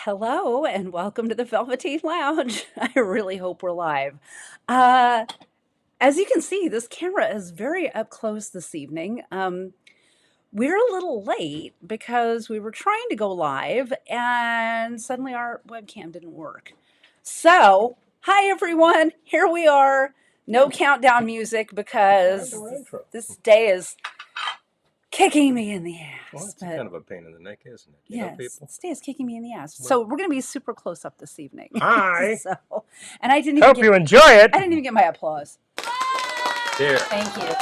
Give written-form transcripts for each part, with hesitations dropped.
Hello and welcome to the Velveteen Lounge. I really hope we're live. Uh, as you can see, this camera is very up close this evening. We're a little late because we were trying to go live and suddenly our webcam didn't work. So, hi everyone, here we are. No countdown music because this day is kicking me in the ass. Well, it's kind of a pain in the neck, isn't it? Yes, People? this day is kicking me in the ass. So we're going to be super close up this evening. Hi. And I didn't Hope you enjoy it. I didn't even get my applause. There. Thank you. There.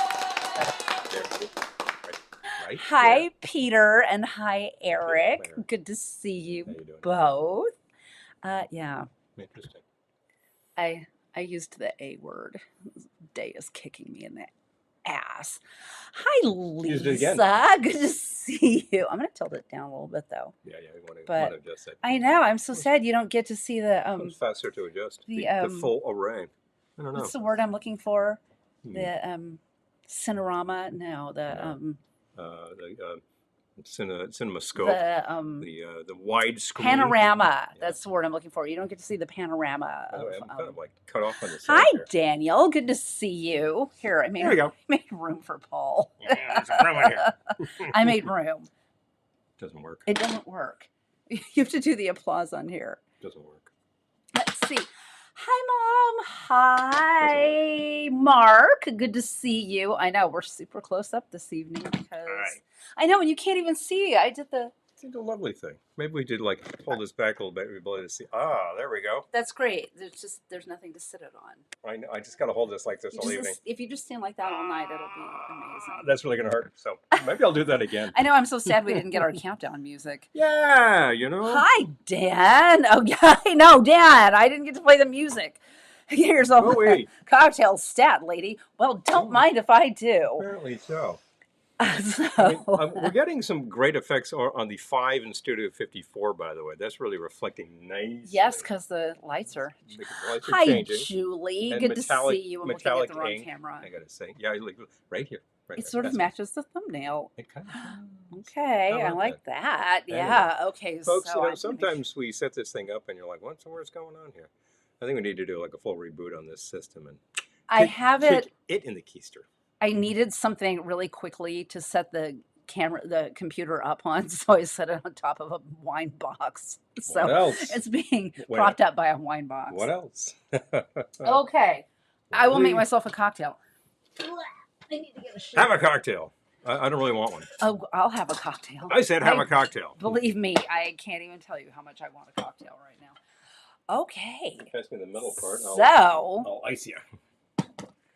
Right Hi, there. Peter, and hi, Eric. Claire. Good to see you How you doing? both. Yeah, Interesting. I used the A word. This day is kicking me in the ass. Hi, Used it again. Lisa. Good to see you. I'm going to tilt it down a little bit, though. Yeah, you want to But adjust that. I know. I'm so sad you don't get to see the It's faster to adjust. the, The full array. I don't know. what's the word I'm looking for? Hmm. The cinerama? No, the Cinema scope. The wide screen. panorama. Yeah. That's the word I'm looking for. You don't get to see the panorama. By the way, Of, I'm kind of like cut off on the side hi, here. Daniel. Good to see you. Here, I There we go. made room for Paul. Yeah, there's a room in here. I made room. Doesn't work. It doesn't work. You have to do the applause on here. Doesn't work. Let's see. Hi, Mom. Hi, Mark. Good to see you. I know we're super close up this evening because Hi. I know, and you can't even see. I did the. It's a lovely thing. Maybe we did like pull this back a little bit. We'd be able to see. Ah, there we go. That's great. There's nothing to sit it on. I know. I just got to hold this like this all evening. If you just stand like that all night, it'll be amazing. That's really going to hurt. So maybe I'll do that again. I know. I'm so sad we didn't get our countdown music. Yeah, you know. Hi, Dan. Oh, yeah. No, Dan. I didn't get to play the music. Here's a cocktail stat, lady. Well, don't mind if I do. Apparently so. So. I mean, we're getting some great effects on the 5 in Studio 54, by the way. That's really reflecting nice. Yes, because the lights are. The lights are Hi, changing. Julie. And Good to see you. I'm looking at the wrong ink, camera. I got to say. Yeah, like right here. Right It there. sort of That's matches the thumbnail. It kind of Okay, How I about like that. Anyway, Yeah, okay. folks, So you know, I'm sometimes we set this thing up and you're like, what's going on here? I think we need to do like a full reboot on this system and I have it. kick it in the keister. I needed something really quickly to set the computer up on, so I set it on top of a wine box. So What else? it's being Wait. propped up by a wine box. What else? Okay, I will make Please. myself a cocktail. I need to get a shot. Have a cocktail. I don't really want one. Oh, I'll have a cocktail. I said have a cocktail. Believe me, I can't even tell you how much I want a cocktail right now. Okay. Pass me the middle part. And So, I'll ice you.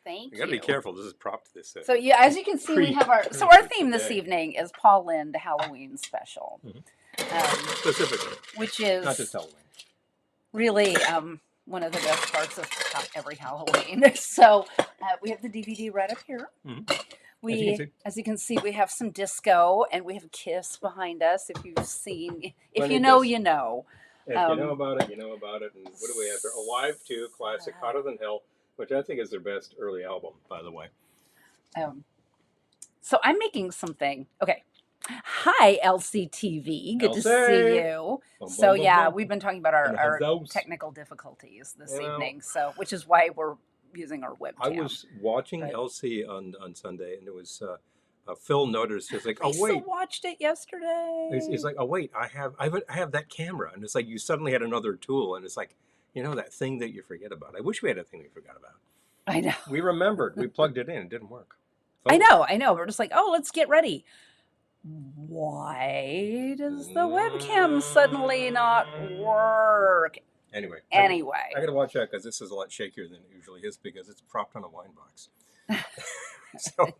thank You gotta be careful. This is propped to this. So yeah, as you can see, we have our theme this evening is Paul Lynde Halloween Special, Specifically, which is not just Halloween. really one of the best parts of every Halloween. So we have the DVD right up here. Mm-hmm. As you can see, we have some disco and we have Kiss behind us. If you've seen, if Plenty you of know, Kiss. you know. If you know about it, you know about it. And what do we have there? Alive 2, classic, Hotter Than Hell, which I think is their best early album, by the way. So I'm making something. Okay. Hi, LCTV. Good to see you. So yeah, we've been talking about our technical difficulties this evening. So, which is why we're using our webcam. I was watching LC on Sunday, and it was Phil noticed. He's like, "Oh wait!" I watched it yesterday. He's like, "Oh wait, I have that camera," and it's like you suddenly had another tool, and it's like, you know, that thing that you forget about. I wish we had a thing we forgot about. I know. We remembered. We plugged it in. It didn't work. I know. We're just like, oh, let's get ready. Why does the webcam suddenly not work? Anyway. I got to watch out because this is a lot shakier than it usually is because it's propped on a wine box. So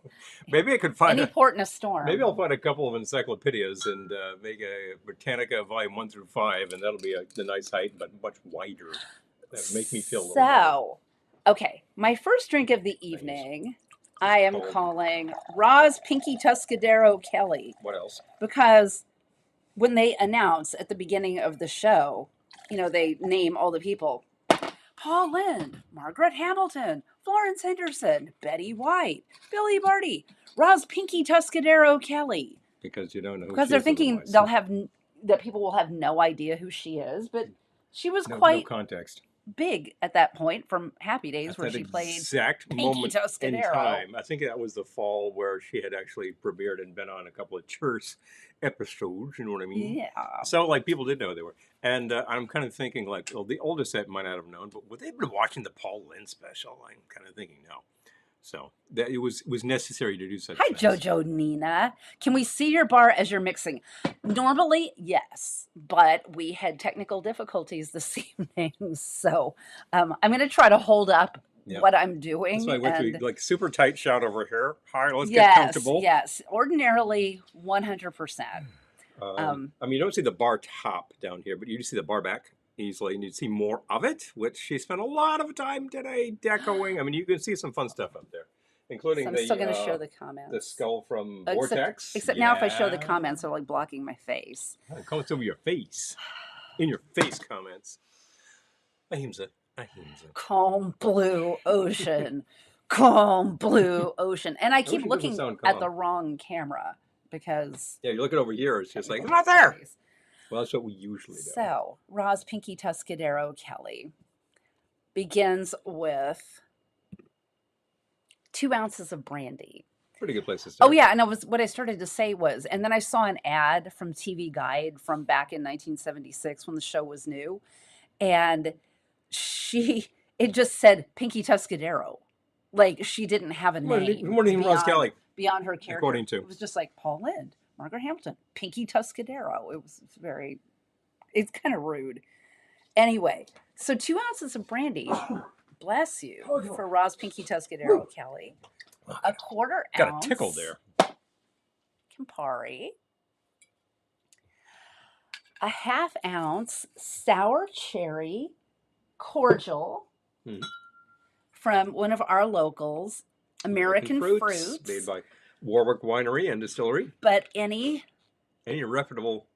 maybe I could find any port in a storm. Maybe I'll find a couple of encyclopedias and make a Britannica volume 1 through 5, and that'll be the nice height, but much wider. That'll make me feel a little better. Okay, my first drink of the evening, I am calling Roz Pinky Tuscadero Kelly. What else? Because when they announce at the beginning of the show, you know, they name all the people. Paul Lynde, Margaret Hamilton, Florence Henderson, Betty White, Billy Barty, Roz Pinky Tuscadero Kelly. Because you don't know who because she they're is thinking otherwise. they'll have that people will have no idea who she is, but she was No quite context. big at that point from Happy Days, At where that she played exact Pinky moment in Tuscadero. time. I think that was the fall where she had actually premiered and been on a couple of Church episodes. You know what I mean? Yeah. So like people did know who they were, and I'm kind of thinking like, well, the older set might not have known, but would they have been watching the Paul Lynde Special? I'm kind of thinking no. So that it was necessary to do such Hi, things. Jojo Nina. Can we see your bar as you're mixing? Normally, yes, but we had technical difficulties this evening, so I'm going to try to hold up what I'm doing. That's why I went to like super tight shot over here. Hi, let's yes, get comfortable. Yes, ordinarily 100%. I mean, you don't see the bar top down here, but you do see the bar back easily, and you see more of it, which she spent a lot of time today decoing. I mean, you can see some fun stuff up there, including so I'm still going to show the comments. The skull from Vortex. Except now if I show the comments, they're like blocking my face. Oh, comments over your face. In your face comments. Ahimsa. Calm blue ocean. Calm blue ocean. And I keep looking at the wrong camera because... Yeah, you're looking over here. It's just like, it's not there. Well, that's what we usually do. So, Roz Pinky Tuscadero Kelly begins with 2 ounces of brandy. Pretty good place to start. Oh, yeah. And what I started to say was, and then I saw an ad from TV Guide from back in 1976 when the show was new. And it just said Pinky Tuscadero. Like, she didn't have a name. More than Roz Kelly. Beyond her character. According to. It was just like Paul Lynde, Margaret Hamilton, Pinky Tuscadero. It's kind of rude. Anyway, so 2 ounces of brandy, bless you, for Roz Pinky Tuscadero Kelly. A quarter ounce. Got a tickle there. Campari. A half ounce sour cherry cordial from one of our locals, American Fruits. Made by Warwick Winery and Distillery. But any reputable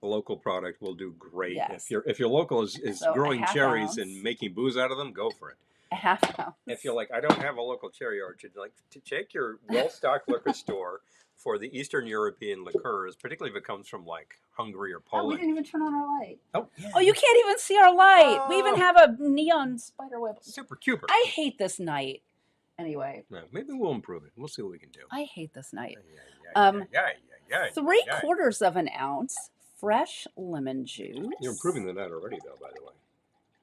local product will do great. Yes. If your local is growing cherries and making booze out of them, go for it. A half ounce. If you're like, I don't have a local cherry orchard, like to check your well-stocked liquor store for the Eastern European liqueurs, particularly if it comes from like Hungary or Poland. Oh, we didn't even turn on our light. Oh, yeah. Oh, you can't even see our light. We even have a neon spider web. Super cuper. I hate this night. Anyway. No, maybe we'll improve it. We'll see what we can do. I hate this night. 3/4 of an ounce fresh lemon juice. You're improving the night already, though, by the way.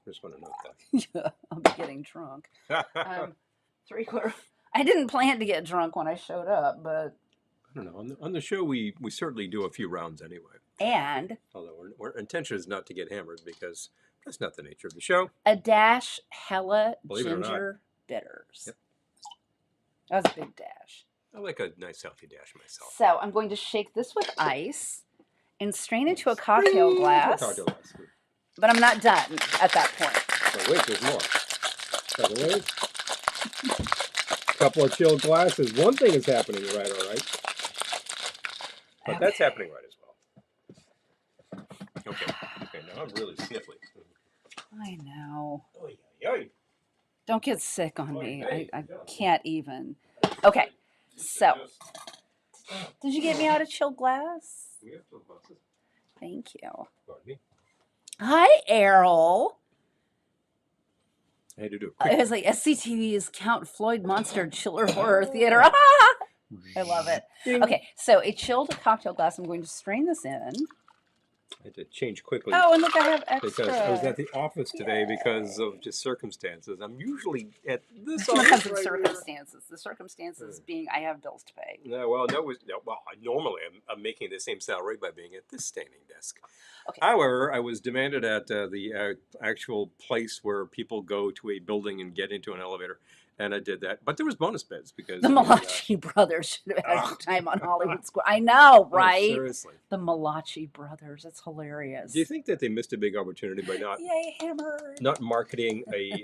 Just want to note that. Yeah, I'll be getting drunk. 3/4. I didn't plan to get drunk when I showed up, but I don't know. On the show, we certainly do a few rounds anyway. And although our intention is not to get hammered because that's not the nature of the show. A dash hella ginger bitters. Yep. That was a big dash. I like a nice healthy dash myself. So I'm going to shake this with ice and strain into a cocktail glass. But I'm not done at that point. Oh, wait, there's more. By the way, a couple of chilled glasses. One thing is happening right, all right. But that's happening right as well. Okay, now I'm really sniffly. I know. Oy, oy, oy. Don't get sick on me. I can't even. Okay, so did you get me out a chilled glass? We have chilled glasses. Thank you. Pardon me. Hi, Errol. I had to do a quick. It was like SCTV's Count Floyd Monster Chiller Horror Theater. I love it. Ding. Okay, so a chilled cocktail glass. I'm going to strain this in. I had to change quickly. Oh, and look, I have extra. Because I was at the office today because of just circumstances. I'm usually at this What office kinds of right circumstances? The circumstances being I have bills to pay. Well, normally I'm making the same salary by being at this standing desk. Okay. However, I was demanded at the actual place where people go to a building and get into an elevator, and I did that. But there was bonus beds because the Malachi brothers should have had time on Hollywood Square. I know, right? Oh, seriously. The Malachi brothers. It's hilarious. Do you think that they missed a big opportunity by not marketing a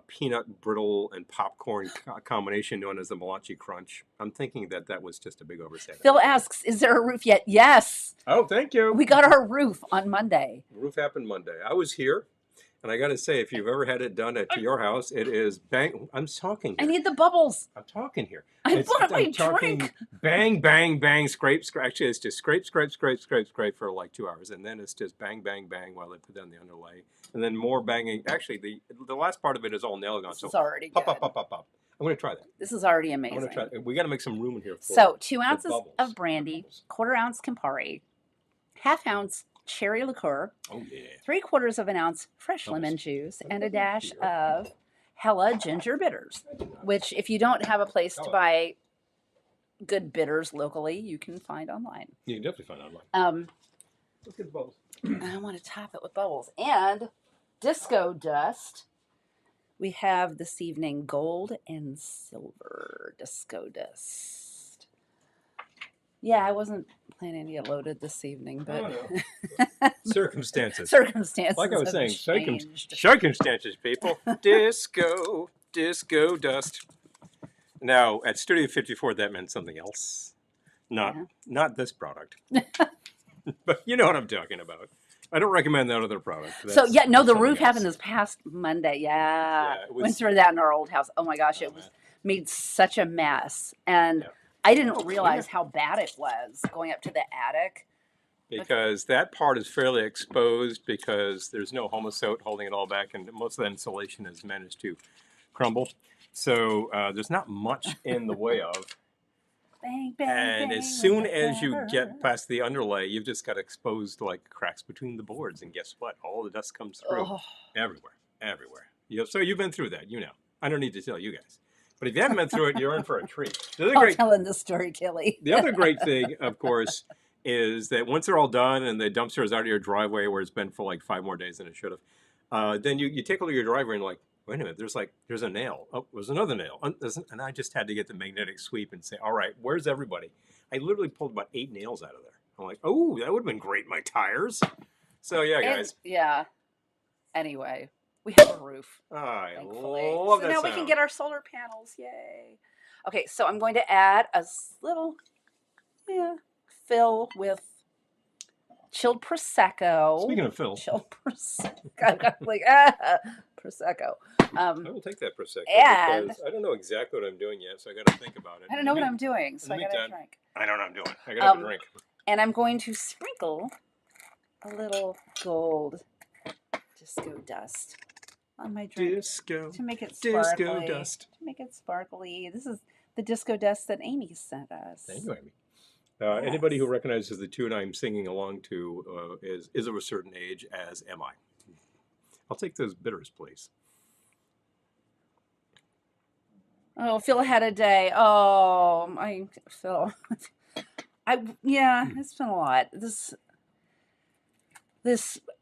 peanut brittle and popcorn combination known as the Malachi Crunch? I'm thinking that was just a big oversight. Phil asks, is there a roof yet? Yes. Oh, thank you. We got our roof on Monday. The roof happened Monday. I was here, And I got to say, if you've ever had it done at your house, it is bang. I'm talking I here. need the bubbles. I'm talking here. I bought my I'm talking drink. bang, bang, bang, scrape, scrape. Actually, it's just scrape, scrape, scrape, scrape, scrape for like 2 hours. And then it's just bang, bang, bang while they put down the underlay. And then more banging. Actually, the last part of it is all nail gun. This is already good. Pop, pop, pop, pop, pop. I'm going to try that. This is already I'm amazing. going to try it. We got to make some room in here for So 2 the ounces bubbles. of brandy, 1/4 ounce Campari, 1/2 ounce cherry liqueur, Oh, yeah. 3/4 of an ounce fresh lemon juice, and a dash of Hella ginger bitters, which if you don't have a place to buy good bitters locally, you can find online. You can definitely find online. Let's get the bubbles. I want to top it with bubbles. And disco dust. We have this evening gold and silver disco dust. Yeah, I wasn't planning to get loaded this evening, but Circumstances. Circumstances. Like I was saying, changed. circumstances, people. Disco dust. Now, at Studio 54, that meant something else. Not this product. But you know what I'm talking about. I don't recommend that other product. So, yeah, no, the roof happened this past Monday. Yeah. Went through that in our old house. Oh, my gosh. It was made such a mess. And I didn't realize how bad it was going up to the attic. Because that part is fairly exposed because there's no homosote holding it all back, and most of the insulation has managed to crumble. So there's not much in the way of. Bang, bang, And bang, as soon as you get past the underlay, you've just got exposed like cracks between the boards, and guess what? All the dust comes through everywhere. So you've been through that, you know. I don't need to tell you guys. But if you haven't been through it, you're in for a treat. Telling the story, Kelly. The other great thing, of course, is that once they're all done and the dumpster is out of your driveway where it's been for like 5 more days than it should have, then you take a look at your driveway and you're like, wait a minute, there's a nail. Oh, there's another nail. And I just had to get the magnetic sweep and say, all right, where's everybody? I literally pulled about 8 nails out of there. I'm like, oh, that would have been great, my tires. So, yeah, guys. Anyway, we have a roof. I thankfully. love that So now sound. we can get our solar panels. Yay. Okay, so I'm going to add a little fill with chilled Prosecco. Speaking of Phil. Chilled Prosecco. like, Prosecco. I will take that Prosecco And because I don't know exactly what I'm doing yet, so I got to think about it. I don't know what I'm doing, so I got to drink. I know what I'm doing. I got to have a drink. And I'm going to sprinkle a little gold disco dust on my drink to make it sparkly. Disco dust. To make it sparkly. This is the disco dust that Amy sent us. Thank you, Amy. Anybody who recognizes the tune I'm singing along to is of a certain age, as am I. I'll take those bitters, please. Oh, Phil had a day. Oh, Phil. It's been a lot.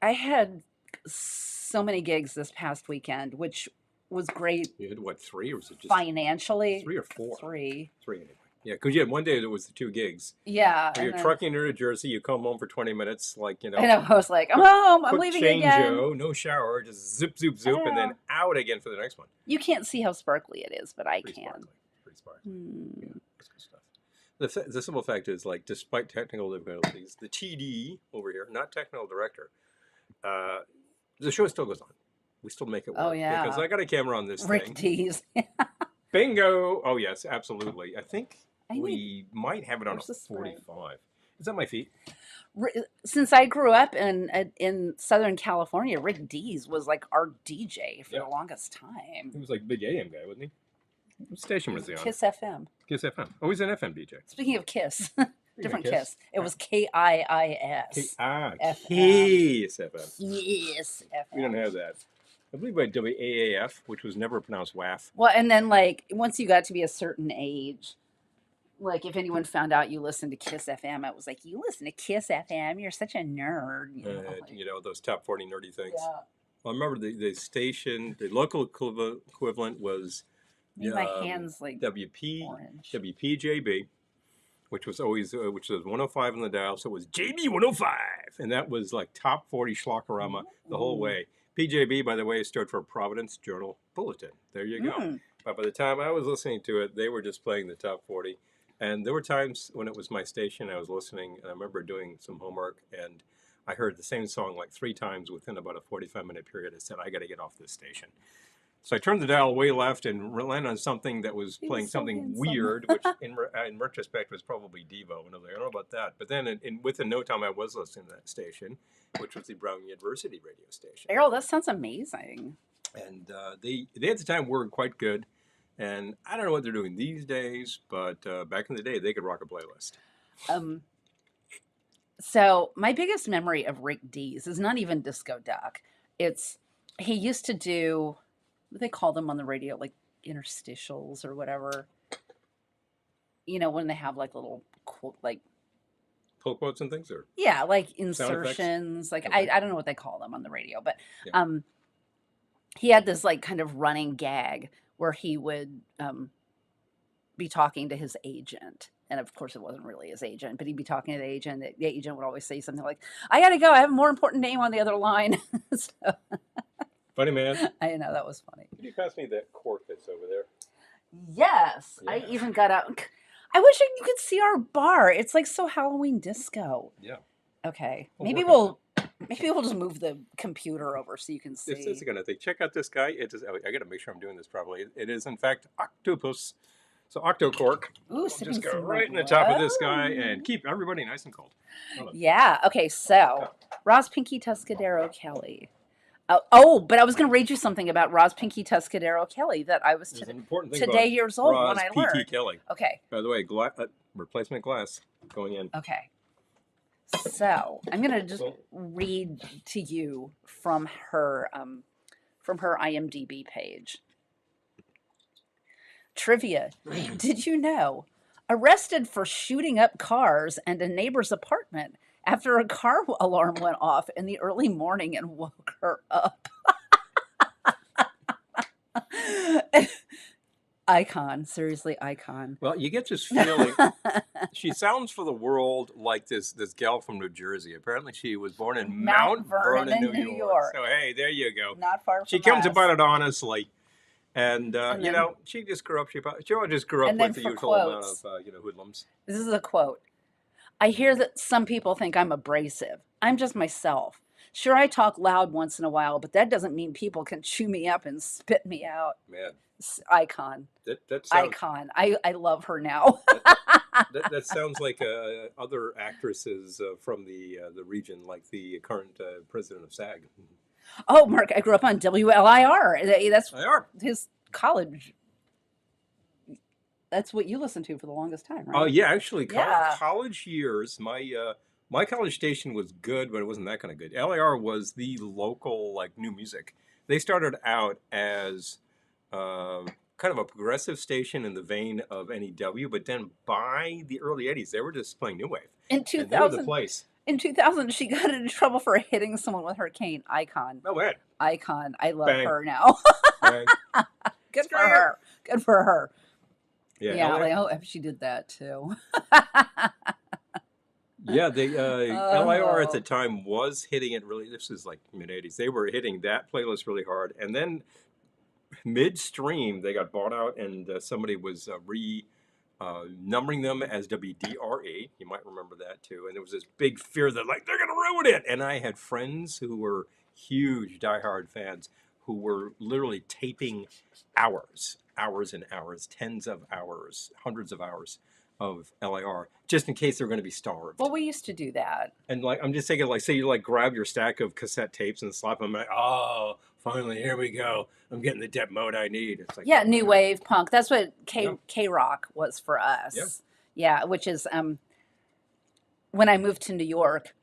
I had so many gigs this past weekend, which was great. You had what, 3, or was it just financially? 3 or 4? 3. 3 anyway. Yeah, because you had one day that was the 2 gigs. Yeah. So you're trucking to New Jersey, you come home for 20 minutes, like, you know. I know, I was like, I'm home, I'm leaving again. No shower, just zip, zoop, zoop, and then out again for the next one. You can't see how sparkly it is, but I can. Sparkly. Pretty sparkly. Yeah, that's good stuff. The simple fact is, like, despite technical difficulties, the TD over here, not technical director, the show still goes on. We still make it work. Oh, yeah. Because I got a camera on this Rick thing. D's. Bingo! Oh, yes, absolutely. I think we might have it on a 45. Is that my feet? Since I grew up in Southern California, Rick D's was like our DJ for the longest time. He was like a big AM guy, wasn't he? What station was he on? Kiss FM. Kiss FM. Oh, he's an FM DJ. Speaking of Kiss, different Kiss. It was KIIS. Kiss FM. Yes, FM. We don't have that. I believe by WAAF, which was never pronounced WAF. Well, and then like once you got to be a certain age, like if anyone found out you listened to Kiss FM, it was like, you listen to Kiss FM, you're such a nerd. You know, those top 40 nerdy things. Yeah. Well, I remember the station, the local equivalent was my hands like orange. WPJB, which was always 105 on the dial, so it was JB 105, and that was like top 40 schlockerama the whole way. PJB, by the way, stood for Providence Journal Bulletin. There you go. But by the time I was listening to it, they were just playing the top 40. And there were times when it was my station, I was listening, and I remember doing some homework, and I heard the same song like 3 times within about a 45-minute period. I said, I got to get off this station. So I turned the dial way left and landed on something that was He playing was so something handsome. weird, which in retrospect was probably Devo. And I was like, I don't know about that. But then within no time, I was listening to that station, which was the Brown University radio station. Errol, that sounds amazing. And they at the time were quite good. And I don't know what they're doing these days, but back in the day, they could rock a playlist. So my biggest memory of Rick Dees is not even Disco Duck. He used to do, what they call them on the radio, like interstitials or whatever. You know, when they have like little like Pull quotes and things, or yeah, like sound effects? insertions. Like Okay. I don't know what they call them on the radio, but Yeah. he had this like kind of running gag where he would be talking to his agent. And of course, it wasn't really his agent, but he'd be talking to the agent. The agent would always say something like, I got to go. I have a more important name on the other line. So, Funny man. I know, that was funny. Could you pass me that cork that's over there? Yes. I Yeah. even got out. I wish you could see our bar. It's like so Halloween disco. Yeah. Okay. We'll Maybe work on we'll just move the computer over so you can see. This is the kind of thing. Check out this guy. It is. I got to make sure I'm doing this properly. It is in fact octopus. So octocork. Ooh, We'll sipping just go some right in the top of this Merlot. guy and keep everybody nice and cold. Hold on. Yeah. Okay. So, Roz Pinky Tuscadero Kelly. But I was going to read you something about Roz Pinky Tuscadero Kelly that I was There's an important thing today about years old Roz when I P.T. learned. Kelly. Okay. By the way, replacement glass going in. Okay. So I'm going to just read to you from her IMDb page. Trivia. Did you know? Arrested for shooting up cars and a neighbor's apartment after a car alarm went off in the early morning and woke her up. Icon. Seriously, icon. Well, you get this feeling. She sounds for the world like this gal from New Jersey. Apparently, she was born in Mount Vernon, New York. So hey, there you go. Not far from She comes us. about it honestly. And, And you then- know, she just grew up. She all just grew up And then with the for usual amount quotes. of hoodlums. This is a quote. I hear that some people think I'm abrasive. I'm just myself. Sure, I talk loud once in a while, but that doesn't mean people can chew me up and spit me out. Man, Icon. that sounds Icon. I love her now. that sounds like other actresses from the region, like the current president of SAG. Oh, Mark, I grew up on WLIR. That's They are. his college. That's what you listened to for the longest time, right? Oh yeah, actually, Yeah. college years. My college station was good, but it wasn't that kind of good. LAR was the local like new music. They started out as kind of a progressive station in the vein of NEW, but then by the early '80s, they were just playing new wave. In And they were the 2000, place. in 2000, she got into trouble for hitting someone with her cane. Icon. Oh man, Icon. I love Bang. her now. Bang. Good for her. Good for her. Yeah, Yeah, LA I hope she did that too. Yeah, they LIR at the Oh. time was hitting it really. This is like mid '80s. They were hitting that playlist really hard, and then midstream they got bought out, and somebody was numbering them as WDRE. You might remember that too. And there was this big fear that like they're gonna ruin it. And I had friends who were huge diehard fans who were literally taping hours and hours, tens of hours, hundreds of hours of LIR just in case they're going to be starved. Well, we used to do that. And like I'm just thinking, like, say you like grab your stack of cassette tapes and slap them, like, oh, finally, here we go. I'm getting the depth mode I need. It's like, Yeah, new wave punk. That's what Yeah. K-rock was for us. Yeah. Yeah, which is when I moved to New York,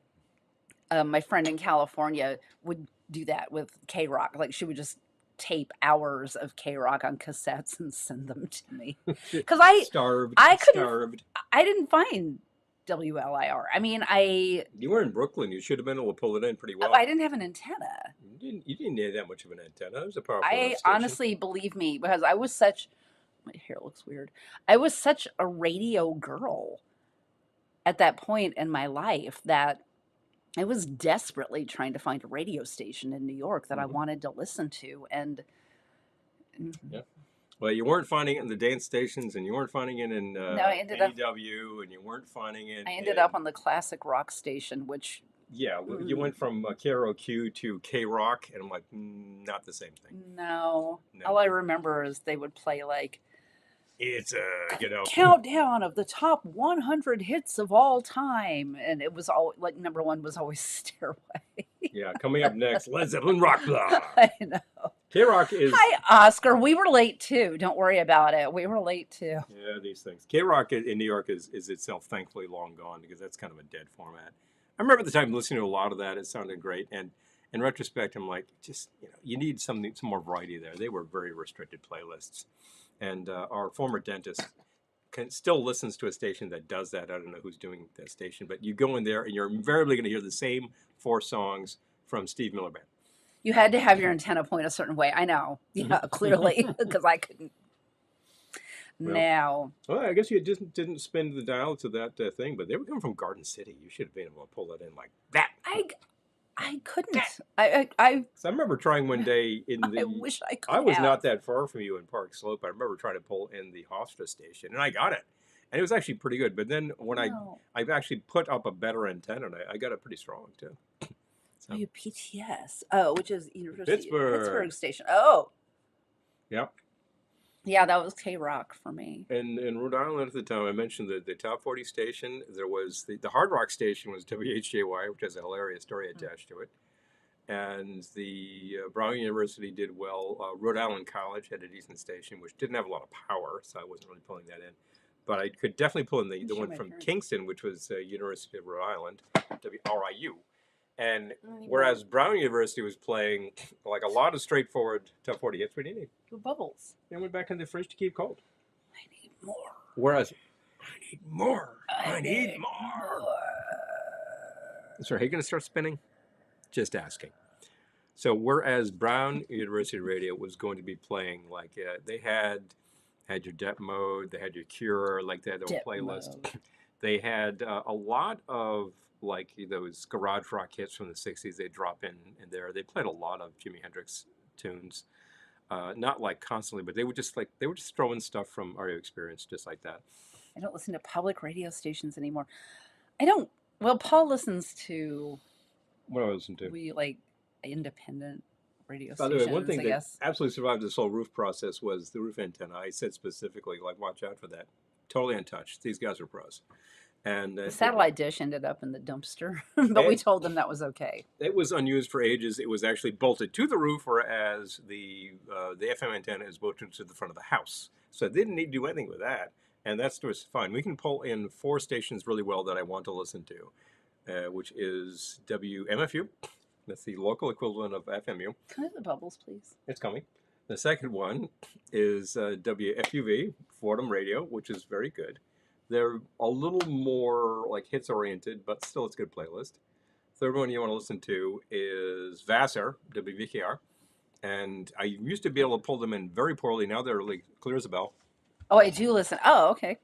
my friend in California would do that with K-rock. Like she would just tape hours of K-rock on cassettes and send them to me. Because I starved. couldn't- I didn't find WLIR. I mean, You were in Brooklyn. You should have been able to pull it in pretty well. I didn't have an antenna. You didn't need that much of an antenna. It was a powerful I enough station. honestly, believe me, because I was such, my hair looks weird. I was such a radio girl at that point in my life that I was desperately trying to find a radio station in New York that I Mhm. wanted to listen to. And Well, you weren't finding it in the dance stations, and you weren't finding it in I ended up- NEW, and you weren't finding it. I ended in- up on the classic rock station, which Yeah, you went from KROQ to K-Rock, and I'm like, not the same thing. No. No. All I remember is they would play like It's countdown of the top 100 hits of all time, and it was all like number one was always Stairway. Yeah, coming up next, Led Zeppelin Rock Block. I know. K-Rock is... Hi, Oscar. We were late too. Don't worry about it. We were late too. Yeah, these things. K-Rock in New York is itself thankfully long gone because that's kind of a dead format. I remember at the time listening to a lot of that. It sounded great. And in retrospect, I'm like, just, you need some more variety there. They were very restricted playlists. And our former dentist still listens to a station that does that. I don't know who's doing that station, but you go in there and you're invariably going to hear the same 4 songs from Steve Miller Band. You had to have your antenna point a certain way. I know. Yeah, clearly, because I couldn't. Now. Well, I guess you just didn't spin the dial to that thing, but they were coming from Garden City. You should have been able to pull that in like that. I couldn't. I remember trying one day in the... I wish I could. I was not that far from you in Park Slope. I remember trying to pull in the Hofstra station, and I got it. And it was actually pretty good. But then when I've actually put up a better antenna, and I got it pretty strong, too. So. Oh, PTS. Oh, which is University Pittsburgh Station. Oh. Yep. Yeah, that was K-Rock for me. And in Rhode Island at the time, I mentioned the top 40 station. There was the hard rock station was WHJY, which has a hilarious story attached to it. And the Brown University did well. Rhode Island College had a decent station, which didn't have a lot of power, so I wasn't really pulling that in. But I could definitely pull in the one from Kingston, which was University of Rhode Island, WRIU. And whereas Brown University was playing like a lot of straightforward top 40 hits, what do you need? The bubbles. They went back in the fridge to keep cold. I need more. Whereas, I need more. I need more. Sorry, are you going to start spinning? Just asking. So whereas Brown University Radio was going to be playing like they had your Dep Mode, they had your Cure, like they had their playlist. They had a lot of like those garage rock hits from the 60s. They drop in there. They played a lot of Jimi Hendrix tunes, not like constantly, but they were just throwing stuff from REO Experience just like that. I don't listen to public radio stations anymore. I don't. Well, Paul listens to. What do I listen to? We like independent radio By stations. the way, one thing I that guess. absolutely survived this whole roof process was the roof antenna. I said specifically, like, watch out for that. Totally untouched. These guys are pros. And the satellite dish ended up in the dumpster, but we told them that was okay. It was unused for ages. It was actually bolted to the roof, whereas the FM antenna is bolted to the front of the house. So they didn't need to do anything with that, and that's just fine. We can pull in 4 stations really well that I want to listen to, which is WMFU. That's the local equivalent of FMU. Can I have the bubbles, please? It's coming. The second one is WFUV, Fordham Radio, which is very good. They're a little more like hits oriented, but still it's a good playlist. Third one you want to listen to is Vassar, WVKR. And I used to be able to pull them in very poorly. Now they're really clear as a bell. Oh, I do listen. Oh, okay.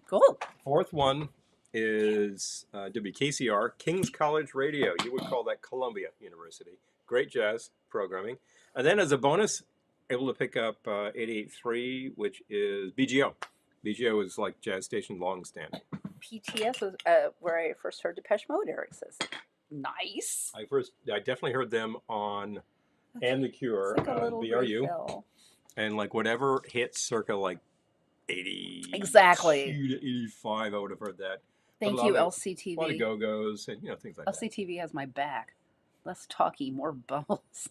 Cool. Fourth one is WKCR, King's College Radio. You would call that Columbia University. Great jazz programming. And then as a bonus, able to pick up 88.3, which is BGO. BGO is like jazz station long standing. PTS was where I first heard Depeche Mode, Eric says. Nice. I definitely heard them on And the Cure, like BRU. Refill. And like whatever hits circa like 80 exactly to 85, I would have heard that. Thank you, LCTV. A lot of Go-Go's and things like that. LCTV has my back. Less talky, more bubbles.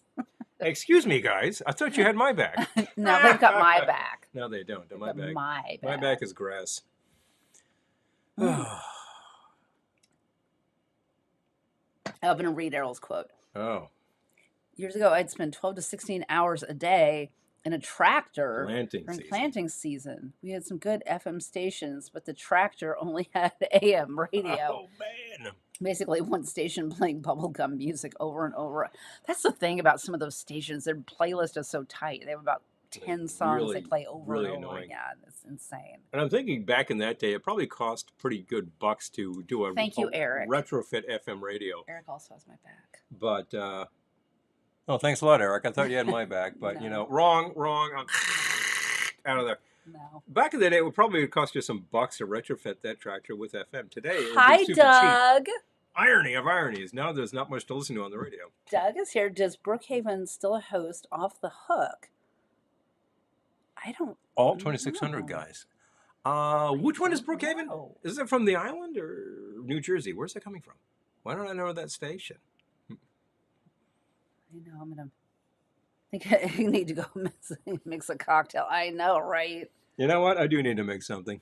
Excuse me, guys. I thought you had my back. No, they've got my back. No, they don't. My back. My back. My back is grass. I'm going to read Errol's quote. Oh. Years ago, I'd spend 12 to 16 hours a day in a tractor during planting season. We had some good FM stations, but the tractor only had AM radio. Oh, man. Basically, one station playing bubblegum music over and over. That's the thing about some of those stations. Their playlist is so tight. They have about 10 songs they play over and over. Annoying. Yeah, it's insane. And I'm thinking back in that day, it probably cost pretty good bucks to do a Eric. retrofit FM radio. Eric also has my back. But, oh, thanks a lot, Eric. I thought you had my back, but, No. wrong. Out of there. No. Back in the day, it would probably cost you some bucks to retrofit that tractor with FM. Today, it would Hi, be super Doug. cheap. Irony of ironies. Now there's not much to listen to on the radio. Doug is here. Does Brookhaven still host Off the Hook? I don't All 2,600 know. guys. Which one is don't Brookhaven? know. Is it from the island or New Jersey? Where's that coming from? Why don't I know that station? I know. I'm gonna think I need to go mix a cocktail. I know, right? You know what? I do need to make something.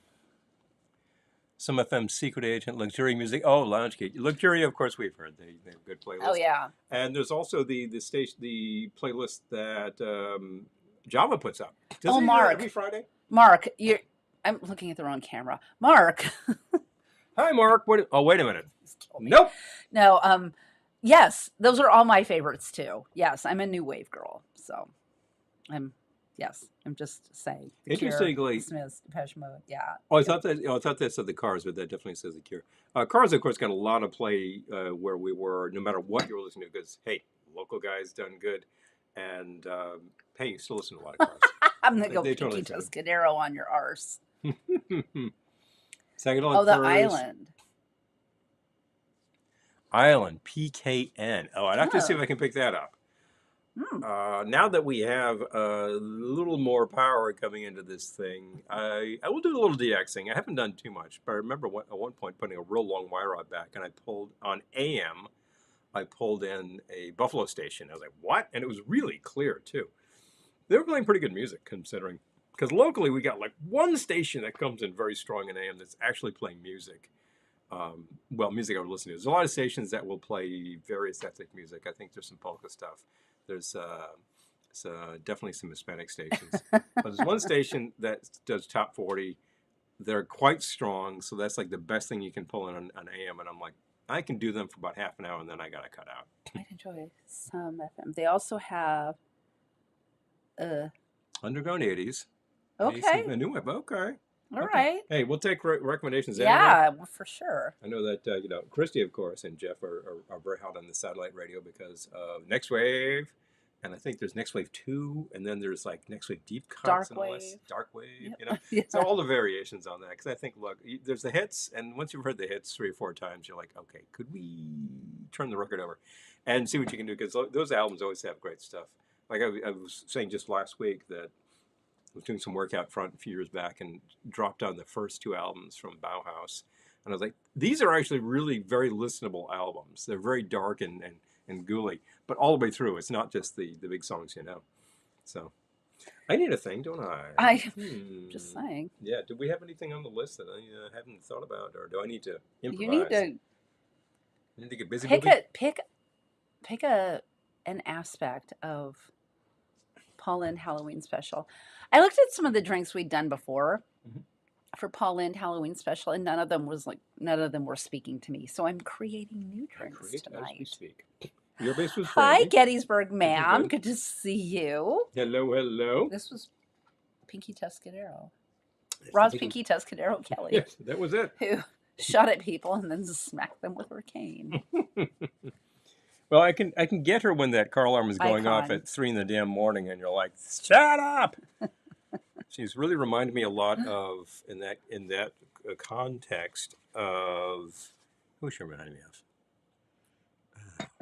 Some FM Secret Agent, Luxury Music. Oh, Lounge Key. Luxury, of course, we've heard. They have good playlists. Oh yeah. And there's also the playlist that Java puts up. Does Oh, he Mark. every Friday? Mark, I'm looking at the wrong camera. Mark. Hi, Mark. What? Oh, wait a minute. Just kill me. Nope. No. Yes, those are all my favorites too. Yes, I'm a new wave girl, so I'm just saying. The Cure, Interestingly, The Smiths, Depeche Mode, yeah. Oh, I thought that said the Cars, but that definitely says the Cure. Cars, of course, got a lot of play where we were, no matter what you were listening to, because hey, local guys done good, and hey, you still listen to a lot of Cars. I'm gonna go They Pinky totally Tuscadero on your arse. Second on Oh, the Cars. Island, PKN. Oh, I'd have to see if I can pick that up. Now that we have a little more power coming into this thing, I will do a little DXing. I haven't done too much, but I remember at one point putting a real long wire rod back, and I pulled on AM. I pulled in a Buffalo station. I was like, what? And it was really clear too. They were playing pretty good music, considering, because locally we got like one station that comes in very strong in AM that's actually playing music. Music I would listen to. There's a lot of stations that will play various ethnic music. I think there's some polka stuff. There's definitely some Hispanic stations. But there's one station that does top 40. They're quite strong, so that's like the best thing you can pull in on AM. And I'm like, I can do them for about half an hour, and then I got to cut out. I'd enjoy some FM. They also have Underground 80s. okay. A new wave. Okay. All right. Hey, we'll take recommendations. Yeah, for sure. I know that Christy, of course, and Jeff are very hot on the satellite radio because of Next Wave, and I think there's Next Wave 2, and then there's like Next Wave Deep Cuts, Dark Wave. Dark Wave. Yep. You know, Yeah. so all the variations on that. Because I think, look, there's the hits, and once you've heard the hits 3 or 4 times, you're like, okay, could we turn the record over and see what you can do? Because those albums always have great stuff. Like I was saying just last week that I was doing some work out front a few years back and dropped on the first 2 albums from Bauhaus. And I was like, these are actually really very listenable albums. They're very dark and ghouly, but all the way through. It's not just the big songs, you know. So I need a thing, don't I? Just saying. Yeah. Do we have anything on the list that I haven't thought about, or do I need to improvise? You need to I need to get busy. pick an aspect of Paul Lynde Halloween Special. I looked at some of the drinks we'd done before for Paul Lynde Halloween Special, and none of them were speaking to me. So I'm creating new drinks tonight. As we speak. Your base was Hi, brandy. Gettysburg, ma'am. Good to see you. Hello, hello. This was Pinky Tuscadero. Roz Pinky Tuscadero Kelly. Yes, that was it. Who shot at people and then smacked them with her cane. Well, I can get her when that car alarm is going off at 3 in the damn morning, and you're like, "Shut up!" She's really reminded me a lot of in that context of who she reminded me of.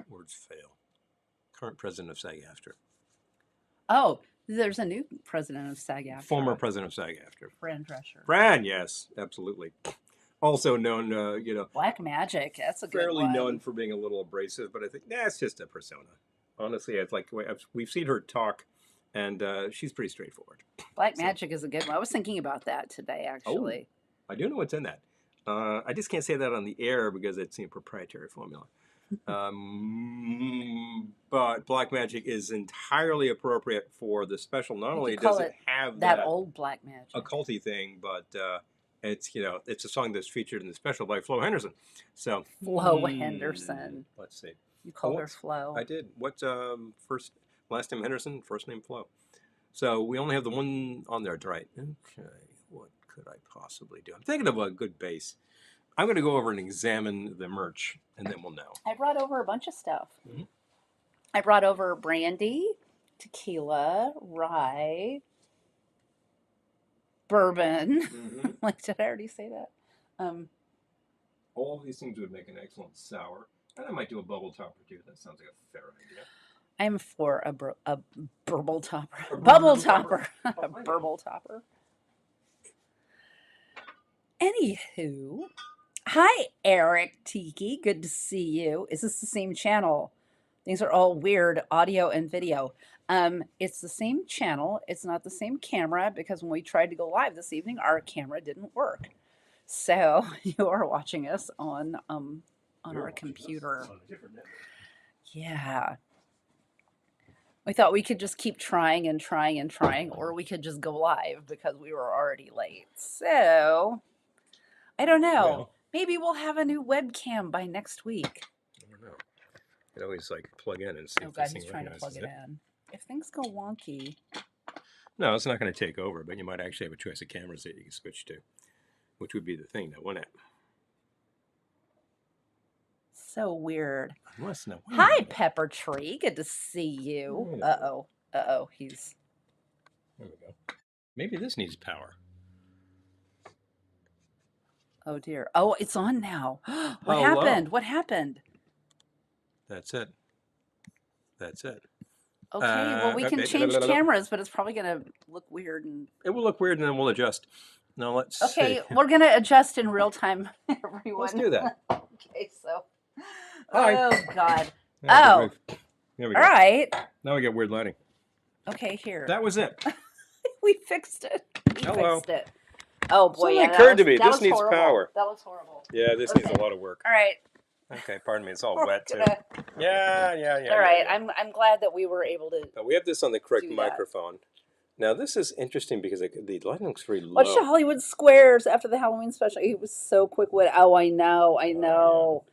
Words fail. Current president of SAG-AFTRA. Oh, there's a new president of SAG-AFTRA. Former president of SAG-AFTRA. Fran Drescher. Fran, yes, absolutely. Also known, Black Magic. That's a good fairly one. known for being a little abrasive, but I think it's just a persona. Honestly, it's like we've seen her talk, and she's pretty straightforward. Black Magic is a good one. I was thinking about that today, actually. I do know what's in that. I just can't say that on the air because it's a proprietary formula. But Black Magic is entirely appropriate for the special. Not only does it have that old Black Magic occulty thing, but it's it's a song that's featured in the special by Flo Henderson. So Flo Henderson. Let's see. You called her Flo. I did. What's last name Henderson, first name Flo. So we only have the one on there, right? Okay. What could I possibly do? I'm thinking of a good bass. I'm going to go over and examine the merch, and then we'll know. I brought over a bunch of stuff. Mm-hmm. I brought over brandy, tequila, rye, bourbon. Mm-hmm. Like, did I already say that? all of these things would make an excellent sour. And I might do a bubble topper too. That sounds like a fair idea. I'm for a burble topper. A Bubble burble topper. topper. A burble topper. Anywho, hi Eric Tiki. Good to see you. Is this the same channel? Things are all weird, audio and video. It's the same channel. It's not the same camera because when we tried to go live this evening, our camera didn't work. So you are watching us on our computer. On a different network. Yeah. We thought we could just keep trying and trying and trying, or we could just go live because we were already late. So I don't know. Well, Maybe we'll have a new webcam by next week. I don't know. You always like plug in and see Oh if God, this he's thing trying to plug recognizes it in. If things go wonky, No, it's not going to take over, but you might actually have a choice of cameras that you can switch to, which would be the thing, now, wouldn't it? so weird. Unless, no. Hi, Pepper Tree. Good to see you. Uh-oh. He's... There we go. Maybe this needs power. Oh, dear. Oh, it's on now. What Hello. happened? What happened? That's it. That's it. Okay, well, we can okay. change cameras, but it's probably going to look weird. And It will look weird, and then we'll adjust. Now, let's okay, see. we're going to adjust in real time, everyone. Let's do that. Okay, so... Hi. Oh, God. Oh. There we go. All right. Now we get weird lighting. Okay, here. That was it. We fixed it. Hello. Fixed it. Oh, boy. Something occurred to me. This needs horrible. power. That was horrible. Yeah, this needs a lot of work. All right. Okay, pardon me. It's all We're wet, too. gonna- Yeah. All right. yeah. I'm glad that we were able to... But we have this on the correct do that. microphone. Now, this is interesting because the lighting looks very low. Watch the Hollywood Squares after the Halloween special. He was so quick-witted. Oh, I know. Oh,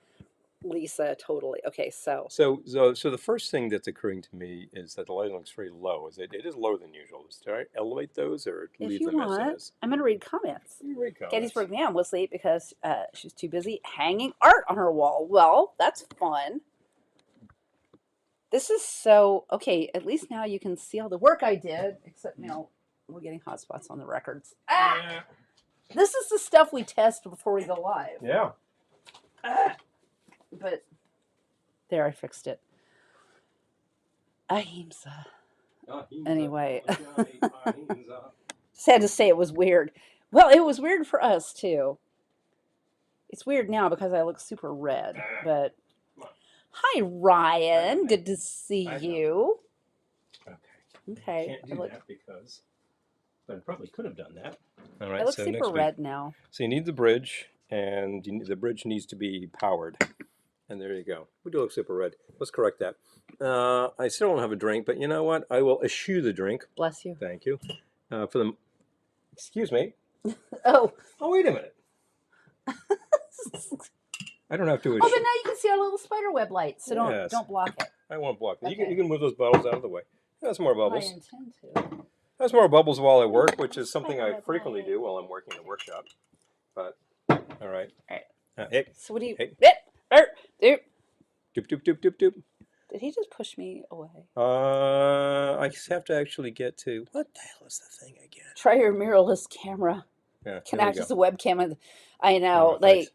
Lisa, totally. Okay, so... So the first thing that's occurring to me is that the lighting looks very low. It is lower than usual. Should I elevate those or If leave you them as want, is? I'm going to read comments. You read comments. Gettysburg Nam was late because she's too busy hanging art on her wall. Well, that's fun. This is so... Okay, at least now you can see all the work I did. Except now we're getting hot spots on the records. Ah! Yeah. This is the stuff we test before we go live. Yeah. Ah! But... There, I fixed it. Ahimsa. Anyway. Sad to say it was weird. Well, it was weird for us, too. It's weird now because I look super red, but... Hi, Ryan. Good to see you. Okay. Can't do that because... But I probably could have done that. All right, I look so super red now. So you need the bridge, and the bridge needs to be powered. And there you go. We do look super red. Let's correct that. I still don't have a drink, but you know what? I will eschew the drink. Bless you. Thank you. For the... Excuse me. Oh. Oh, wait a minute. I don't have to eschew. Oh, but now you can see our little spider web light, so don't block it. I won't block it. Okay. You can move those bottles out of the way. That's more bubbles. I intend to. That's more bubbles while I work, which is something I frequently do while I'm working in a workshop. But, all right. All right. Hey. So what do you... Hey. Doop. Doop, doop, doop, doop, doop. Did he just push me away? I just have to actually get to... What the hell is the thing again? Try your mirrorless camera. Yeah, Can act as a webcam. I know. Like,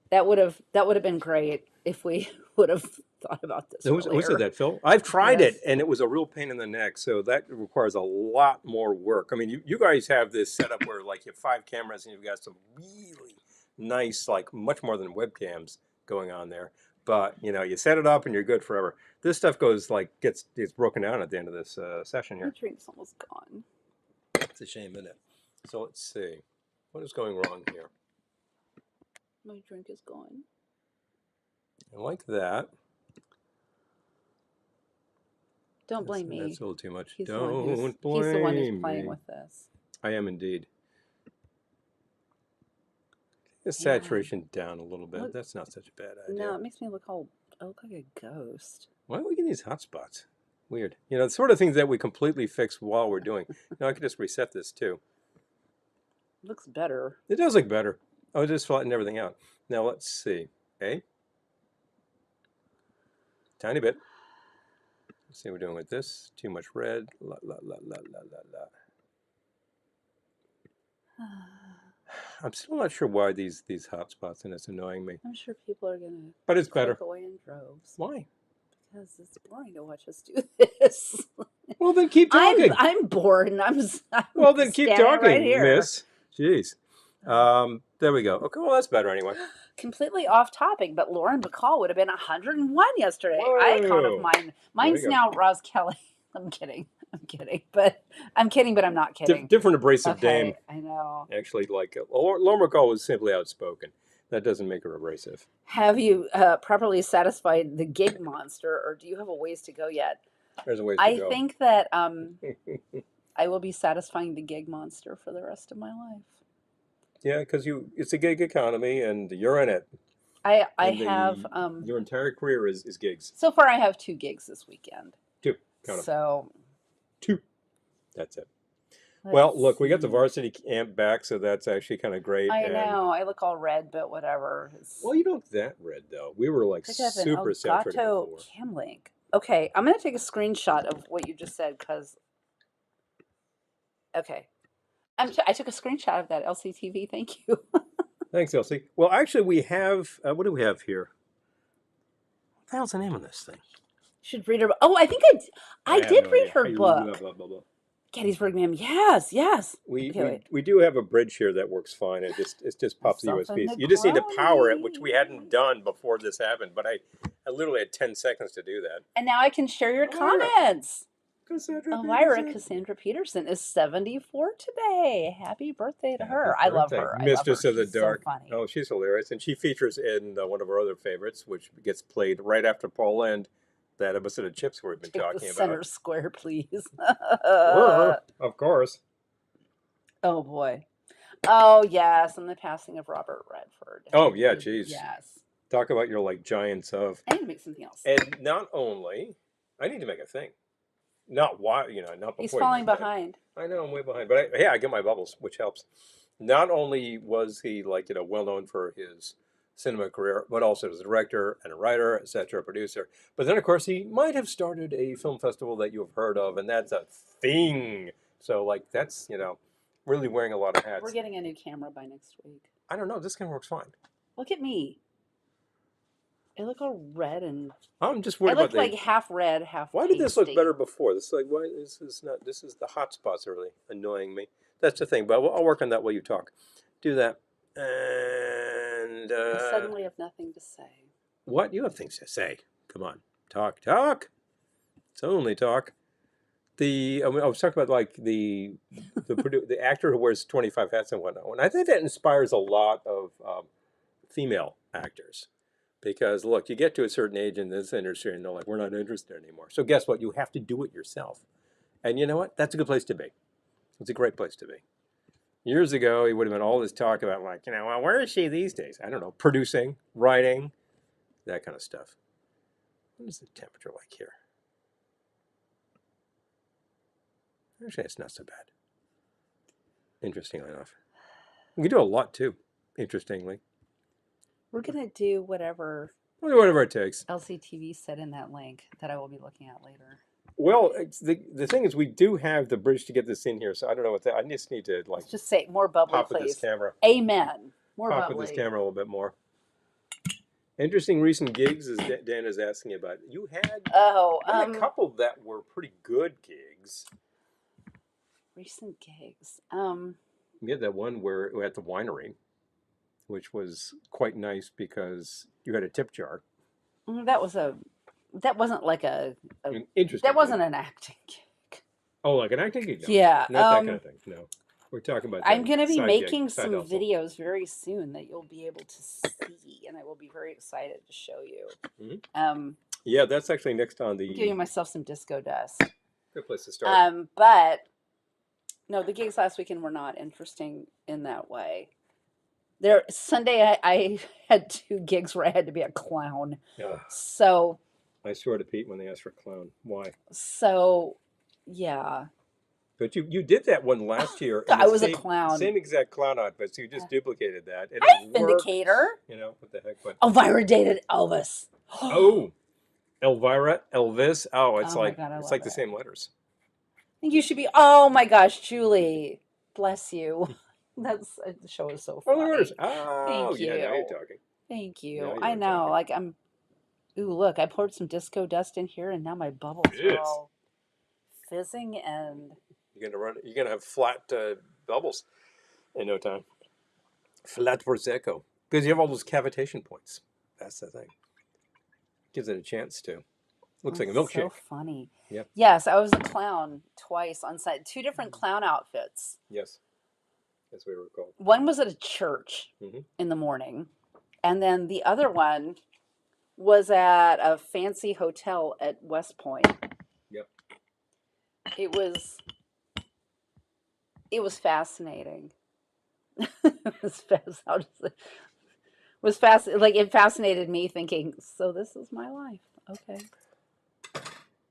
that would have been great if we would have thought about this Who said that, Phil? I've tried it, and it was a real pain in the neck, so that requires a lot more work. I mean, you guys have this setup where, like, you have 5 cameras, and you've got some really nice, like, much more than webcams going on there. But, you know, you set it up, and you're good forever. This stuff goes, like, gets broken down at the end of this session here. My drink's almost gone. It's a shame, isn't it? So let's see. What is going wrong here? My drink is gone. And like that. Don't blame me. That's a little too much. He's Don't blame He's the one who's me. playing with this. I am indeed. The saturation down a little bit. Look, that's not such a bad idea. No, it makes me look I look like a ghost. Why do we get these hot spots? Weird. You know, the sort of things that we completely fix while we're doing. Now I could just reset this too. Looks better. It does look better. Oh, just flatten everything out. Now let's see. Okay. Tiny bit. Let's see what we're doing with this. Too much red. La la la la la la la. I'm still not sure why these hotspots, and it's annoying me. I'm sure people are gonna But it's better. click away in droves. Why? Because it's boring to watch us do this. Well, then keep talking. I'm bored, and I'm Well, then keep standing talking, right here. miss. Jeez. There we go. Okay, well, that's better anyway. Completely off topic, but Lauren Bacall would have been 101 yesterday. Whoa. Icon of mine. Mine's now Roz Kelly. I'm kidding, but I'm not kidding. Different abrasive dame. I know. Actually, like Lauren Bacall was simply outspoken. That doesn't make her abrasive. Have you properly satisfied the gig monster, or do you have a ways to go yet? There's a ways to go. I think that I will be satisfying the gig monster for the rest of my life. Yeah, because it's a gig economy, and you're in it. I have your entire career is gigs. So far, I have 2 gigs this weekend. 2. Count 'em. So 2. That's it. Well, look, we got the varsity amp back, so that's actually kind of great. I know. I look all red, but whatever. Well, you don't look that red, though. We were like super saturated before. Camlink. Okay, I'm going to take a screenshot of what you just said, because... Okay. I took a screenshot of that, LCTV. Thank you. Thanks, Elsie. Well, actually, we have... what do we have here? What the hell's the name of this thing? Should read her... Oh, I think I did read her book. Blah, blah, blah. Gettysburg Ma'am. Yes. We do have a bridge here that works fine. It just pops the USBs. You just need to power it, which we hadn't done before this happened. But I literally had 10 seconds to do that. And now I can share your comments. Cassandra Peterson is 74 today. Happy birthday to her. I love her. Mistress of the Dark. So funny. Oh, she's hilarious. And she features in one of our other favorites, which gets played right after Paul Lynde. That episode of Chips we've been talking about. Center square, please. Of course. Oh, boy. Oh, yes. And the passing of Robert Redford. Oh, yeah, geez. Yes. Talk about your, giants of... I need to make something else. And not only... I need to make a thing. Not why, not before. He's falling behind. I know, I'm way behind. But, I get my bubbles, which helps. Not only was he, well known for his cinema career, but also as a director and a writer, etc., producer. But then, of course, he might have started a film festival that you've heard of, and that's a thing. So, that's, really wearing a lot of hats. We're getting a new camera by next week. I don't know. This camera works fine. Look at me. I look all red and... I'm just worried about I look like half red, half Why did this look better before? This is why this is not... This is the hot spots are really annoying me. That's the thing, but I'll work on that while you talk. Do that. And... I suddenly have nothing to say. What? You have things to say. Come on. Talk. It's only talk. I was talking about the actor who wears 25 hats and whatnot. And I think that inspires a lot of female actors. Because, look, you get to a certain age in this industry and they're like, we're not interested anymore. So guess what? You have to do it yourself. And you know what? That's a good place to be. It's a great place to be. Years ago, it would have been all this talk about, well, where is she these days? I don't know, producing, writing, that kind of stuff. What is the temperature like here? Actually, it's not so bad. Interestingly enough. We can do a lot, too, interestingly. We're going to do whatever it takes. LCTV said in that link that I will be looking at later. Well, the thing is, we do have the bridge to get this in here, so I don't know what I just need to, Let's just say more bubbly, pop please. with this camera. Amen. More pop bubbly. With this camera a little bit more. Interesting recent gigs, as Dan is asking about. You had a couple that were pretty good gigs. Recent gigs. We had that one where we were at the winery, which was quite nice because you had a tip jar. That wasn't like an interesting. That wasn't an acting gig. Oh, like an acting gig? No. Yeah. Not that kind of thing. No. We're talking about. I'm going to be making some videos very soon that you'll be able to see, and I will be very excited to show you. Mm-hmm. Yeah, that's actually next on the. I'm giving myself some disco dust. Good place to start. But no, the gigs last weekend were not interesting in that way. Sunday, I had 2 gigs where I had to be a clown. Yeah. So. I swore to Pete when they asked for a clown. Why? So, yeah. But you did that one last year. I was a clown. Same exact clown outfit, so you just duplicated that. I'm Vindicator. What the heck? But Elvira dated Elvis. Oh, Elvira, Elvis. Oh, it's it's like the same letters. I think you should be. Oh my gosh, Julie, bless you. That's the show is so Oh, there it funny. is. Oh, Thank yeah, now you're you. talking. Thank Now you. you I are know. talking. Like I'm. Ooh, look! I poured some disco dust in here, and now my bubbles are Yes. all fizzing and. You're gonna have flat bubbles in no time. Flat prosecco because you have all those cavitation points. That's the thing. Gives it a chance to. Looks like a That's so milkshake. funny. Yep. Yes, I was a clown twice on set. Two different clown outfits. Yes. That's what we were called. One was at a church Mm-hmm. in the morning, and then the other one was at a fancy hotel at West Point. Yep. It was fascinating. It was fast. How does it was fast like it fascinated me thinking, so this is my life. Okay.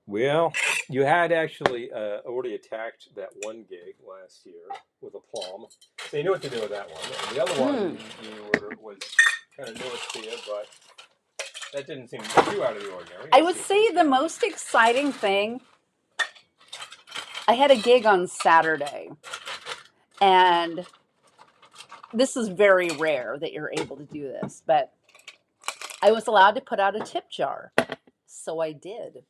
Well, you had actually already attacked that one gig last year with a plum, so you knew what to do with that one. And the other one was kind of newest to you, but that didn't seem too out of the ordinary. I would say the most exciting thing, I had a gig on Saturday, and this is very rare that you're able to do this, but I was allowed to put out a tip jar. So I did.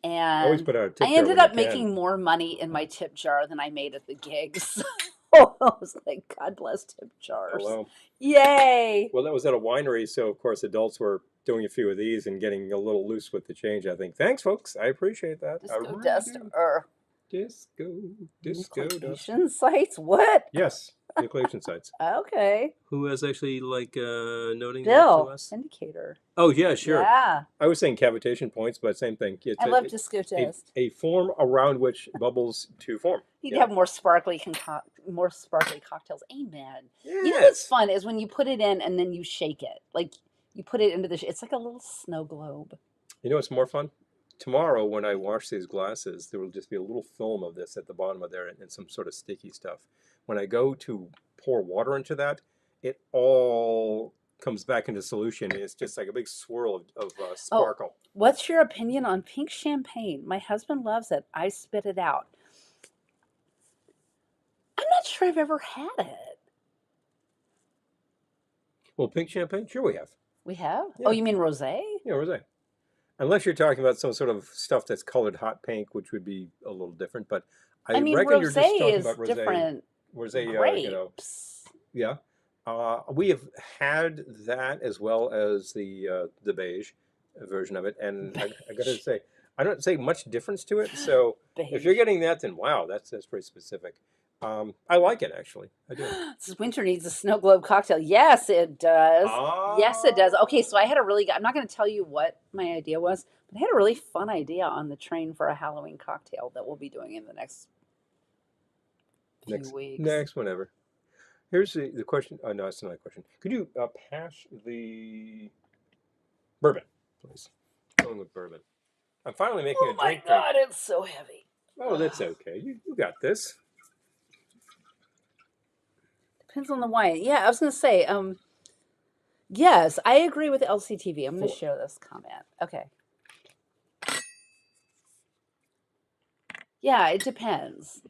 Always And put out a tip I jar ended when you up can. making more money in my tip jar than I made at the gigs. I was like, God bless tip jars. Hello. Yay. Well, that was at a winery, so of course adults were doing a few of these and getting a little loose with the change. I think. Thanks, folks. I appreciate that. I Disco really dust do. or Disco dust. nucleation sites? What? Yes, nucleation sites. Okay. Who was actually like noting that to Bill, us? indicator. Oh yeah, sure. Yeah. I was saying cavitation points, but same thing. It's I love disco dust. a form around which bubbles to form. You'd have more sparkly cocktails. Amen. Yes. You know what's fun is when you put it in and then you shake it. Like you put it into it's like a little snow globe. You know what's more fun? Tomorrow, when I wash these glasses, there will just be a little film of this at the bottom of there and some sort of sticky stuff. When I go to pour water into that, it all comes back into solution. And it's just like a big swirl of sparkle. Oh, what's your opinion on pink champagne? My husband loves it. I spit it out. I'm not sure I've ever had it. Well, pink champagne? Sure we have. We have? Yeah. Oh, you mean rosé? Yeah, rosé. Unless you're talking about some sort of stuff that's colored hot pink, which would be a little different. But I mean, reckon you're just talking rosé is about rosé. different. Rosé, Grapes. Yeah. We have had that as well as the beige version of it, and I got to say, I don't say much difference to it. So if you're getting that, then wow, that's pretty specific. I like it actually. I do. This winter needs a snow globe cocktail. Yes, it does. Yes, it does. Okay, so I had I'm not going to tell you what my idea was, but I had a really fun idea on the train for a Halloween cocktail that we'll be doing in the next few weeks. Next, whenever. Here's the question. Oh, no, it's not a question. Could you pass the bourbon, please? Going with bourbon. I'm finally making a drink. Oh my God, it's so heavy. Oh, that's okay. You got this. Depends on the wine. Yeah, I was going to say, yes, I agree with LCTV. I'm going to share this comment. Okay. Yeah, it depends.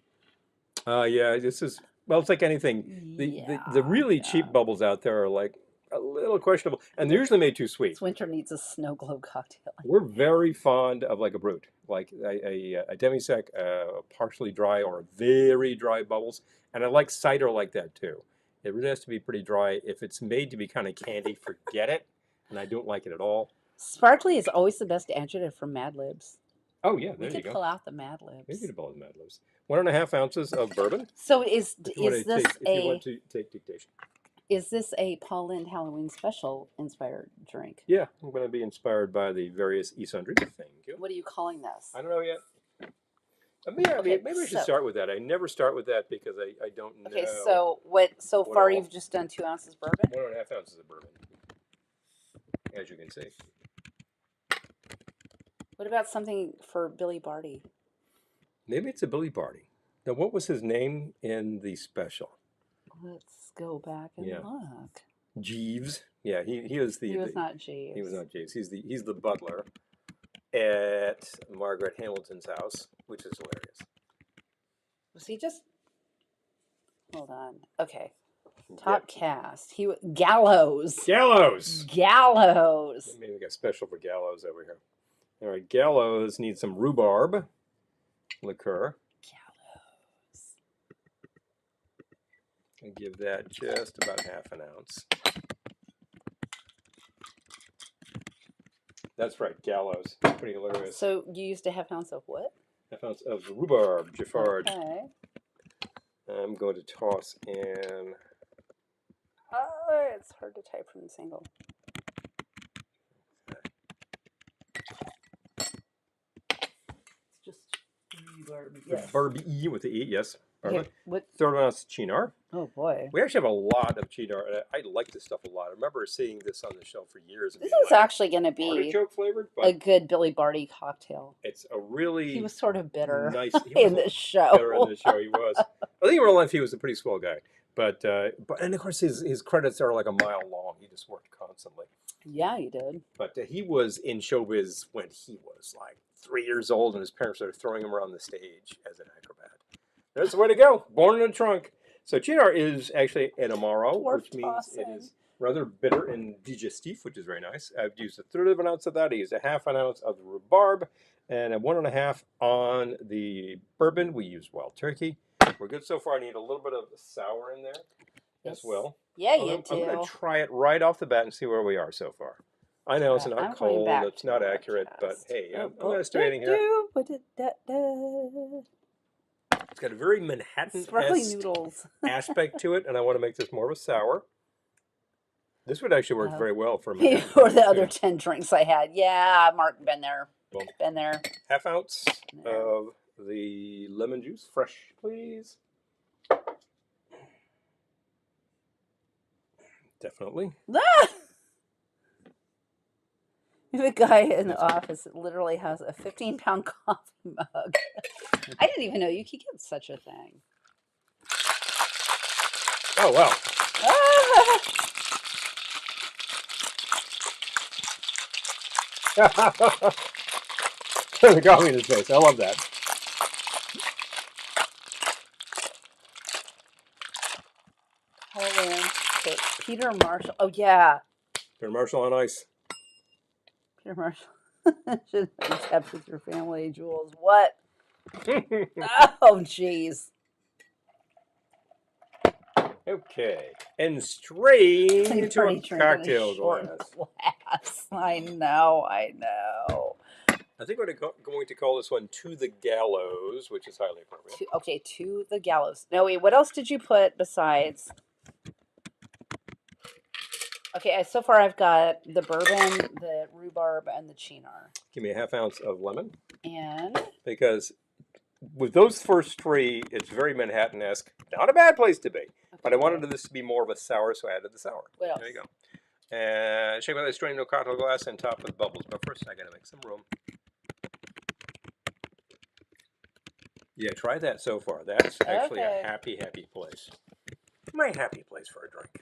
Yeah, this is, well, it's like anything. The really cheap bubbles out there are like a little questionable, and they're usually made too sweet. This winter needs a snow globe cocktail. We're very fond of like a brut, like a demi-sec, partially dry or very dry bubbles, and I like cider like that too. It really has to be pretty dry. If it's made to be kind of candy, forget it, and I don't like it at all. Sparkly is always the best adjective for Mad Libs. Oh yeah, there you go. We could pull out the Mad Libs. Maybe to pull out the Mad Libs. 1.5 ounces of bourbon. So is this if you want to take dictation? Is this a Paul Lynde Halloween Special inspired drink? Yeah, I'm going to be inspired by the various E-sundries. Thank you. What are you calling this? I don't know yet. Maybe I should start with that. I never start with that because I don't know. Okay, so so far you've just done 2 ounces bourbon? 1.5 ounces of bourbon, as you can see. What about something for Billy Barty? Maybe it's a Billy Barty. Now, what was his name in the special? Let's go back and look. Jeeves. Yeah, he was the. He was not Jeeves. He was not Jeeves. He's the butler at Margaret Hamilton's house, which is hilarious. Was he just? Hold on. Okay. Top cast. Gallows. Gallows. Gallows. Maybe we got special for Gallows over here. All right, Gallows needs some rhubarb liqueur. Gallows. And give that just about half an ounce. That's right, Gallows. Pretty hilarious. So you used a half ounce of what? Half ounce of rhubarb, Giffard. Okay. I'm going to toss in. Oh, it's hard to type from this angle. It's just rhubarb. Yes. Barbie with the E, yes. Okay, what? Third one is Cynar. Oh boy. We actually have a lot of Cynar. I like this stuff a lot. I remember seeing this on the shelf for years. This is actually going to be artichoke flavored, but a good Billy Barty cocktail. It's a really He was sort of bitter nice in this show. Bitter in this show, he was. I think in real life he was a pretty swell guy, but and of course his credits are like a mile long. He just worked constantly. Yeah, he did. But he was in showbiz when he was like 3 years old, and his parents started throwing him around the stage as an acrobat. That's the way to go. Born in a trunk. So Cynar is actually an Amaro, which means it is rather bitter and digestif, which is very nice. I've used a third of an ounce of that. I used a half an ounce of the rhubarb and a 1.5 on the bourbon. We used wild turkey. We're good so far. I need a little bit of sour in there as well. Yeah, you do. I'm going to try it right off the bat and see where we are so far. I know it's not cold, it's not accurate, but hey, I'm estimating here. It's got a very Manhattan-esque aspect to it, and I want to make this more of a sour. This would actually work very well for me. Or the other 10 drinks I had. Yeah, Mark, been there. Boom. Been there. Half ounce of the lemon juice, fresh, please. Definitely. Ah! The guy in the office literally has a 15-pound coffee mug. I didn't even know you could get such a thing. Oh, wow. Ah! The coffee in his face. I love that. Paul Lynde, Peter Marshall. Oh, yeah. Peter Marshall on ice. Peter Marshall. Should have been kept with your family jewels. What? Oh, jeez. Okay. And straight into a cocktail glass. I know. I think we're going to call this one To the Gallows, which is highly appropriate. Okay, To the Gallows. Now, wait, what else did you put besides? Okay, so far I've got the bourbon, the rhubarb, and the Cynar. Give me a half ounce of lemon. And? Because with those first three, it's very Manhattan-esque. Not a bad place to be. Okay. But I wanted this to be more of a sour, so I added the sour. What else? There you go. And shake with a strain of cocktail glass and top with bubbles. But first, I got to make some room. Yeah, try that so far. That's actually a happy, happy place. My happy place for a drink.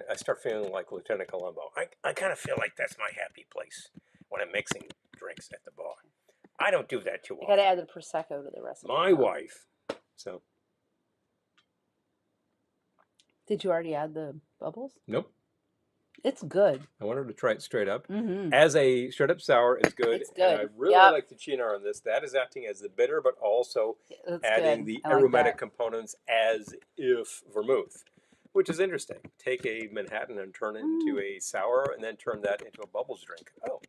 I start feeling like Lieutenant Columbo. I kind of feel like that's my happy place when I'm mixing drinks at the bar. I don't do that too often. You got to add the Prosecco to the recipe. My wife. So. Did you already add the bubbles? Nope. It's good. I wanted to try it straight up. Mm-hmm. As a straight up sour, it's good. It's good. And I really like the Cynar on this. That is acting as the bitter, but also adding the aromatic components as if vermouth, which is interesting. Take a Manhattan and turn it into a sour, and then turn that into a bubbles drink. Oh,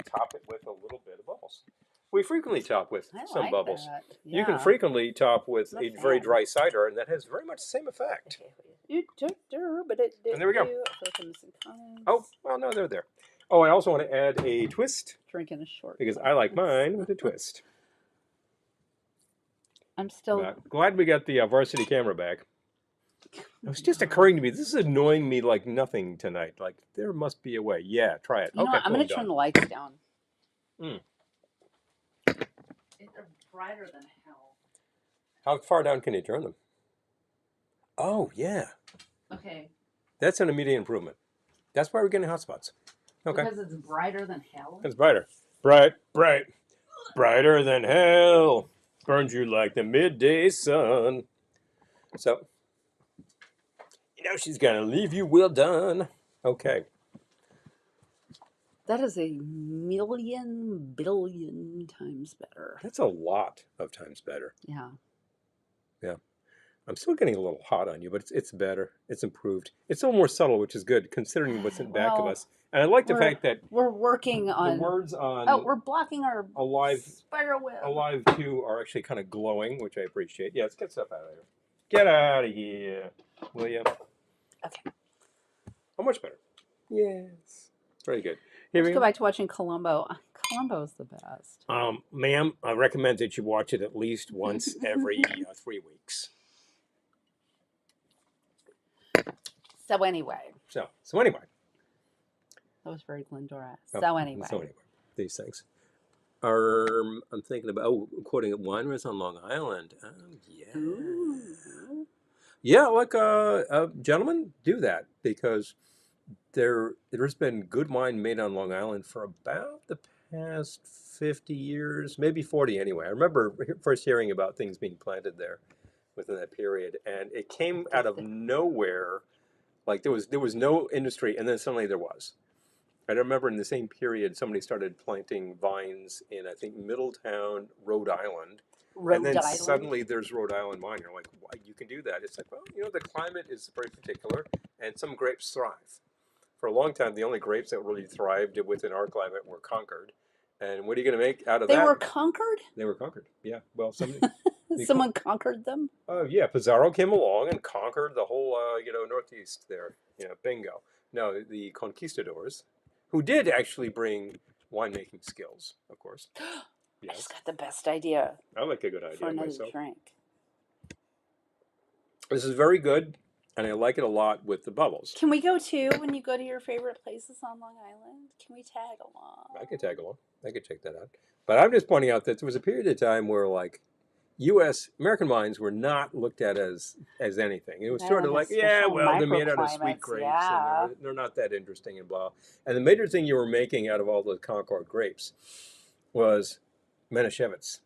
top it with a little bit of bubbles. We frequently top with some bubbles. Yeah. You can frequently top with a very dry cider, and that has very much the same effect. And there we go. Oh, well, no, they're there. Oh, I also want to add a twist. Drinking a short. Because I like mine with a twist. I'm still glad we got the varsity camera back. It was just occurring to me, this is annoying me like nothing tonight. Like, there must be a way. Yeah, try it. You know what? I'm going to turn the lights down. They're brighter than hell. How far down can you turn them? Oh, yeah. Okay. That's an immediate improvement. That's why we're getting hot spots. Okay. Because it's brighter than hell? It's brighter. Bright. Brighter than hell. Burns you like the midday sun. So, she's going to leave you well done. Okay. That is a million billion times better. That's a lot of times better. Yeah. Yeah. I'm still getting a little hot on you, but it's better. It's improved. It's a little more subtle, which is good considering what's in back of us. And I like the fact that we're working on the words on we're blocking our spider web. Alive 2 are actually kind of glowing, which I appreciate. Yeah, let's get stuff out of here. Get out of here, will you? Okay. Oh, much better. Yes. Very good. Let's go back to watching Columbo. Columbo is the best. Ma'am, I recommend that you watch it at least once every 3 weeks. So anyway. So anyway. That was very Glendora. So anyway. These things. I'm thinking about, quoting it, wineries on Long Island. Oh, yeah. Ooh. Yeah, like gentlemen, do that because there's been good wine made on Long Island for about the past 50 years, maybe 40 anyway. I remember first hearing about things being planted there within that period, and it came out of nowhere. Like there was no industry, and then suddenly there was. I remember in the same period, somebody started planting vines in, I think, Middletown, Rhode Island. And then suddenly there's Rhode Island wine. You're like, why you can do that? It's like, well, the climate is very particular, and some grapes thrive. For a long time, the only grapes that really thrived within our climate were Concord. And what are you going to make out of that? They were conquered? They were conquered, yeah. Well, someone conquered them? Oh, yeah. Pizarro came along and conquered the whole, Northeast there. Bingo. No, the conquistadors, who did actually bring winemaking skills, of course. Yes. I just got the best idea. I like a good idea for another myself. Drink. This is very good, and I like it a lot with the bubbles. Can we go too when you go to your favorite places on Long Island? Can we tag along? I could tag along. I could check that out. But I'm just pointing out that there was a period of time where, like, American wines were not looked at as anything. It was sort of like, yeah, well, they're made out of sweet grapes, and they're not that interesting and blah. And the major thing you were making out of all those Concord grapes was Manischewitz,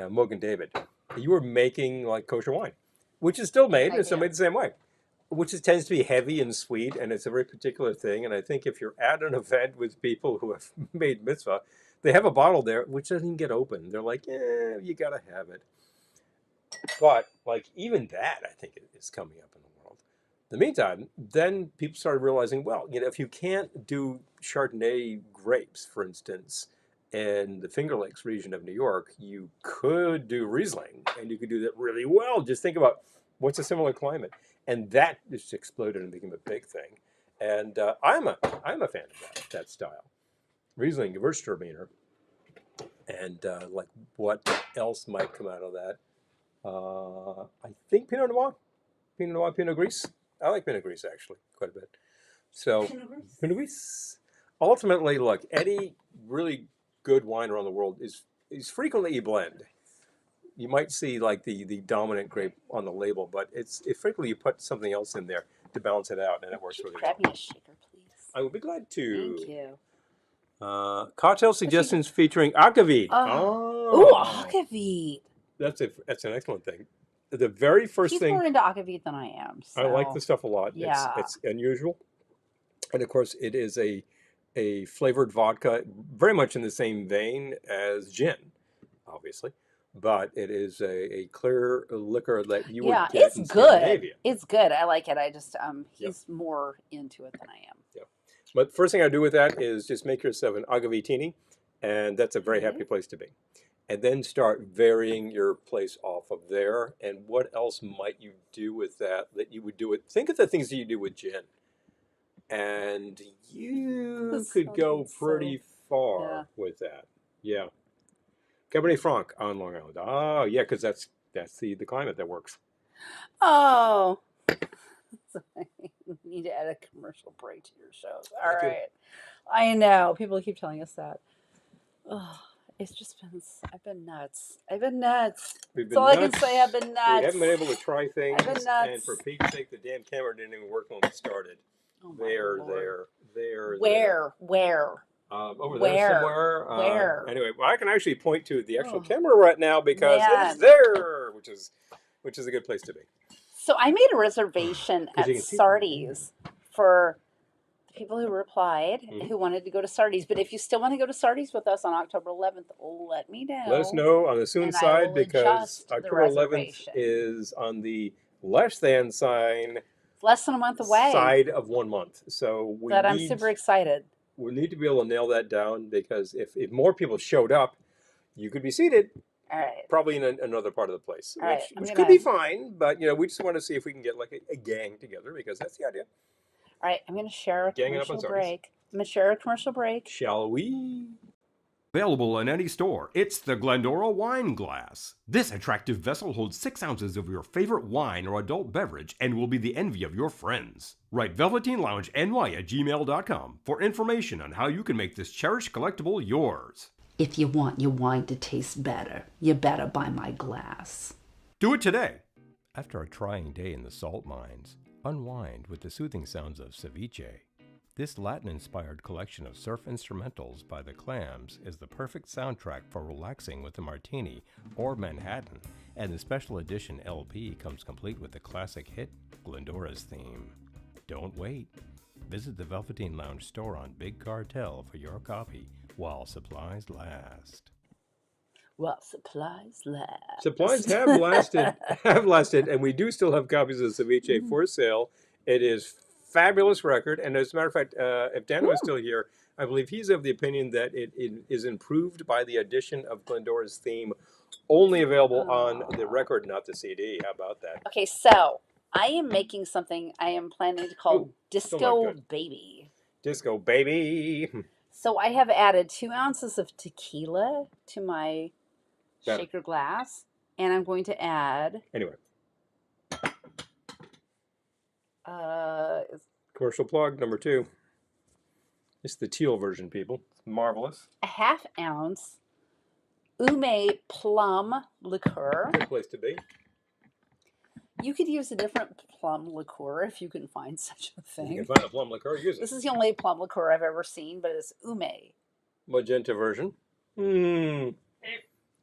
Mogan David. You were making like kosher wine, which is still made, and it's still made the same way, which tends to be heavy and sweet, and it's a very particular thing. And I think if you're at an event with people who have made mitzvah, they have a bottle there which doesn't even get open. They're like, yeah, you got to have it. But like even that, I think is coming up in the world. In the meantime, then people started realizing, well, if you can't do Chardonnay grapes, for instance, in the Finger Lakes region of New York, you could do Riesling, and you could do that really well. Just think about what's a similar climate, and that just exploded and became a big thing. And I'm a fan of that style. Riesling, Gewürztraminer, and like what else might come out of that? I think Pinot Noir, Pinot Gris. I like Pinot Gris actually quite a bit. So Pinot Gris. Ultimately, look, any really good wine around the world is frequently a blend. You might see like the dominant grape on the label, but it's frequently you put something else in there to balance it out, and it works really well. Grab me a shaker, please. I would be glad to. Thank you. Cocktail suggestions featuring akavit. Ooh, akavit. That's an excellent thing. The very first He's thing. more into akavit than I am. So. I like the stuff a lot. Yeah. It's unusual, and of course it is a flavored vodka, very much in the same vein as gin, obviously, but it is a clear liquor that you would get in Scandinavia. It's good. I like it. I just he's more into it than I am. Yeah. But first thing I do with that is just make yourself an agavitini, and that's a very happy place to be. And then start varying your place off of there. And what else might you do with that you would do it? Think of the things that you do with gin. And you could go pretty far with that. Yeah. Cabernet Franc on Long Island. Oh, yeah, because that's the climate that works. Oh. I need to add a commercial break to your shows. All right. I know. People keep telling us that. Oh, it's just been, I've been nuts. That's all I can say. I've been nuts. We haven't been able to try things. I've been nuts. And for Pete's sake, the damn camera didn't even work when we started. Oh there. Where? Over there somewhere. Where? Anyway, well, I can actually point to the actual camera right now because it is there, which is a good place to be. So I made a reservation 'Cause at you can see- Sardi's for the people who replied, Mhm. who wanted to go to Sardi's. But if you still want to go to Sardi's with us on October 11th, let me know. Let us know on the soon and I side will because adjust the October 11th reservation. is on the less than sign It's less than a month away. side of 1 month. So But I'm super excited. we need to be able to nail that down because if more people showed up, you could be seated All right. probably in another part of the place, All right, which I'm could be gonna- fine. But we just want to see if we can get like a gang together because that's the idea. All right, I'm going to share a Ganging up on commercial Sardi's. break. I'm going to share a commercial break. Shall we? Available in any store, it's the Glendora Wine Glass. This attractive vessel holds 6 ounces of your favorite wine or adult beverage and will be the envy of your friends. Write velveteenloungeny@gmail.com for information on how you can make this cherished collectible yours. If you want your wine to taste better, you better buy my glass. Do it today. After a trying day in the salt mines, unwind with the soothing sounds of ceviche. This Latin-inspired collection of surf instrumentals by the Clams is the perfect soundtrack for relaxing with a martini or Manhattan, and the special edition LP comes complete with the classic hit, Glendora's Theme. Don't wait. Visit the Velveteen Lounge store on Big Cartel for your copy while supplies last. Well, supplies last. Supplies have lasted, and we do still have copies of Ceviche for sale. It is fabulous record, and as a matter of fact, if Dano is still here, I believe he's of the opinion that it is improved by the addition of Glendora's Theme, only available on the record, not the CD. How about that? Okay, so I am making something I am planning to call Ooh, still not Disco good. Baby. Disco baby. So I have added 2 ounces of tequila to my Got it. shaker glass, and I'm going to add Anyway, uh, commercial plug number 2. It's the teal version, people. It's marvelous. a half ounce Ume plum liqueur. Good place to be. You could use a different plum liqueur if you can find such a You thing. can find a plum liqueur. Use it. This is the only plum liqueur I've ever seen, but it's Ume. Magenta version.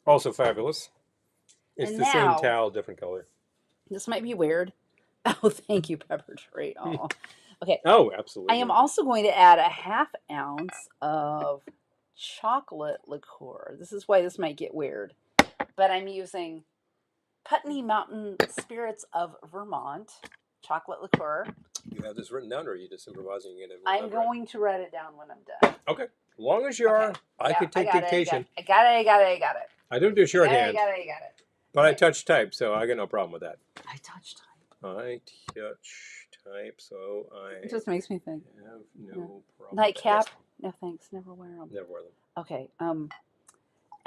Also fabulous. It's And the same now- towel, different color. This might be weird. Oh, thank you, Pepper Tree. Oh, okay. Oh, absolutely. I am also going to add a half ounce of chocolate liqueur. This is why this might get weird. But I'm using Putney Mountain Spirits of Vermont chocolate liqueur. You have this written down, or are you just improvising it? I'm going to write it down when I'm done. Okay. As long as you are, Okay. I Yeah, could take got it, dictation. I got it. I don't do shorthand, I got it. but I touch type, so I got no problem with that. I touched time. I touch type, so I It just makes me think. have no problem. Nightcap? With No, thanks. Never wear them. that. Never wear them. Okay.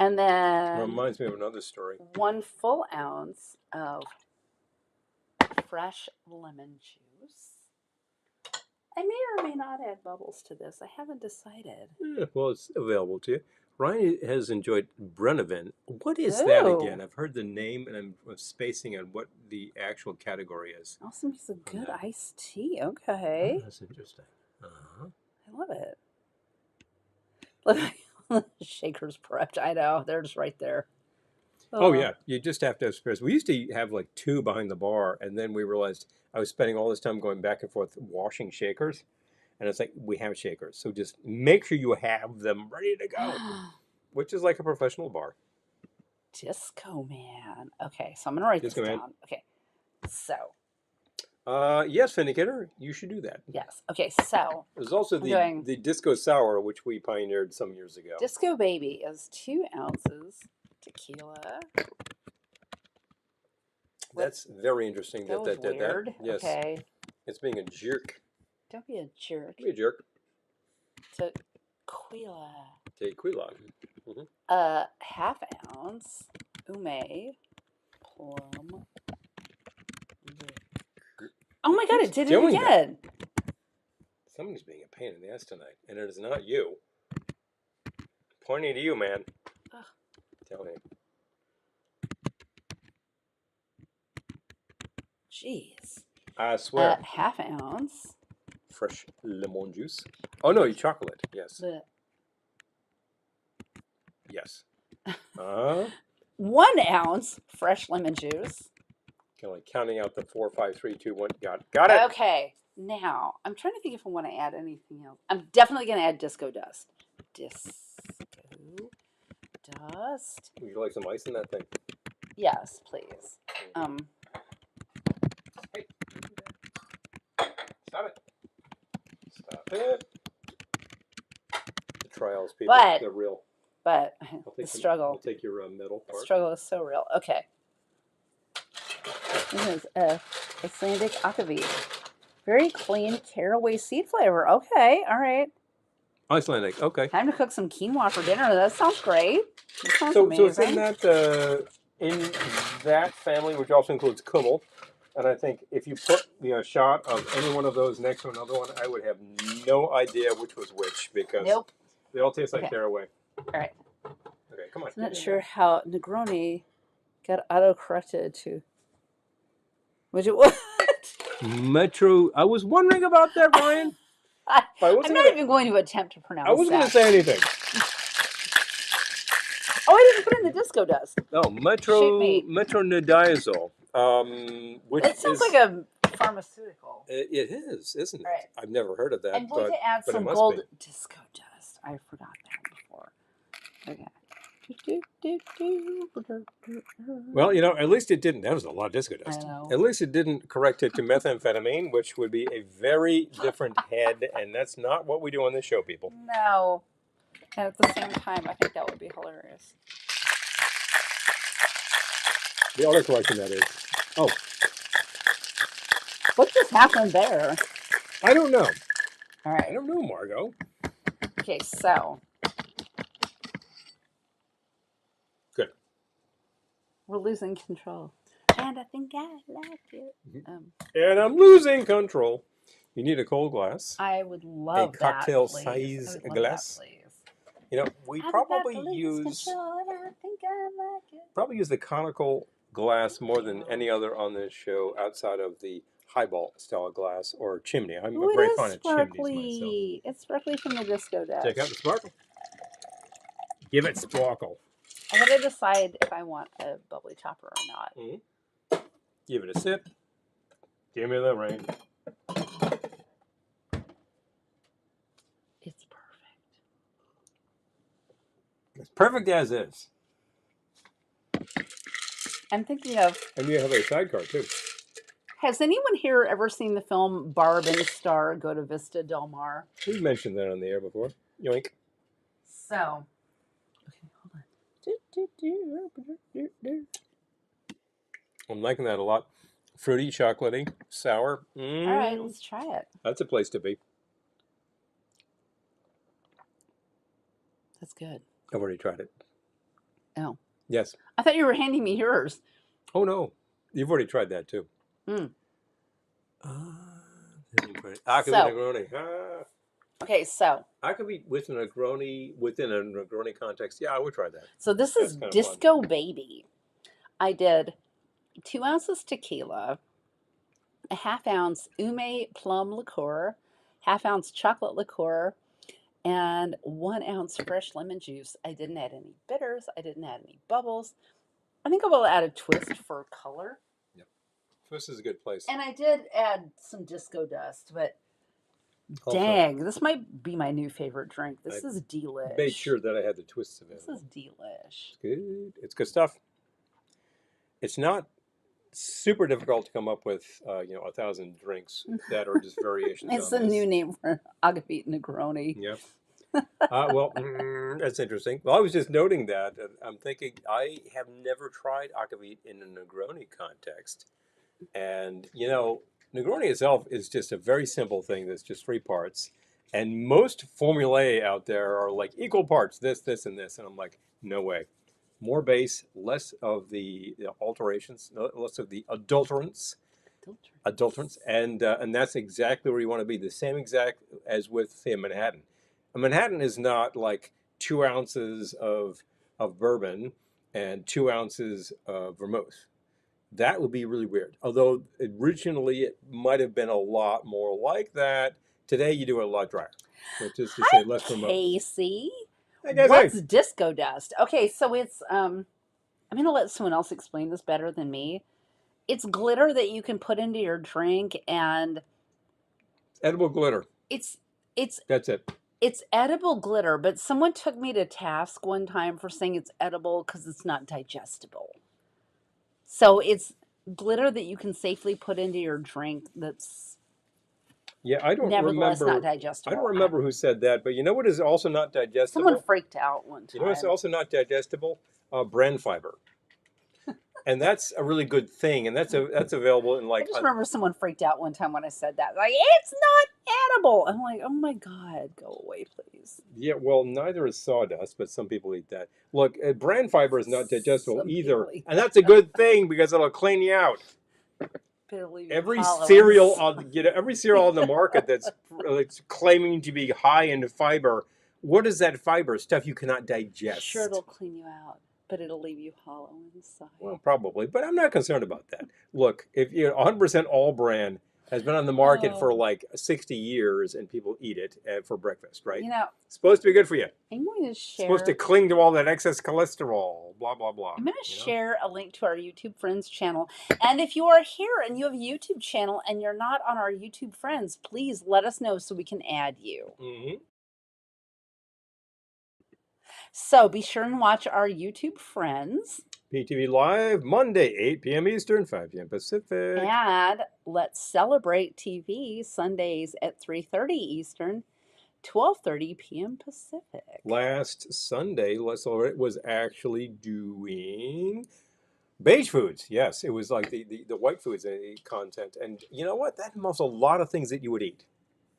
And then Reminds me of another story. 1 full ounce of fresh lemon juice. I may or may not add bubbles to this. I haven't decided. Yeah, well, it's available to you. Ryan has enjoyed Brennivin. What is that Ooh. again? I've heard the name, and I'm spacing on what the actual category is. Also makes a good that. iced tea. Okay. Oh, that's interesting. Uh-huh. I love it. Look, shaker's prepped. I know. They're just right there. Oh, yeah. You just have to have spares. We used to have like 2 behind the bar, and then we realized I was spending all this time going back and forth washing shakers. And it's like, we have shakers. So just make sure you have them ready to go, which is like a professional bar. Disco Man. Okay, so I'm going to write Disco this Man. down. Okay. So, Yes, Vindicator, you should do that. yes. Okay, so There's also I'm doing- the Disco Sour, which we pioneered some years ago. Disco Baby is 2 ounces tequila. That's very interesting. That was weird. Yes, Okay. it's being a jerk. Don't be a jerk. Be a jerk. Tequila. Tequila. Half ounce Ume plum. Oh my god, it did it doing that? again. Somebody's being a pain in the ass tonight, and it is not you. Pointing to you, man. Ugh. Tell me. Jeez. I swear. Half ounce. Fresh lemon juice. Oh no, you chocolate. Yes. The Yes. 1 ounce fresh lemon juice. Kind of like counting out the 4, 5, 3, 2, 1. Got it. Okay, now I'm trying to think if I want to add anything else. I'm definitely going to add disco dust. Disco dust. Would you like some ice in that thing? Yes, please. Hey. Stop it. Stop it. The trials, people. But- They're real. But I'll the take struggle. I'll take your metal The part. struggle is so real. Okay. This is a Icelandic akavit. Very clean caraway seed flavor. Okay, all right. Icelandic. Okay. Time to cook some quinoa for dinner. That sounds great. That sounds So amazing. it's in that family, which also includes kummel. And I think if you put a shot of any one of those next to another one, I would have no idea which was which because Nope. they all taste like Okay. caraway. All right. Okay, come on. I'm not sure how Negroni got auto-corrected to. Would you what? Metro. I was wondering about that, Ryan. I'm wasn't not gonna- even going to attempt to pronounce I wasn't going that. to say anything. Oh, I didn't put in the disco dust. No, Shoot me. metronidazole. Which It sounds is, like a pharmaceutical. It is, isn't it? Right. I've never heard of that. I'm going to add but it some must gold be. disco dust. I forgot that before. Okay. Well, at least it didn't. That was a lot of disco dust. I know. At least it didn't correct it to methamphetamine, which would be a very different head, and that's not what we do on this show, people. No. And at the same time, I think that would be hilarious. The autocorrection, that is. Oh, What just happened there? I don't know. All I right. don't know, Margot. Okay, so. Good. We're losing control. And I think I like it. And I'm losing control. You need a cold glass. I would love that, cocktail please. size I would love glass? that, please. We I'm probably about to lose use control and I think I like it. the conical glass more than any other on this show outside of the highball style glass or chimney. I'm Ooh, very it fond is of chimneys myself. sparkly. It's sparkly from the disco dust. Check out the sparkle. Give it sparkle. I gotta decide if I want a bubbly topper or not. Give it a sip. Give me the rain. It's perfect. It's perfect as is. I'm thinking of. And you have a sidecar too. Has anyone here ever seen the film Barb and Star Go to Vista Del Mar? We've mentioned that on the air before. Yoink. So. Okay, hold on. I'm liking that a lot. Fruity, chocolatey, sour. All right, let's try it. That's a place to be. That's good. I've already tried it. Oh. Yes. I thought you were handing me yours. Oh, no. You've already tried that, too. Mm. Akavit Negroni. Okay, so. Akavit within a Negroni context. Yeah, I would try that. So this That's is kind of Disco Baby. I did 2 ounces tequila, a 1/2 ounce ume plum liqueur, 1/2 ounce chocolate liqueur, and 1 ounce fresh lemon juice. I didn't add any bitters. I didn't add any bubbles. I think I will add a twist for color. Yep. Twist is a good place. And I did add some disco dust, but Also, dang, this might be my new favorite drink. This I is delish. made sure that I had the twists This available. is delish. Good. It's good stuff. It's not super difficult to come up with, 1,000 drinks that are just variations. It's on a this. new name for Agavit Negroni. Yeah. That's interesting. Well, I was just noting that. I'm thinking I have never tried akavit in a Negroni context. And, Negroni itself is just a very simple thing that's just 3 parts. And most formulae out there are like equal parts, this, and this. And I'm like, no way. More base, less of the alterations, less of the adulterants, and that's exactly where you want to be. The same exact as with, say, a Manhattan. A Manhattan is not like 2 ounces of bourbon and 2 ounces of vermouth. That would be really weird. Although originally it might have been a lot more like that. Today you do it a lot drier, which is to say less vermouth. Casey. Hey, guys, What's disco dust? Okay, so it's I'm gonna let someone else explain this better than me. it's glitter that you can put into your drink, and Edible glitter. it's it's That's it. it's edible glitter, but someone took me to task one time for saying it's edible because it's not digestible. So it's glitter that you can safely put into your drink that's Yeah, I don't nevertheless not remember. I digestible. don't remember who said that, but you know what is also not Someone digestible? freaked out one You know what's time. also not digestible? Bran fiber. And that's a really good thing, and that's available in I like just remember someone freaked out one time when I said that. Like, it's not edible. I'm like, oh my God, go away, please. yeah. Well, neither is sawdust, but some people eat that. Look, bran fiber is not digestible Some either, people eat and that's a good thing because it'll clean you out. It'll leave you Every hollow cereal and on every cereal on the market that's claiming to be high in fiber, what is that fiber? Stuff you cannot digest. sure it'll clean you out, but it'll leave you hollow inside. Well, probably, but I'm not concerned about that. Look, if 100% all bran has been on the market for like 60 years and people eat it for breakfast, right? You know, It's supposed to be good for you. I'm going to It's supposed to share. cling to all that excess cholesterol, blah, blah, blah. I'm going to you know? share a link to our YouTube Friends channel. And if you are here and you have a YouTube channel and you're not on our YouTube Friends, please let us know so we can add you. Mm-hmm. So be sure and watch our YouTube Friends. PTV Live, Monday, 8 p.m. Eastern, 5 p.m. Pacific. And Let's Celebrate TV, Sundays at 3:30 Eastern, 12:30 p.m. Pacific. Last Sunday, Let's Celebrate was actually doing beige foods. Yes, it was like the white foods content. And you know what? That involves a lot of things that you would eat.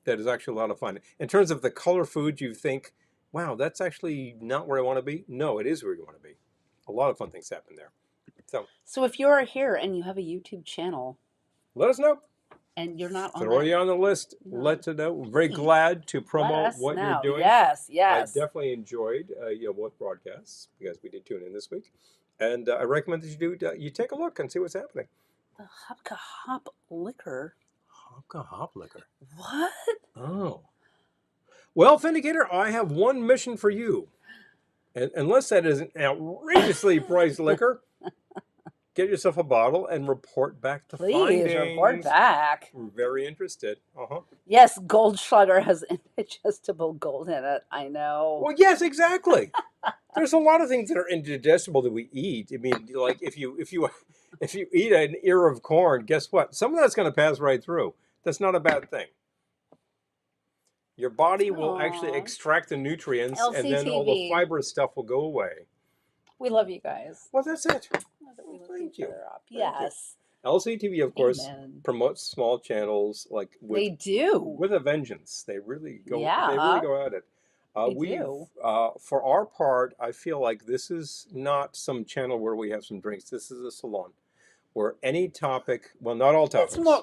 That is actually a lot of fun. In terms of the color foods, you think, wow, that's actually not where I want to be. No, it is where you want to be. A lot of fun things happen there. So if you are here and you have a YouTube channel Let us know. and you're not on Throw that, you on the list. No. Let us know. We're very Please, glad to let promote us what know. you're doing. Yes, I yes. definitely enjoyed both broadcasts because we did tune in this week, and I recommend that you do. You take a look and see what's happening. The Hopka Hop liquor. Hopka Hop liquor. What? Oh. Well, Vindicator, I have one mission for you. And unless that is an outrageously priced liquor, get yourself a bottle and report back the Please findings. report back. We're very interested. Yes, Goldschlager has indigestible gold in it. I know. Well, yes, exactly. There's a lot of things that are indigestible that we eat. I mean, like if you eat an ear of corn, guess what? Some of that's going to pass right through. That's not a bad thing. Your body will actually Aw. extract the nutrients, and then all the LCTV. fibrous stuff will go away. We love you guys. Well, that's it. Love that we lift Thank each you. other up. Thank you. Yes. LCTV, of course, Amen. promotes small channels like They do. with a vengeance. They really go. Yeah. They really go at it. They We, do. For our part, I feel like this is not some channel where we have some drinks. This is a salon where any topic, well, not all topics. It's more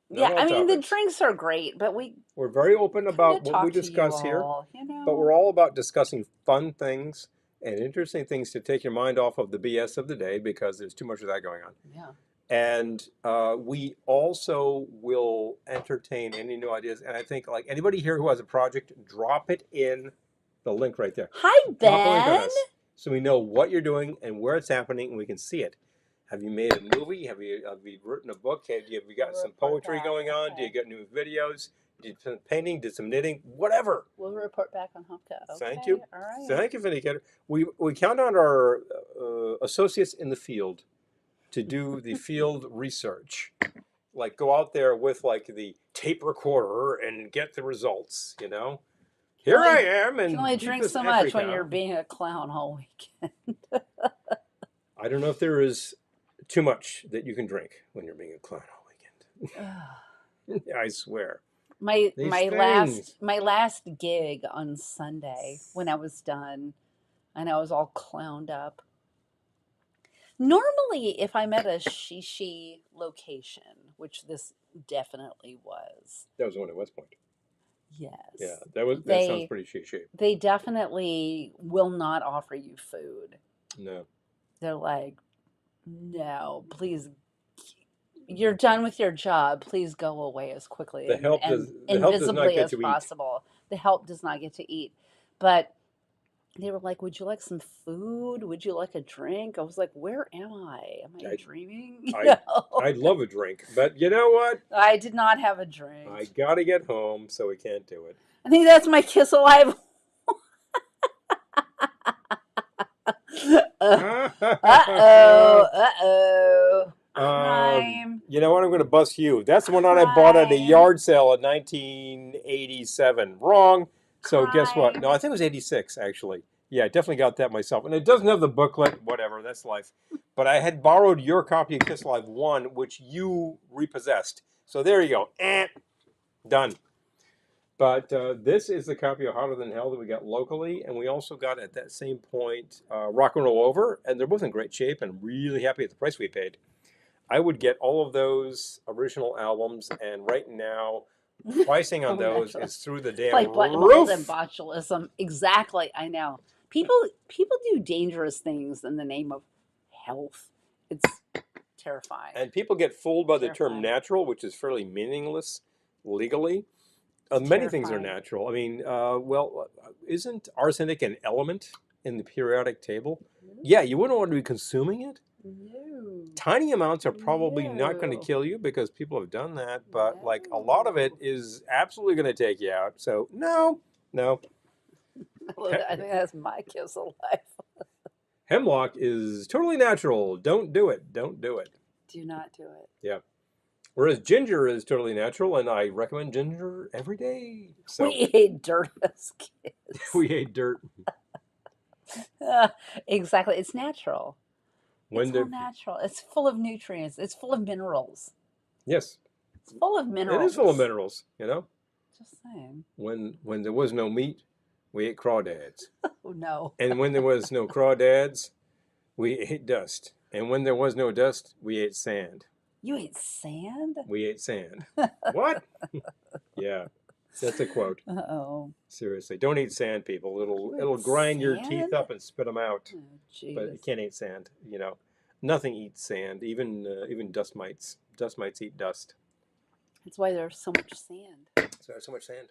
Not all I mean the topics. drinks are great, but We're very open about kinda what we talk to you discuss here, all, you know. but we're all about discussing fun things and interesting things to take your mind off of the BS of the day because there's too much of that going on. Yeah. And we also will entertain any new ideas. And I think, like anybody here who has a project, drop it in the link right there. Hi, Drop a link on Ben. us so we know what you're doing and where it's happening, and we can see it. Have you made a movie? Have you written a book? Have you got some Report poetry back. going on? Okay. Do you get new videos? Did some painting? Did some knitting? Whatever. We'll report back on Hopka. Okay. Thank you. All right. Thank you, Vindicator. We count on our associates in the field to do the field research. Like go out there with like the tape recorder and get the results, you know? Here I am. And You can only beat drink this so much when Africa. you're being a clown all weekend. I don't know if there is too much that you can drink when you're being a clown all weekend. I swear. my These my last gig on Sunday when I was done and I was all clowned up. Normally, if I'm at a shishi location, which this definitely was, That was the one at West Point. yes. Yeah, that They- sounds pretty shitty. They definitely will not offer you food. No. They're like, no, please, you're done with your job. Please go away as quickly The and, help and does not invisibly get as to eat. possible. The help does not get to eat. But They were like, "Would you like some food? Would you like a drink?" I was like, "Where am I? Am I I, dreaming?" You I, know, I'd love a drink, but you know what? I did not have a I drink. gotta get home, so we can't do it. I think that's my kiss alive. Uh-oh, uh-oh. Crime, You know what? I'm going to bust you. That's the one that I bought at a crime, yard sale in 1987. Wrong. So guess what? No, crime. I think it was 86 actually. Yeah, I definitely got that myself. And it doesn't have the booklet. Whatever. That's life. But I had borrowed your copy of Kiss Live 1, which you repossessed. So there you go. Done. But this is the copy of Hotter Than Hell that we got locally, and we also got at that same point Rock and Roll Over, and they're both in great shape and really happy at the price we paid. I would get all of those original albums, and right now, pricing on Oh, those natural. is through the It's damn like mold and roof. botulism. Exactly, I know. People do dangerous things in the name of health. It's terrifying. And people get fooled by the term Terrifying. natural, which is fairly meaningless legally. It's Many things are terrifying. natural. I mean, isn't arsenic an element in the periodic table? Yeah, you wouldn't want to be consuming it. No. Tiny amounts are probably not going to No. kill you because people have done that, but like a lot of it No. is absolutely going to take you out. So no. I think that's my kiss of life. Hemlock is totally natural. Don't do it. Don't do it. Do not do it. Yeah. Whereas ginger is totally natural, and I recommend ginger every day. So We ate dirt as kids. we ate dirt. Exactly. It's natural. When It's all the natural. It's full of nutrients. It's full of minerals. yes, It's full of it minerals. is full of minerals. You know, Just saying. when there was no meat, we ate crawdads, Oh no. and when there was no crawdads, we ate dust, and when there was no dust, we ate sand. You ate sand? We ate sand. What? Yeah, that's a quote. Uh-oh. Seriously, don't eat sand, people. You It'll ate grind your teeth sand? up and spit them out. Oh, But you jeez. can't eat sand. You know, nothing eats sand. Even dust mites. Dust mites eat dust. That's why there's so much sand. So there's so much sand.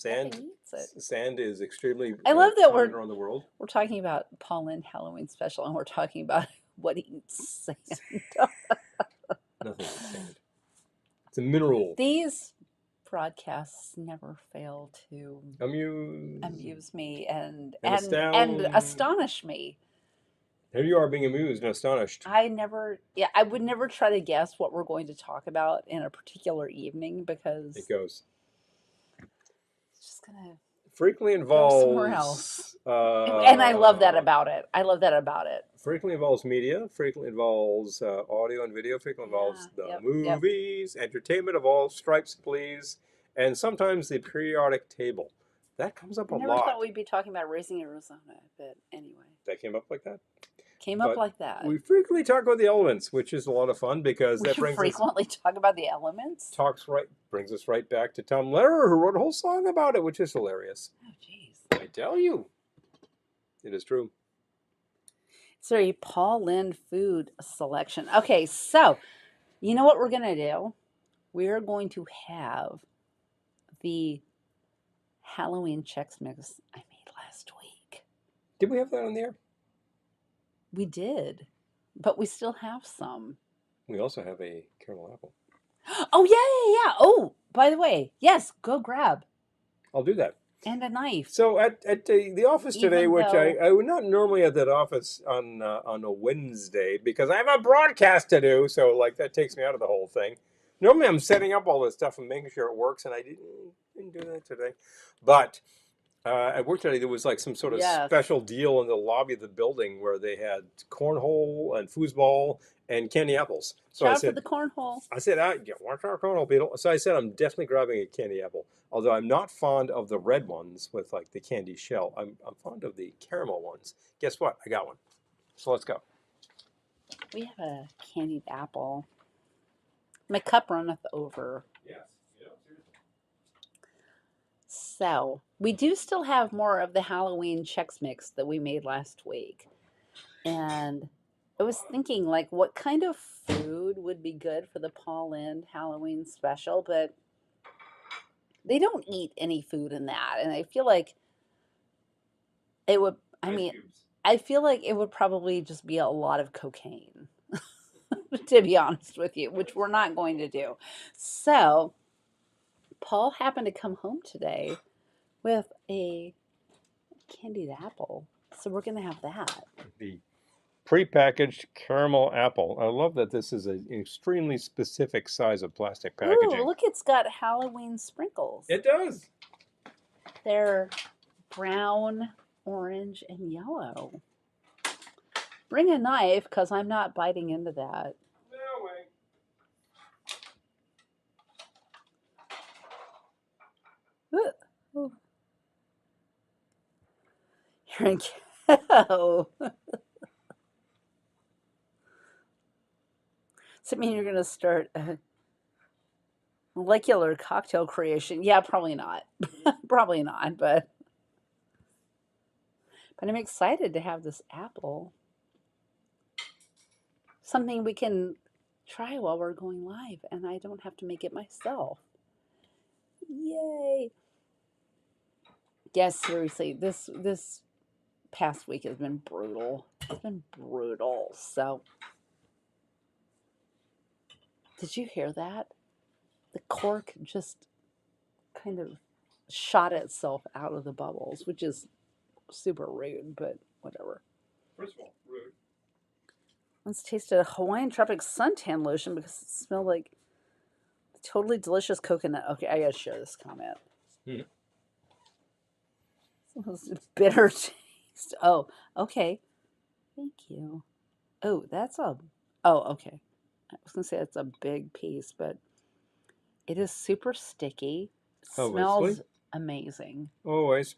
Nothing eats it. Sand is extremely I love that common around the world. we're talking about Paul Lynde Halloween Special, and we're talking about what eats sand. Nothing eats sand. It's a mineral. These broadcasts never fail to Amuse me and astound. astonish me. Here you are being amused and astonished. I would never try to guess what we're going to talk about in a particular evening because It goes. it's just gonna Frequently go involves somewhere else. And I love that about it. Frequently involves media, frequently involves audio and video, frequently involves the Yep. movies, entertainment of all stripes, please, and sometimes the periodic table. That comes up I a never lot. thought we'd be talking about raising Arizona, but anyway, That came up like that. came up But like that. We frequently talk about the elements, which is a lot of fun because We that brings us frequently talk about the elements. brings us right back to Tom Lehrer, who wrote a whole song about it, which is hilarious. Oh, jeez. I tell you, it is true. It's a Paul Lynde food selection. Okay, so you know what we're gonna do? We're going to have the Halloween Chex Mix I made last week. Did we have that on the air? We did, but we still have some. We also have a caramel apple. Oh yeah. Oh, by the way, yes, go grab I'll do that. and a knife. So at the office today, Even which though- I would not normally at that office on a Wednesday because I have a broadcast to do, so like that takes me out of the whole thing. Normally I'm setting up all this stuff and making sure it works, and I didn't do that today. But at work today, there was like some sort of Yes. special deal in the lobby of the building where they had cornhole and foosball and candy apples. So Shout I out for said, the cornhole. watch our cornhole, Beetle. So I said, I'm definitely grabbing a candy apple. Although I'm not fond of the red ones with like the candy shell. I'm fond of the caramel ones. Guess what? I got one. So let's go. We have a candied apple. My cup runneth over. Yes. So we do still have more of the Halloween Chex Mix that we made last week. And I was thinking, like, what kind of food would be good for the Paul Lynde Halloween Special? But they don't eat any food in that. And I feel like It would, I Ice mean, cubes. I feel like it would probably just be a lot of cocaine, to be honest with you, which we're not going to do. So, Paul happened to come home today with a candied apple. So, we're going to have that. The prepackaged caramel apple. I love that this is an extremely specific size of plastic Ooh, packaging. look, it's got Halloween sprinkles. It does. They're brown, orange, and yellow. Bring a knife because I'm not biting into that. No way. Ooh, ooh. Here we go. Does it mean you're going to start a molecular cocktail creation? Yeah, probably not. Probably not, but I'm excited to have this apple. Something we can try while we're going live, and I don't have to make it myself. Yay! Yes, seriously, this past week has been brutal. It's been brutal. So, did you hear that? The cork just kind of shot itself out of the bubbles, which is super rude, but whatever. First of all, rude. Let's taste a Hawaiian Tropic suntan lotion because it smelled like totally delicious coconut. Okay, I gotta share this comment. Hmm. Bitter taste. Oh, okay. Thank you. Oh, okay. I was gonna say that's a big piece, but it is super sticky. It smells amazing. Always.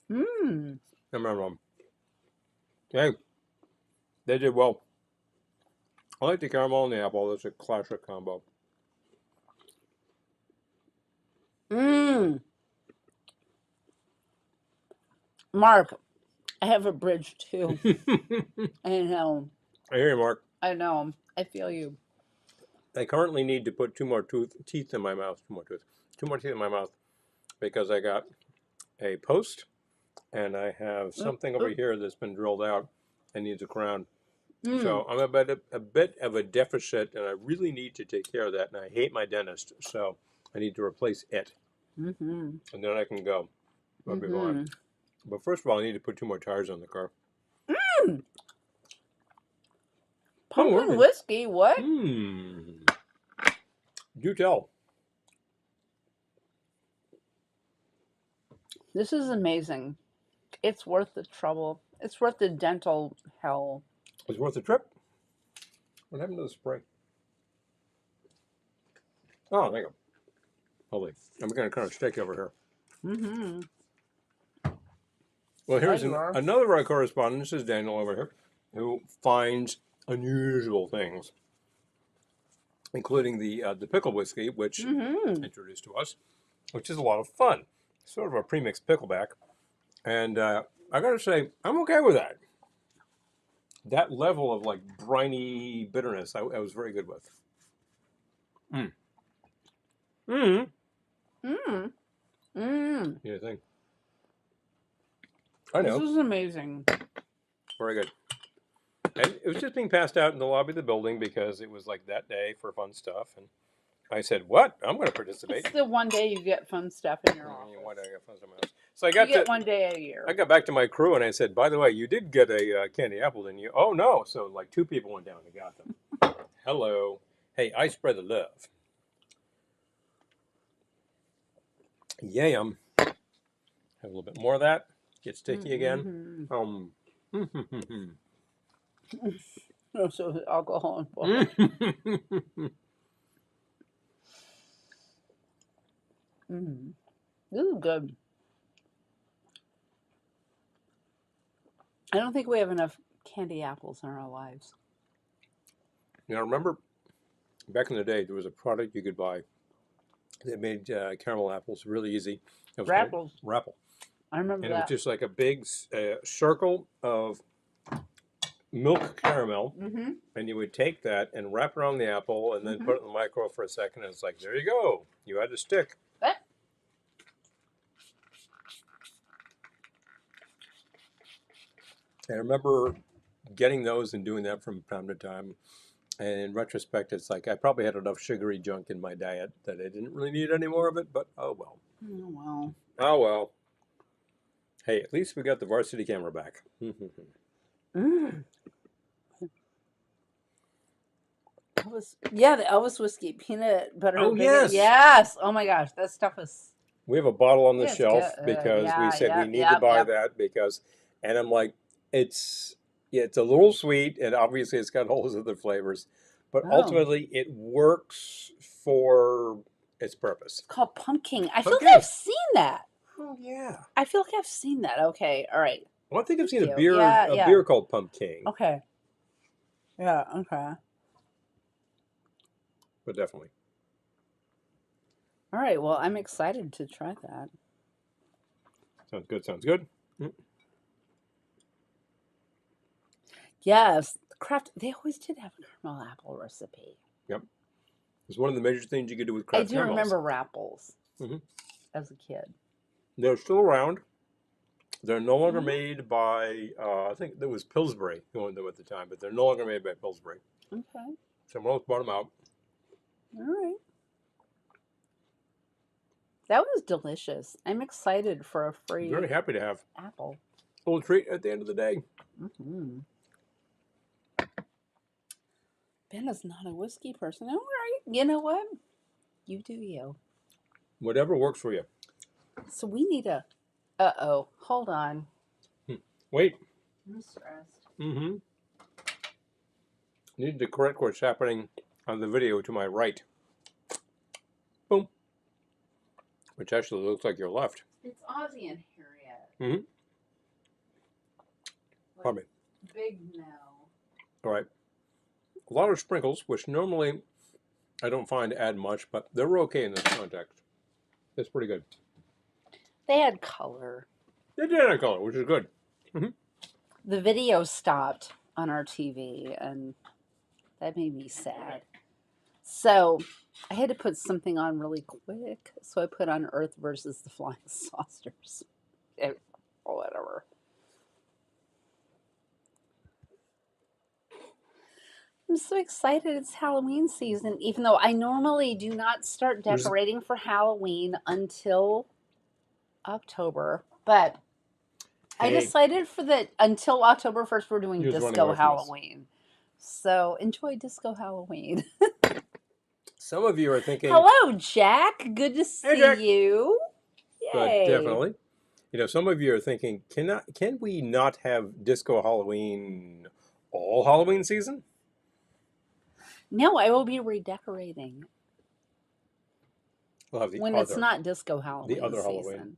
Mmm. No. Hey, they did well. I like the caramel and the apple. That's a classic combo. Mmm. Mark, I have a bridge too. I know. I hear you, Mark. I know. I feel you. I currently need to put two more teeth in my mouth. Two more teeth in my mouth because I got a post and I have something over here that's been drilled out and needs a crown. So I'm a bit of a deficit, and I really need to take care of that. And I hate my dentist, so I need to replace it, and then I can go. I'll be fine. But first of all, I need to put two more tires on the car. Pumpkin whiskey, what? Do tell. This is amazing. It's worth the trouble. It's worth the dental hell. It's worth the trip. What happened to the spray? Oh, there you go. Holy. I'm going to kind of stick over here. Well, here's another of our correspondents. This is Daniel over here, who finds unusual things, including the pickle whiskey, which introduced to us, which is a lot of fun. Sort of a premixed pickleback. And I got to say, I'm okay with that. That level of like briny bitterness, I was very good with. You think? I know. This is amazing. Very good. And it was just being passed out in the lobby of the building because it was like that day for fun stuff. And I said, "What? I'm going to participate." It's the one day you get fun stuff in your office. One day I got fun stuff in my house. So I got you get one day a year. I got back to my crew and I said, "By the way, you did get a candy apple, didn't you?" "Oh no!" So like 2 people went down and got them. Hello. Hey, I spread the love. Yam. Have a little bit more of that. Get sticky again. No, so alcohol involved. This is good. I don't think we have enough candy apples in our lives. Now, remember, back in the day, there was a product you could buy that made caramel apples really easy. It was Rapples. Rapple. I remember And that. it was just like a big circle of milk caramel, and you would take that and wrap it around the apple and then put it in the microwave for a second, and it's like, there you go. You had a stick. And I remember getting those and doing that from time to time. And in retrospect, it's like I probably had enough sugary junk in my diet that I didn't really need any more of it, but oh well. Oh, well. Oh well. Hey, at least we got the varsity camera back. Mm. Yeah, the Elvis whiskey, peanut butter. Oh, bacon. yes. Yes. Oh my gosh, that stuff is. We have a bottle on the It's shelf good. because we Yeah, said we yep, need yep, to buy yep. that because, and I'm like, it's a little sweet and obviously it's got all those other flavors, but Oh. ultimately it works for its purpose. It's called pumpkin. I feel Pumpkin. like I've seen that. Oh yeah. I feel like I've seen that. Okay, all right. Well, I think I've seen a you. beer Yeah, a yeah. beer called Pumpkin, Okay. Yeah. Okay. but definitely. All right. Well, I'm excited to try that. Sounds good. Sounds good. Yes, craft. They always did have a caramel apple recipe. Yep. It's one of the major things you can do with I craft do caramels. remember rapples Mhm. as a kid. They're still around. They're no longer Mhm. made by, I think there was Pillsbury going them at the time, but they're no longer made by Pillsbury. Okay. Someone else bought them out. All right. That was delicious. I'm excited for a free Very happy to have apple. a little treat at the end of the day. Mm-hmm. Ben is not a whiskey person. All right. You know what? You do you. Whatever works for you. So we need a. Uh-oh. Hold on. Wait. I'm stressed. Mm-hmm. Need to correct what's happening on the video to my right. Boom. Which actually looks like your left. It's Ozzy and Harriet. Mm-hmm. Like, Pardon me. big no. All right. A lot of sprinkles, which normally I don't find add much, but they're okay in this context. That's pretty good. They had color. They did add color, which is good. Mm-hmm. The video stopped on our TV, and that made me sad. So I had to put something on really quick. So I put on Earth versus the Flying Saucers. Or whatever. I'm so excited it's Halloween season, even though I normally do not start decorating for Halloween until October. But I Hey. decided for the until October 1st we're doing He was running Disco away from us. Halloween. So enjoy Disco Halloween. Some of you are thinking, Hello, Jack. Good to see Jack. you. but Yay. definitely. You know, some of you are thinking, can we not have Disco Halloween all Halloween season? No, I will be redecorating We'll have the when other. it's not Disco Halloween other season. Halloween.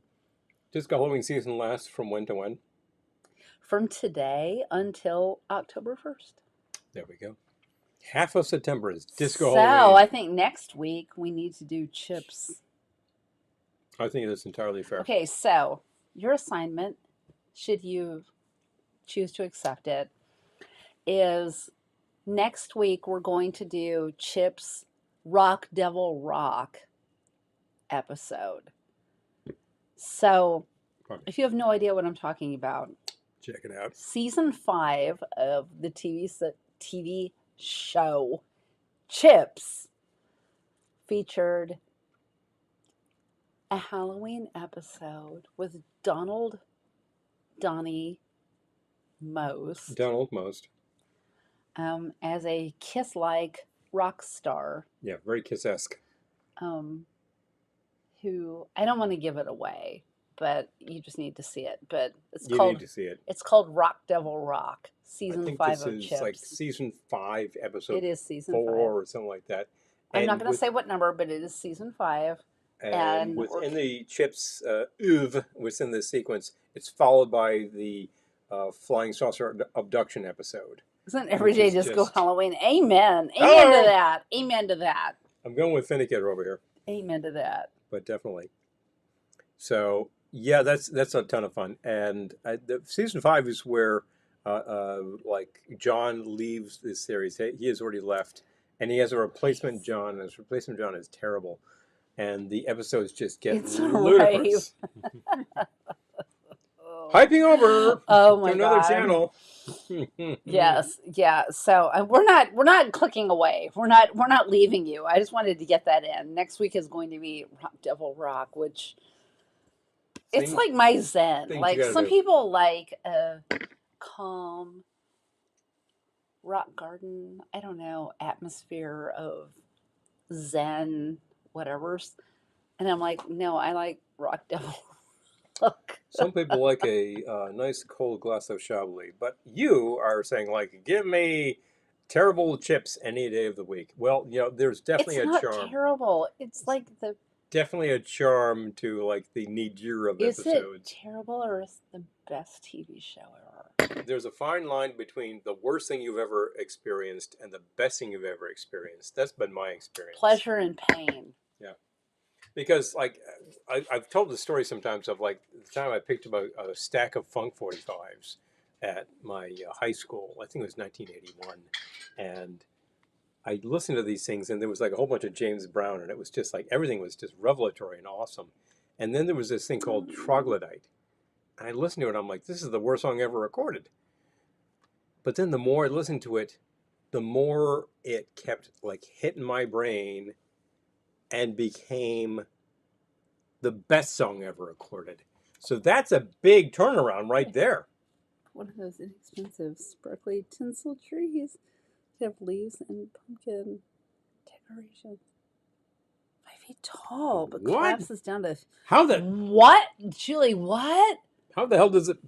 Disco Halloween season lasts from when to when? From today until October 1st. There we go. Half of September is Disco So Halloween. I think next week we need to do chips. I think that's entirely fair. Okay, so your assignment, should you choose to accept it, is next week we're going to do Chip's Rock Devil Rock episode. So if you have no idea what I'm talking about, check it out. Season 5 of the TV show Chips featured a Halloween episode with Donald Most as a Kiss-like rock star. Yeah, very Kiss-esque. Who, I don't want to give it away, but you just need to see it. But You need to see it. It's called Rock Devil Rock, Season 5 of Chips. I think this is like Season 5, Episode It is Season 4 5. or something like that. I'm not going to say what number, but it is Season 5. And within the Chips oeuvre, within the sequence, it's followed by the Flying Saucer Abduction episode. Isn't every day Disco Halloween? Amen. Amen Oh! to that. Amen to that. I'm going with Finicator over here. Amen to that. But definitely. So, yeah, that's a ton of fun. And Season 5 is where, like, John leaves this series. He has already left. And he has a replacement John, and his replacement John is terrible. And the episodes just get ludicrous. Piping over Oh to my another God. channel. Yes, yeah. So we're not clicking away. We're not leaving you. I just wanted to get that in. Next week is going to be Rock Devil Rock, which it's Things, like my zen. things you Like gotta some do. people like a calm rock garden, I don't know, atmosphere of zen, whatever's. And I'm like, no, I like Rock Devil Rock. Some people like a nice cold glass of Chablis, but you are saying like, give me terrible chips any day of the week. Well, there's definitely It's a not charm. terrible. It's like the Definitely a charm to like the nadir of is it episodes. terrible or is it the best TV show ever? There's a fine line between the worst thing you've ever experienced and the best thing you've ever experienced. That's been my experience. Pleasure and pain. Yeah. Because like I've told the story sometimes of like the time I picked up a stack of Funk 45s at my high school. I think it was 1981, and I listened to these things, and there was like a whole bunch of James Brown, and it was just like everything was just revelatory and awesome. And then there was this thing called Troglodyte, and I listened to it, and I'm like, this is the worst song ever recorded. But then the more I listened to it, the more it kept like hitting my brain and became the best song ever recorded. So that's a big turnaround right there. One of those inexpensive, sparkly tinsel trees that have leaves and pumpkin decorations. 5 feet tall, but What? collapses down to. How the What? Julie, what? hell does it?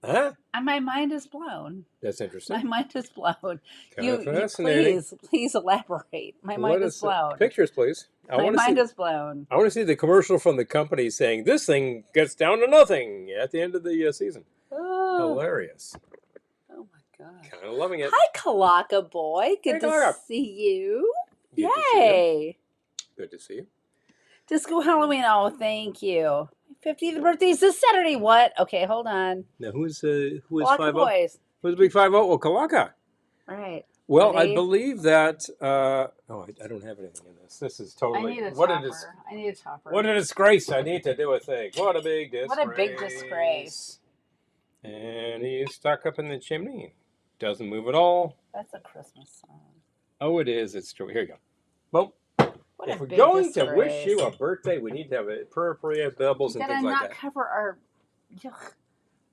Huh? And my mind is blown. That's My interesting. mind is blown. Kind of fascinating. Please elaborate. My mind is blown. Pictures, please. My mind is blown. I want to see the commercial from the company saying this thing gets down to nothing at the end of the season. Oh, Hilarious. oh my gosh. Kind of loving it. Hi, Kalaka boy. Good Hey, to Kalaka. see you. Good to see you. Yay. Good to see you. Disco Halloween. Oh, thank you. 50th birthday is this Saturday. What? Okay, hold on. Now who is Kalaka 5-0? boys. Who's the big 5-0? Well, Kalaka. All right. Well, I Ready? believe that. I don't have anything in this. This is I totally. need a What topper. a dis- I need a topper. What a disgrace! I need to do a thing. What a big disgrace! What a big disgrace. And he's stuck up in the chimney. Doesn't move at all. That's a Christmas song. Oh, it is. It's true. Here you go. Well, What if a we're big going disgrace. to wish you a birthday, we need to have appropriate bubbles You and gotta things like not that. cover our. Yuck.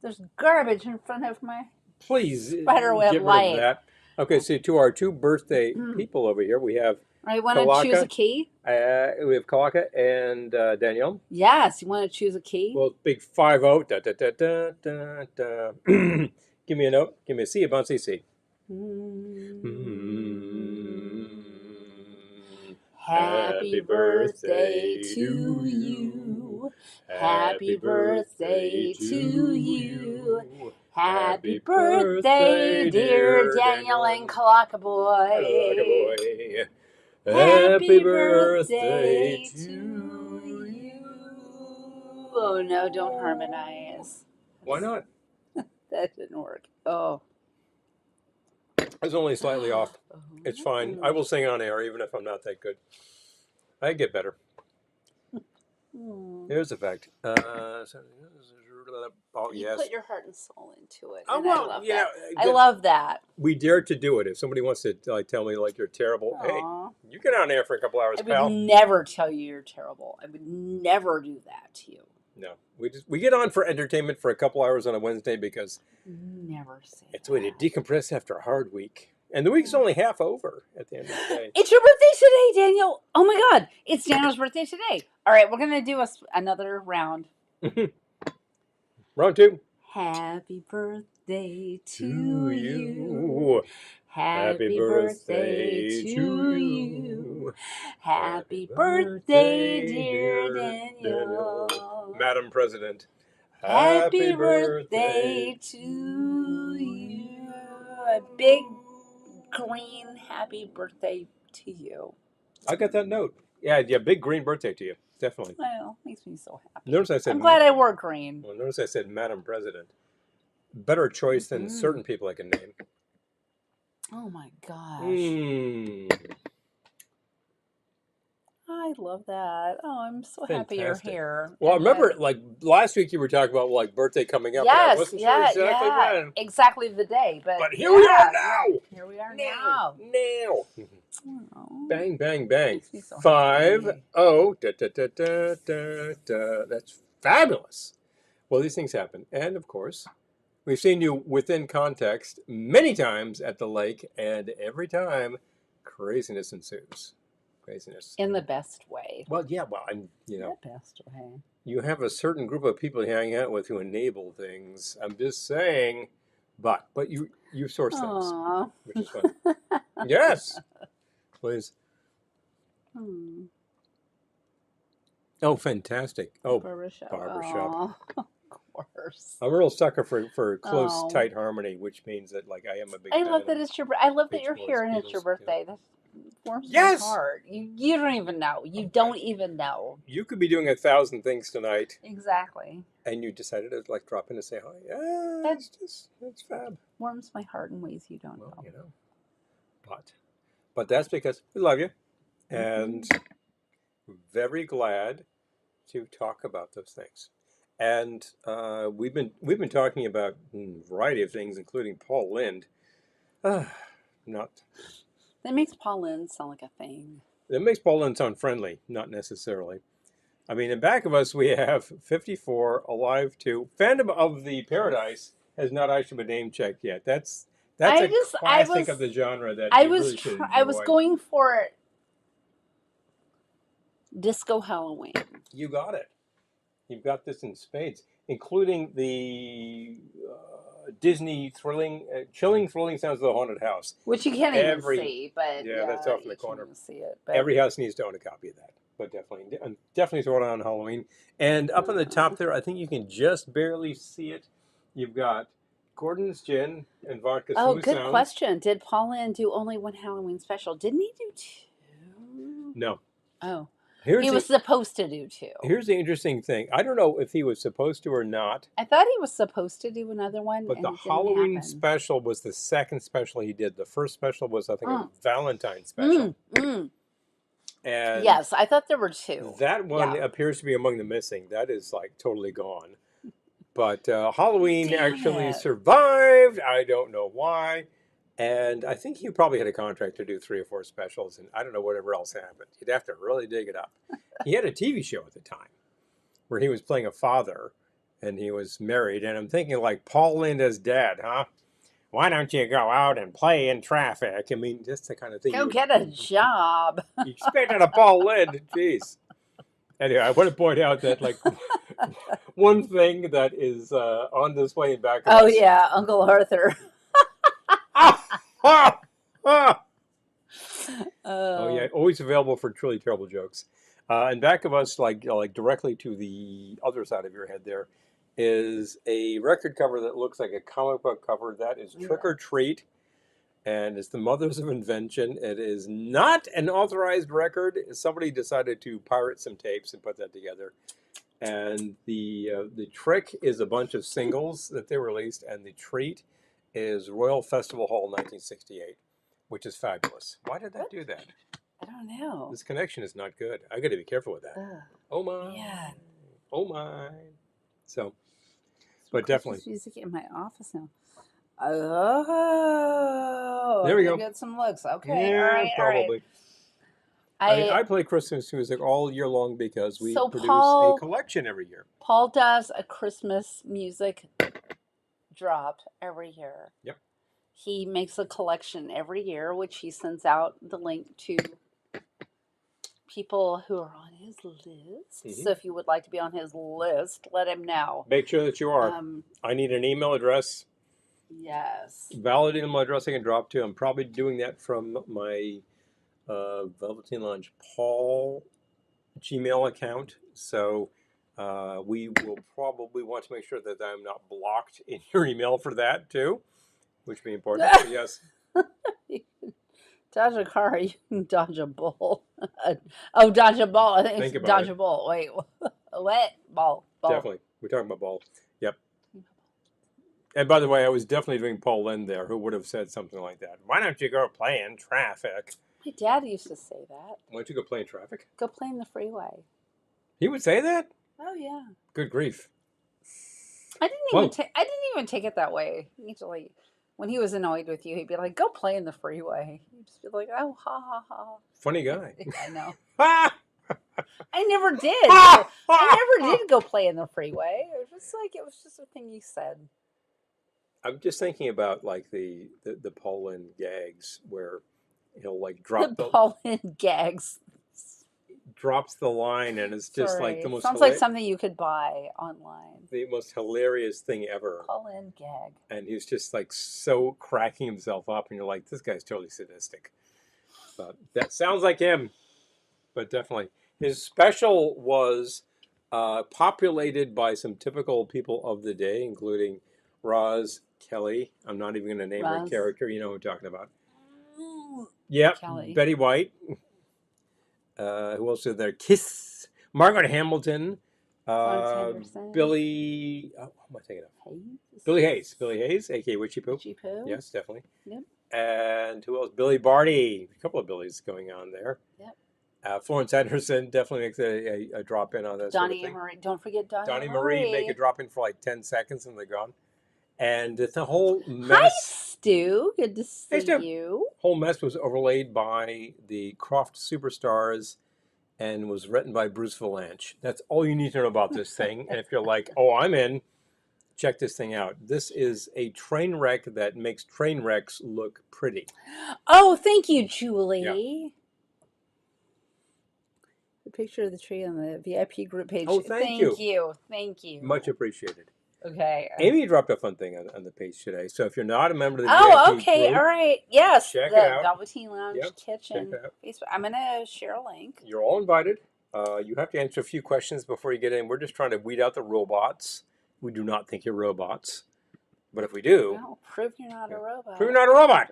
There's garbage in front of my. Please Spiderweb get rid light. of that. Okay, so to our two birthday people over here, we have I want to Kalaka. choose a key. we have Kalaka and Danielle. Yes, you want to choose a key? Well, big 5-0. Da, da, da, da, da, da. Give me a note. Give me a C, a bouncy C. Happy birthday to you. Happy birthday to you. Happy birthday, dear Daniel and Kalaka boy. Happy birthday to you. Oh no, don't harmonize. Why not? That didn't work. Oh. It's only slightly off. It's fine. I will sing on air even if I'm not that good. I get better. Here's the fact. Oh, You yes. put your heart and soul into it. Oh, And well, I love yeah, that. I love that. We dare to do it. If somebody wants to tell me like you're terrible, hey, Aw. you get on air for a couple hours, I pal. would never tell you you're terrible. I would never do that to you. No, we get on for entertainment for a couple hours on a Wednesday because Never say it's a way to decompress after a hard week. And the week's only half over at the end of the day. It's your birthday today, Daniel. Oh my God. It's Daniel's birthday today. All right, we're going to do another round. Round two. Happy birthday to you. Happy Happy birthday to you. Happy birthday, dear Daniel. Madam President. Happy birthday to you. A big green happy birthday to you. I got that note. Yeah, big green birthday to you. Definitely. Well, makes me so happy. Notice I said. I'm glad I wore green. Well, notice I said Madam President. Better choice than certain people I can name. Oh my gosh. Mm. I love that. Oh, I'm so happy you're Fantastic. here. Well, I And remember like last week you were talking about like birthday coming up, and I yes, wasn't sure yeah, exactly yeah, when. exactly the day, but But here we are yeah, now. yeah, here we are now. Now. Oh, Bang, bang, bang. makes me so 5 happy. 0. Da, da, da, da, da, da. That's fabulous. Well, these things happen. And of course, we've seen you within context many times at the lake, and every time craziness ensues. Craziness. In the best way. Well, yeah, well, I'm, The best way. you have a certain group of people you hang out with who enable things. I'm just saying, but you source things, Aw. which is fun. Yes, please. Hmm. Oh, fantastic. Oh, Barbershop. barbershop. Aw, of course. I'm a real sucker for close, Oh. tight harmony, which means that like I am a big I fan love that of it's I love that Beach you're Boys, here and it's your Beatles, birthday. That warms Yes! my heart. You don't even know. You don't even know. You could be doing 1,000 things tonight, Exactly. and you decided to like drop in to say hi. Yeah, it's fab. Warms my heart in ways you don't Well, know. but that's because we love you, Mm-hmm. and very glad to talk about those things. And we've been talking about a variety of things, including Paul Lynde. Not That makes Paul Lynde sound like a thing. that makes Paul Lynde sound friendly, not necessarily. I mean, in back of us we have 54 alive to fandom of the Paradise has not actually been name checked yet. That's a classic of the genre that you really should enjoy. I was going for Disco Halloween. You got it. You've got this in spades, including the Disney chilling, thrilling sounds of the haunted house. Which you can't even see, but yeah, that's off in the corner. You see it, but Every house needs to own a copy of that, but definitely throw it on Halloween. And up on the top there, I think you can just barely see it. You've got Gordon's Gin and Vodka oh, Smooth good Sounds. question. Did Paul Lynde do only one Halloween special? Didn't he do two? No. Oh. He was supposed to do two. Here's the interesting thing. I don't know if he was supposed to or not. I thought he was supposed to do another one, But and the it didn't Halloween happen. special was the second special he did. The first special was, I think, a Valentine's special. And yes, I thought there were two. that one appears to be among the missing. That is like totally gone. But Halloween Damn actually it. survived. I don't know why. And I think he probably had a contract to do 3 or 4 specials, and I don't know whatever else happened. You'd have to really dig it up. He had a TV show at the time where he was playing a father, and he was married. And I'm thinking like Paul Lynde as dad, huh? Why don't you go out and play in traffic? I mean, just the kind of thing. Go get a job. You expect out of Paul Lynde, jeez. Anyway, I want to point out that like one thing that is on display in back of Oh us. yeah, Uncle Arthur. Oh yeah, always available for truly terrible jokes. In back of us, like directly to the other side of your head, there is a record cover that looks like a comic book cover. That is Trick or Treat, and it's the Mothers of Invention. It is not an authorized record. Somebody decided to pirate some tapes and put that together. And the trick is a bunch of singles that they released, and the treat is Royal Festival Hall 1968, which is fabulous. Why did that do that? I don't know. This connection is not good. I got to be careful with that. Ugh. Oh my. Yeah. Oh my. So, but definitely. Christmas music in my office now. Oh, There we go. Get some looks. Okay, Yeah, all right, probably. all right. I play Christmas music all year long because we So produce Paul- a collection every year. Paul does a Christmas music drop every year. Yep. He makes a collection every year, which he sends out the link to people who are on his list. Mhm. So if you would like to be on his list, let him know. Make sure that you are. I need an email address, Yes. valid email address I can drop to. I'm probably doing that from my Velveteen Lounge Paul Gmail account. So we will probably want to make sure that I'm not blocked in your email for that too, which would be important. So yes. Dodge a car, you can dodge a bull. Oh, dodge a ball. I think Think it's about dodge it. a bull. Wait, what? Ball. Definitely. We're talking about ball. Yep. And by the way, I was definitely doing Paul Lynde there, who would have said something like that. Why don't you go play in traffic? My dad used to say that. Why don't you go play in traffic? Go play in the freeway. He would say that? Oh yeah. Good grief. I didn't even take it that way. Usually, when he was annoyed with you, he'd be like, "Go play in the freeway." You'd just be like, "Oh, ha ha ha." Funny guy. I know. Ah! I never did. Ah! I never did go play in the freeway. It was just a thing you said. I'm just thinking about like the Paul Lynde gags where he'll like drop The Paul Lynde gags. drops the line and it's just like Sorry. the most Sounds like something you could buy online. the most hilarious thing ever. Paul Lynde gag. And he's just like so cracking himself up and you're like, this guy's totally sadistic. But that sounds like him. But definitely. His special was populated by some typical people of the day, including Roz Kelly. I'm not even going to name her character. You know who I'm talking about. Yep. Kelly. Betty White. Who else is there? Kiss. Margaret Hamilton. Billy. Oh, what am I thinking of? Billy Hayes. Billy Hayes, a.k.a. Witchy Poo. Witchy Poo. Yes, definitely. Yep. And who else? Billy Barty. A couple of Billies going on there. Yep. Florence Henderson definitely makes a drop in on this. Donnie sort of Marie. Don't forget Donnie Marie make a drop in for like 10 seconds and they're gone. And the whole mess. Hi, Stu. Good to see you. Whole mess was overlaid by the Croft Superstars and was written by Bruce Valanche. That's all you need to know about this thing. And if you're like, oh, I'm in, check this thing out. This is a train wreck that makes train wrecks look pretty. Oh, thank you, Julie. Yeah. The picture of the tree on the VIP group page. Oh, thank you. Thank you. Much appreciated. Okay. Amy dropped a fun thing on the page today. So if you're not a member of the VIP okay, group, all right. Yes, check the it out. Velveteen Lounge Kitchen. Check it out. Facebook. I'm gonna share a link. You're all invited. You have to answer a few questions before you get in. We're just trying to weed out the robots. We do not think you're robots. But if we do... Well, prove you're not a robot. Prove you're not a robot!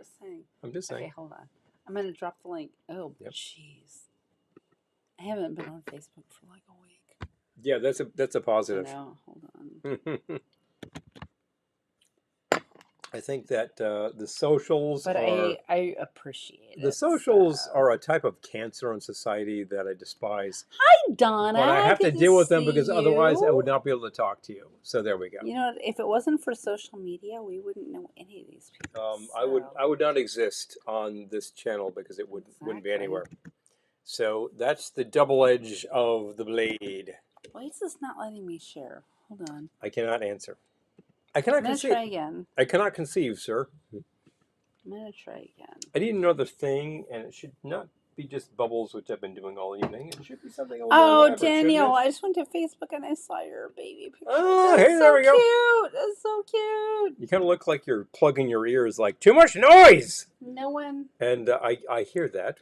I'm just saying. Okay, hold on. I'm going to drop the link. Oh, jeez. I haven't been on Facebook for like a week. Yeah, that's a positive. No, hold on. I think that the socials but are... I appreciate it. The socials are a type of cancer in society that I despise. Hi, Donna. But I have to deal with them because otherwise I would not be able to talk to you. So there we go. You know, if it wasn't for social media, we wouldn't know any of these people. I would not exist on this channel because it wouldn't be anywhere. So that's the double edge of the blade. Why is this not letting me share? Hold on. I cannot answer. I cannot conceive. Try again. I cannot conceive, sir. I'm going to try again. I need another thing, and it should not be just bubbles, which I've been doing all evening. It should be something a little Oh, elaborate, Daniel, I just went to Facebook and I saw your baby picture. Oh, That's hey, there we go. Cute. That's so cute. You kind of look like you're plugging your ears like, too much noise! No one. And I hear that.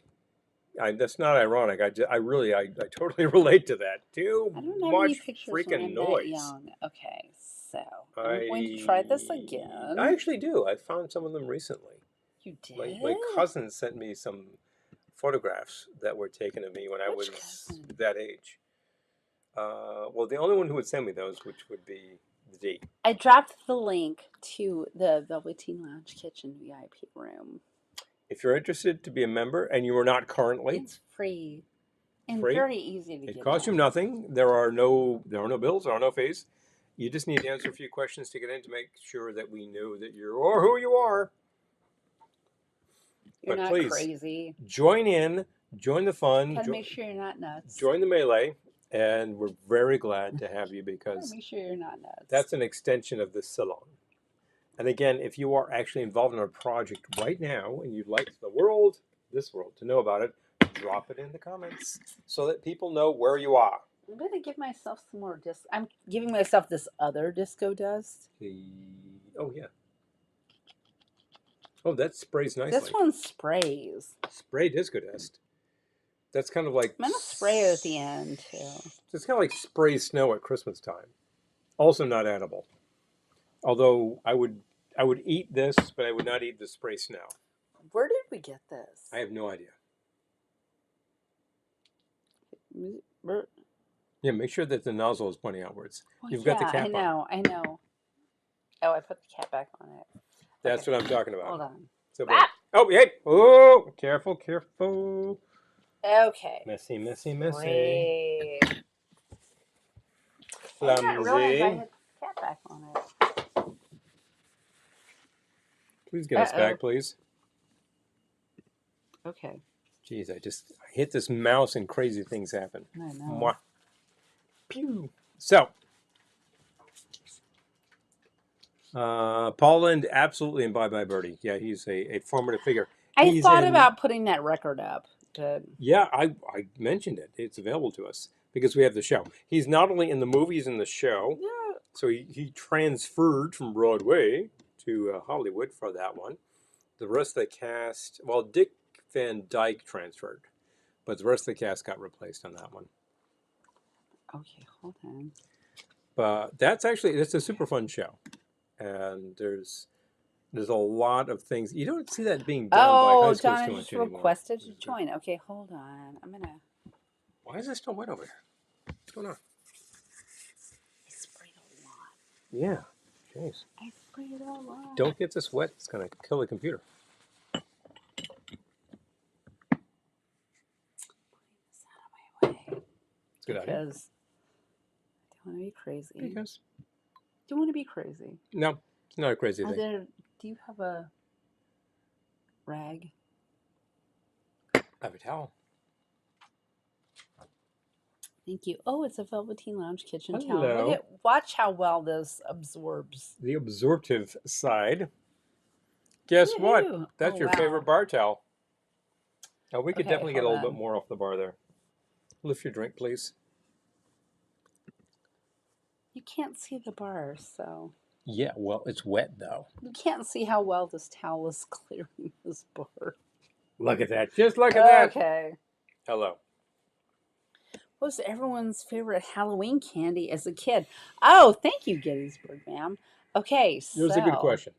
That's not ironic. I totally relate to that. Too much freaking noise. Young. Okay, so I'm going to try this again. I actually do. I found some of them recently. You did? My cousin sent me some photographs that were taken of me when I was that age. Well, the only one who would send me those, which would be the D. I dropped the link to the Velveteen Lounge Kitchen VIP room. If you're interested to be a member and you are not currently, it's free and very easy to get. It costs you nothing. There are no bills. There are no fees. You just need to answer a few questions to get in to make sure that we know that you are who you are. You're not please, crazy. Join in. Join the fun. Gotta make sure you're not nuts. Join the melee. And we're very glad to have you because make sure you're not nuts. That's an extension of this salon. And again, if you are actually involved in our project right now and you'd like this world, to know about it, drop it in the comments so that people know where you are. I'm going to give myself some more disc. I'm giving myself this other disco dust. Oh, yeah. Oh, that sprays nicely. This one sprays. Spray disco dust. That's kind of like... I'm going to spray it at the end, too. It's kind of like spray snow at Christmas time. Also not edible. Although I would eat this, but I would not eat the spray snow. Where did we get this? I have no idea. Yeah, make sure that the nozzle is pointing outwards. Well, You've got the cap on. I know. Oh, I put the cap back on it. That's what I'm talking about. Hold on. Still going. Oh, hey! Oh, careful, careful. Okay. Messy, messy, messy. Great. I did not realize I had the cat back on it. Please get us back, please. Okay. Jeez, I hit this mouse and crazy things happen. I know. Mwah. Pew. So, Paul Lynde, absolutely, and Bye Bye Birdie. Yeah, he's a formative figure. I thought about putting that record up. Yeah, I mentioned it. It's available to us because we have the show. He's not only in the movies and the show, Yeah. so he transferred from Broadway to Hollywood for that one. The rest of the cast, well, Dick Van Dyke transferred, but the rest of the cast got replaced on that one. Okay, hold on. But it's a super fun show, and there's a lot of things. You don't see that being done by high schools John too much just anymore. requested to join. Okay, hold on. I'm gonna. Why is this still wet over here? What's going on? I sprayed a lot. Yeah, jeez. I sprayed a lot. Don't get this wet. It's gonna kill the computer. It's a good idea. Because I don't want to be crazy. Because? Do you want to be crazy? No, it's not a crazy thing. Do you have a rag? I have a towel. Thank you. Oh, it's a Velveteen Lounge kitchen Hello. towel. Watch how well this absorbs. The absorptive side. Guess what? That's your favorite bar towel. Now, we could definitely get a little bit more off the bar there. Lift your drink, please. You can't see the bar, so. Yeah, well, it's wet, though. You can't see how well this towel is clearing this bar. Look at that. Just look at that. Okay. Hello. What was everyone's favorite Halloween candy as a kid? Oh, thank you, Gettysburg, ma'am. Okay, so. It was a good question.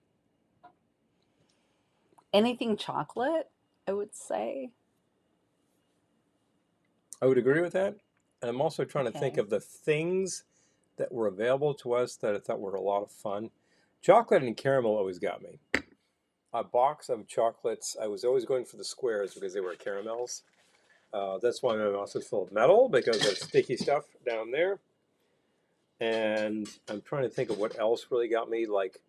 Anything chocolate, I would say. I would agree with that. And I'm also trying to think of the things that were available to us that I thought were a lot of fun. Chocolate and caramel always got me. A box of chocolates, I was always going for the squares because they were caramels. That's why my mouse is full of metal, because there's sticky stuff down there. And I'm trying to think of what else really got me. Like,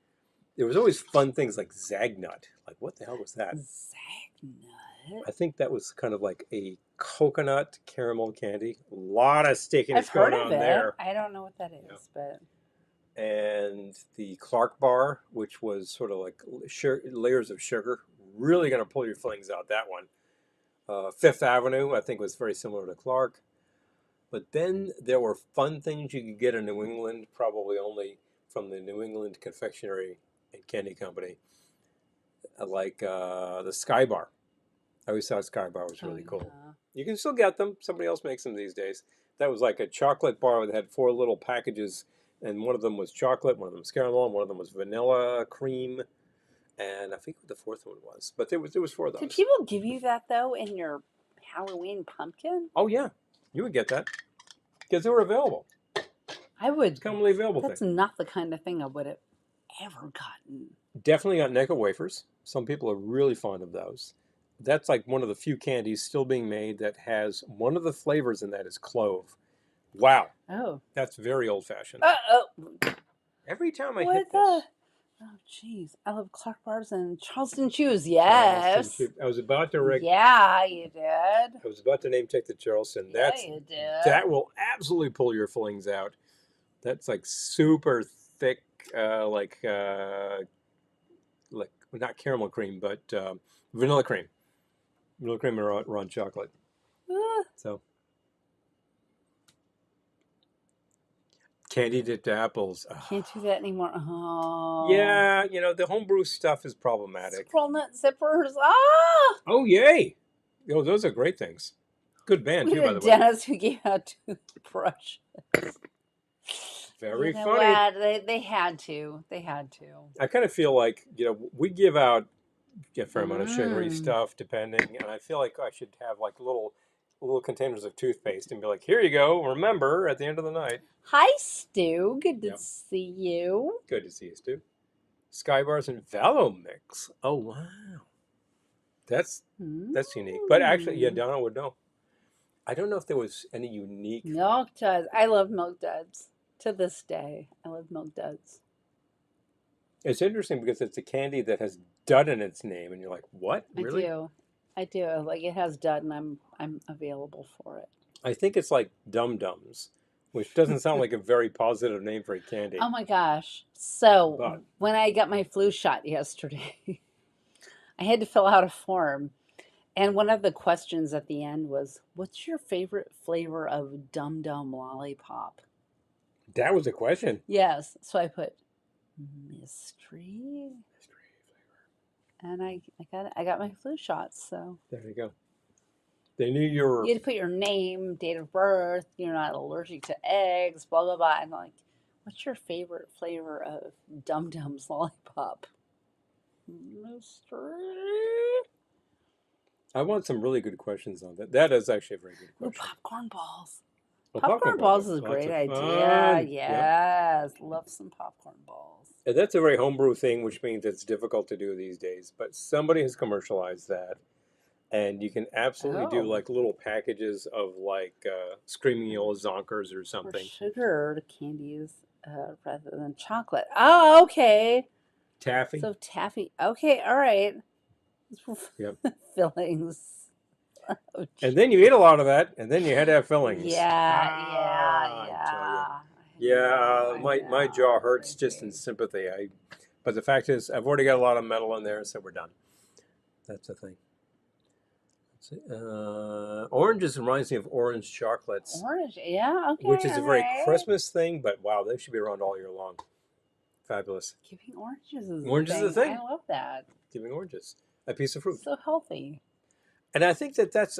there was always fun things like Zagnut. Like, what the hell was that? Zagnut? I think that was kind of like a coconut caramel candy. A lot of stickiness going on there. I don't know what that is, but. And the Clark bar, which was sort of like layers of sugar. Really going to pull your fillings out, that one. Fifth Avenue, I think, was very similar to Clark. But then there were fun things you could get in New England, probably only from the New England Confectionery and Candy Company, like the Sky Bar. I always thought Sky Bar was really cool. Yeah. You can still get them. Somebody else makes them these days. That was like a chocolate bar that had 4 little packages, and one of them was chocolate, one of them was caramel, and one of them was vanilla cream. And I think what the 4th one was. But there was 4 of those. Did people give you that, though, in your Halloween pumpkin? Oh, yeah. You would get that. Because they were available. I would. It's commonly available. That's not the kind of thing I would have ever gotten. Definitely got Necco wafers. Some people are really fond of those. That's like one of the few candies still being made that has one of the flavors in that is clove. Wow. Oh. That's very old-fashioned. Every time I hit this. Oh, jeez. I love Clark bars and Charleston Chews. Yes. I was about to... Yeah, you did. I was about to name check the Charleston. Yeah, you did. That will absolutely pull your fillings out. That's like super thick, like not caramel cream, but vanilla cream. Vanilla cream and raw chocolate. So. Candy dipped apples. Can't do that anymore. Oh. Yeah, the homebrew stuff is problematic. Scroll nut zippers. Ah! Oh, yay. Oh, those are great things. Good band, too, by the way. Dentist who gave out toothbrushes. Very funny. They had to. They had to. I kind of feel like, we give out a fair amount of sugary stuff, depending, and I feel like I should have like little containers of toothpaste and be like, here you go, remember, at the end of the night. Hi, Stu. Good to see you. Good to see you, Stu. Sky Bars and Valo Mix. Oh, wow. That's unique. But actually, yeah, Donna would know. I don't know if there was any unique. Milk duds. I love milk duds. To this day, I love milk duds. It's interesting because it's a candy that has dud in its name, and you're like, what? Really? I do. Like it has dud, and I'm available for it. I think it's like Dum Dums, which doesn't sound like a very positive name for a candy. Oh my gosh! So But when I got my flu shot yesterday, I had to fill out a form. And one of the questions at the end was, "What's your favorite flavor of Dum Dum lollipop?" that was a question. Yes, so I put mystery, and I got my flu shots. So There you go. They knew you were. you had to put your name, date of birth. You're not allergic to eggs. Blah blah blah. And like, what's your favorite flavor of Dum Dum's lollipop? Mystery. I want some really good questions on that. That is actually a very good Ooh, question. popcorn balls. Well, Popcorn balls is a lots great of idea. fun. Yes, love some popcorn balls. And that's a very homebrew thing, which means it's difficult to do these days. But somebody has commercialized that, and you can absolutely do Oh. like little packages of like Screaming Yellow Zonkers or Or something. sugar candies rather than chocolate. Oh, okay. Taffy. So taffy. Okay, all right. Yep. Fillings. Oh, And then you ate a lot of that, and then you had to have fillings. yeah, I tell you. Yeah, my jaw hurts just in sympathy. But the fact is, I've already got a lot of metal in there, so we're done. That's the thing. Let's see. Oranges reminds me of orange chocolates, Orange, yeah, okay. which is a very alright. Christmas thing. But wow, they should be around all year long. Fabulous. Giving oranges is Orange is the thing. I love that. Giving oranges a piece of fruit. So healthy. And I think that's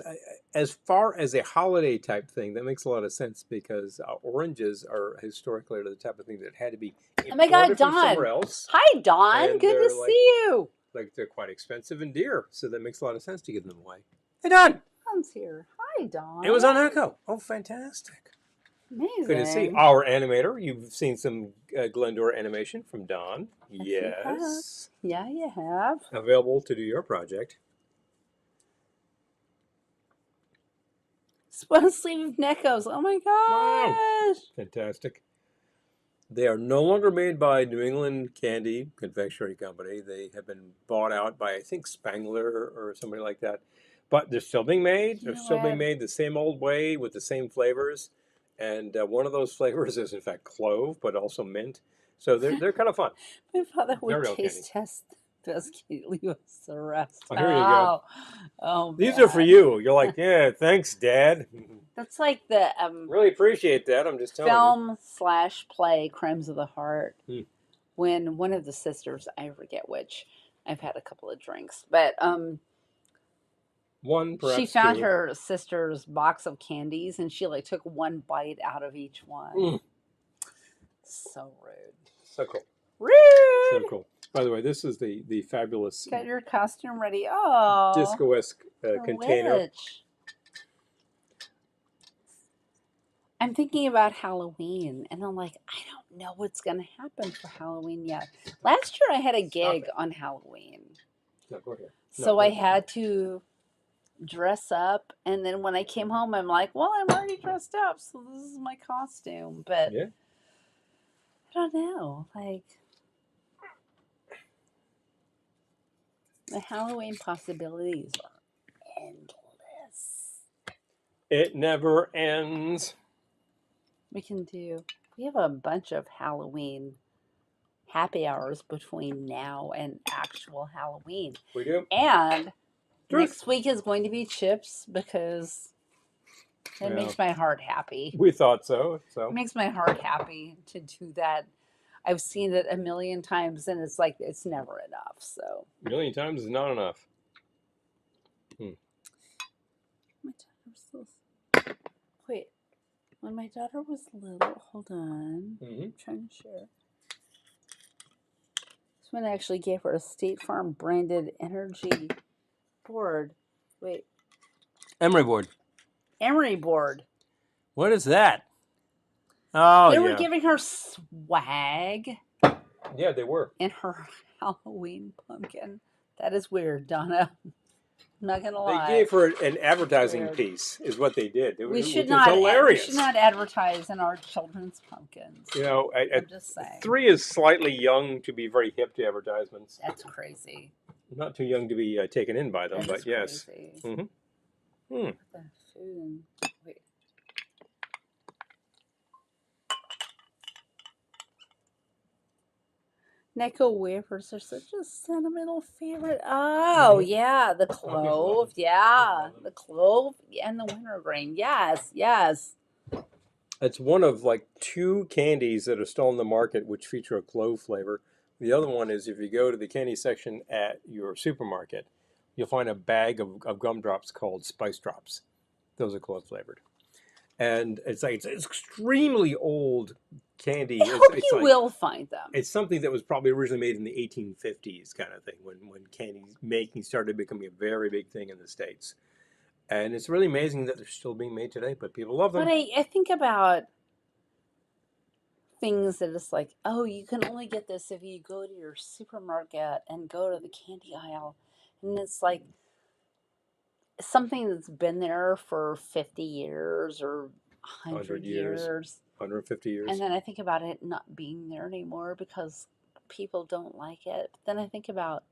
as far as a holiday type thing, that makes a lot of sense because oranges are historically the type of thing that had to be Oh my God, imported from Dawn. somewhere else. Hi, Dawn. And Good to they're like- see you. Like they're quite expensive and dear, so that makes a lot of sense to give them away. Hey, Don. Dawn's here. Hi, Dawn. It was on Echo. Oh, fantastic. Amazing. Good to see our animator. You've seen some Glendora animation from Don. Yes, you have. Yes. Yeah, you have. Available to do your project. Spun sleeve of Neckos. Oh my gosh. Fantastic. They are no longer made by New England Candy Confectionery Company. They have been bought out by, I think, Spangler or somebody like that. But they're still being made. You They're know still being what? made the same old way with the same flavors. And one of those flavors is, in fact, clove, but also mint. So they're kind of fun. My father would They're real taste test best leave us the rest. Oh, here you go. Oh, These are for man. you. You're like, yeah, thanks, Dad. That's like the Really appreciate that. I'm just telling film/play Crimes of the Heart. Hmm. When one of the sisters, I forget which, I've had a couple of drinks, but you. One, perhaps she found two. her sister's box of candies and she like took one bite out of each one. Mm. So rude. So cool. Rude. So cool. By the way, this is the fabulous Got your costume ready. Oh, disco-esque the container. witch. I'm thinking about Halloween, and I'm like, I don't know what's going to happen for Halloween yet. Last year, I had a gig it. on Halloween, No, go here. No, so go I here. had to dress up. And then when I came home, I'm like, well, I'm already dressed up, so this is my costume. But Yeah. I don't know, like the Halloween possibilities are endless. It never ends. We have a bunch of Halloween happy hours between now and actual Halloween. We do. And Truth. next week is going to be chips because it Yeah. makes my heart happy. We thought so. It makes my heart happy to do that. I've seen it a million times and it's like it's never enough. So A million times is not enough. my daughter was wait. When my daughter was little, hold on. Mm-hmm. I'm trying to share. This one actually gave her a State Farm branded energy board. Wait, Emery board. Emery board. What is that? Oh, They yeah. were giving her swag Yeah, they were. in her Halloween pumpkin. That is weird, Donna. I'm not gonna They lie. gave her an advertising Weird. piece, is what they did. We Which should is not. We hilarious. should not advertise in our children's pumpkins. You know, I'm just saying. 3 is slightly young to be very hip to advertisements. That's crazy. Not too young to be taken in by them, That but is yes. crazy. Mm-hmm. What the food? Wait. Necco wafers are such a sentimental favorite. Oh, yeah, the clove. Yeah, the clove and the wintergreen. Yes, yes. It's one of like 2 candies that are still on the market which feature a clove flavor. The other one is if you go to the candy section at your supermarket, you'll find a bag of gumdrops called Spice Drops. Those are clove flavored. And it's like it's extremely old candy. I hope you like, will find them. It's something that was probably originally made in the 1850s kind of thing when candy making started becoming a very big thing in the States. And it's really amazing that they're still being made today, but people love them. But I think about things that it's like, oh, you can only get this if you go to your supermarket and go to the candy aisle. And it's like something that's been there for 50 years or 100 years. 150 years. And then I think about it not being there anymore because people don't like it. But then I think about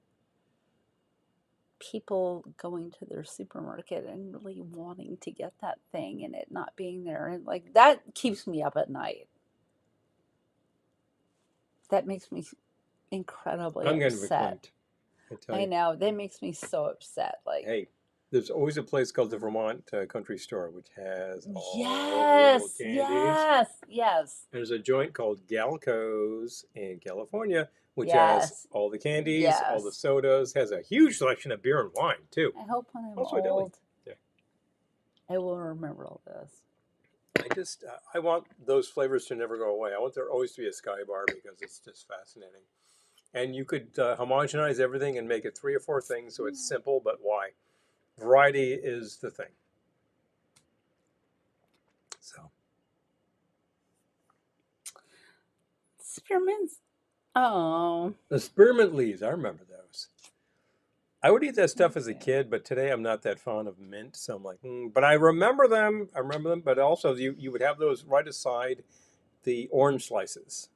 people going to their supermarket and really wanting to get that thing and it not being there. And like that keeps me up at night. That makes me incredibly I'm going to upset. I know. That makes me so upset. Like, hey, there's always a place called the Vermont Country Store, which has all the yes, little candies. yes, yes. There's a joint called Galco's in California, which Yes. has all the candies, Yes. all the sodas, has a huge selection of beer and wine, too. I hope when I'm Also a deli. old, Yeah. I will remember all this. I want those flavors to never go away. I want there always to be a Sky Bar because it's just fascinating. And you could homogenize everything and make it 3 or 4 things, so it's simple, but why? Variety is the thing. So. Spearmint's. Oh. The spearmint leaves, I remember those. I would eat that stuff as a kid, but today I'm not that fond of mint, so I'm like, but I remember them. But also you would have those right aside the orange slices.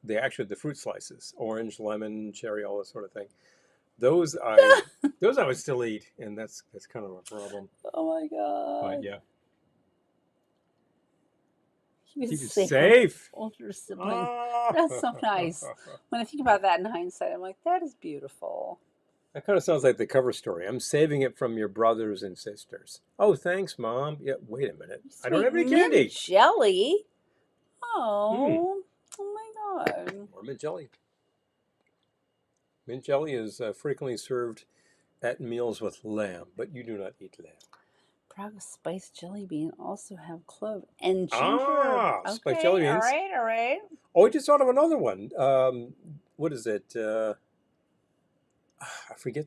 The fruit slices, orange, lemon, cherry, all that sort of thing. Those I would still eat, and that's kind of a problem. Oh my God. But yeah. Keep Keep it it safe. safe. Older siblings. That's so nice. When I think about that in hindsight, I'm like, that is beautiful. That kind of sounds like the cover story. I'm saving it from your brothers and sisters. Oh, thanks, Mom. Yeah, wait a minute. I don't have any Sweet candy. mint jelly. Oh, oh my God. Or mint jelly. Mint jelly is frequently served at meals with lamb, but you do not eat lamb. Prague spiced jelly bean also have clove and ginger. Ah, okay, spiced jelly beans. All right. Oh, I just thought of another one. What is it? I forget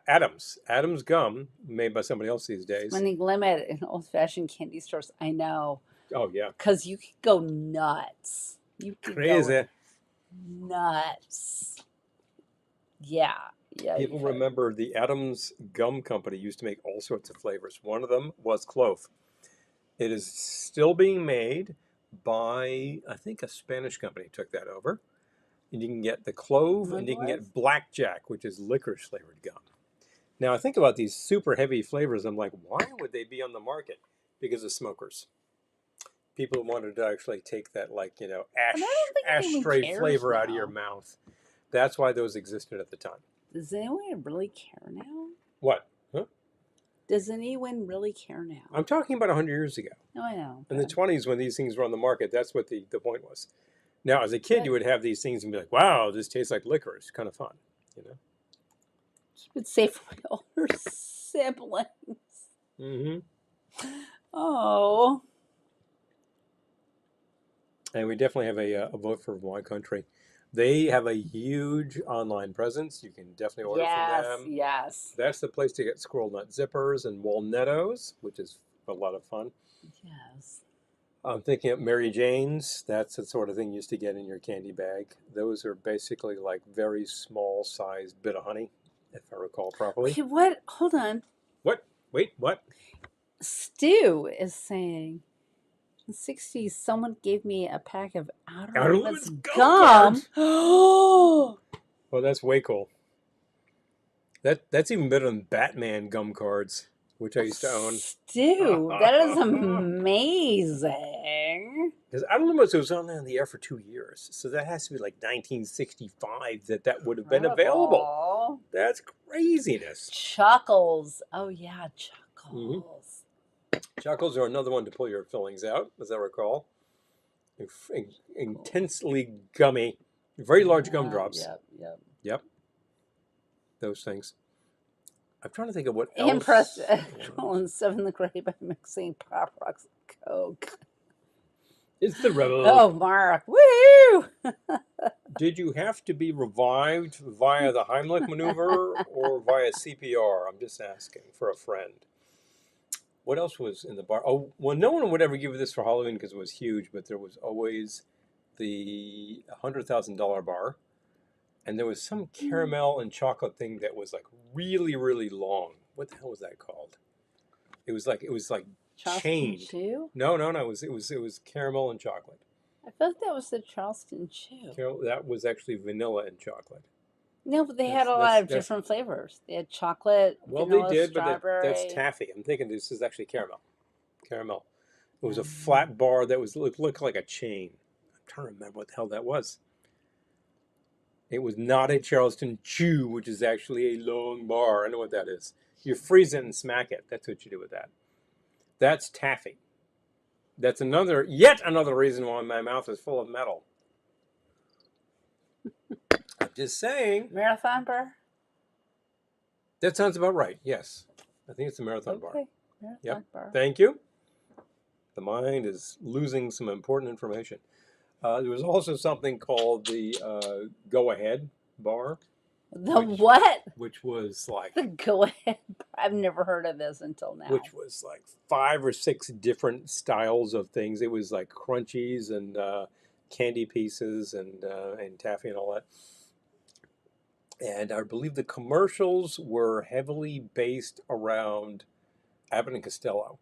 Adams. Adams gum, made by somebody else these days. When they limit in old-fashioned candy stores, I know. Oh, yeah. Because you could go nuts. You could Crazy. go nuts. Yeah. People remember the Adams Gum Company used to make all sorts of flavors. One of them was clove. It is still being made by, I think, a Spanish company took that over. And you can get the clove and you can get blackjack, which is licorice flavored gum. Now, I think about these super heavy flavors. I'm like, why would they be on the market? Because of smokers. People wanted to actually take that, ashtray flavor out of your mouth. That's why those existed at the time. Does anyone really care now? What? Huh? Does anyone really care now? I'm talking about 100 years ago. No, I know. In the 20s, when these things were on the market, that's what the point was. Now, as a kid, you would have these things and be like, wow, this tastes like licorice. Kind of fun, you know? Keep it safe for my older siblings. Mm-hmm. Oh. And we definitely have a vote for Wine Country. They have a huge online presence. You can definitely order from them. Yes. That's the place to get squirrel nut zippers and walnuttos, which is a lot of fun. Yes. I'm thinking of Mary Jane's. That's the sort of thing you used to get in your candy bag. Those are basically like very small sized bit of honey. if I recall properly. Okay, what? Hold on. What? Wait, what? Stu is saying, in the 60s, someone gave me a pack of Outer Outer Limits Limits gum gum. cards. Oh, Well, that's way cool. That's even better than Batman gum cards, which I used to own. Stu, that is amazing. Because Outer Limits was only on the air for 2 years, so that has to be like 1965 that would have been available. Incredible. That's craziness. Chuckles. Oh, yeah, Chuckles. Chuckles are another one to pull your fillings out, as I recall. Intensely gummy, very large gumdrops. Yep. Those things. I'm trying to think of what else. Impressed in 7th grade by mixing Pop Rocks and Coke. It's the rebel. Oh, Mark. Woo! Did you have to be revived via the Heimlich maneuver or via CPR? I'm just asking for a friend. What else was in the bar? Oh, well, no one would ever give you this for Halloween because it was huge, but there was always the $100,000 bar. And there was some caramel and chocolate thing that was like really, really long. What the hell was that called? It was like Charleston chained. Chew? No. It was caramel and chocolate. I felt that was the Charleston Chew. That was actually vanilla and chocolate. No, but they had a lot of different flavors. They had chocolate, vanilla, they did, strawberry. but that's taffy. I'm thinking this is actually caramel. Caramel. It was a flat bar that looked like a chain. I'm trying to remember what the hell that was. It was not a Charleston Chew, which is actually a long bar. I know what that is. You freeze it and smack it. That's what you do with that. That's taffy. That's yet another reason why my mouth is full of metal. I'm just saying. Marathon bar? That sounds about right. Yes. I think it's a marathon bar. Marathon bar. Thank you. The mind is losing some important information. There was also something called the Go Ahead bar. What? Which was like... The Go Ahead bar. I've never heard of this until now. Which was like 5 or 6 different styles of things. It was like crunchies and candy pieces and taffy and all that. And I believe the commercials were heavily based around Abbott and Costello,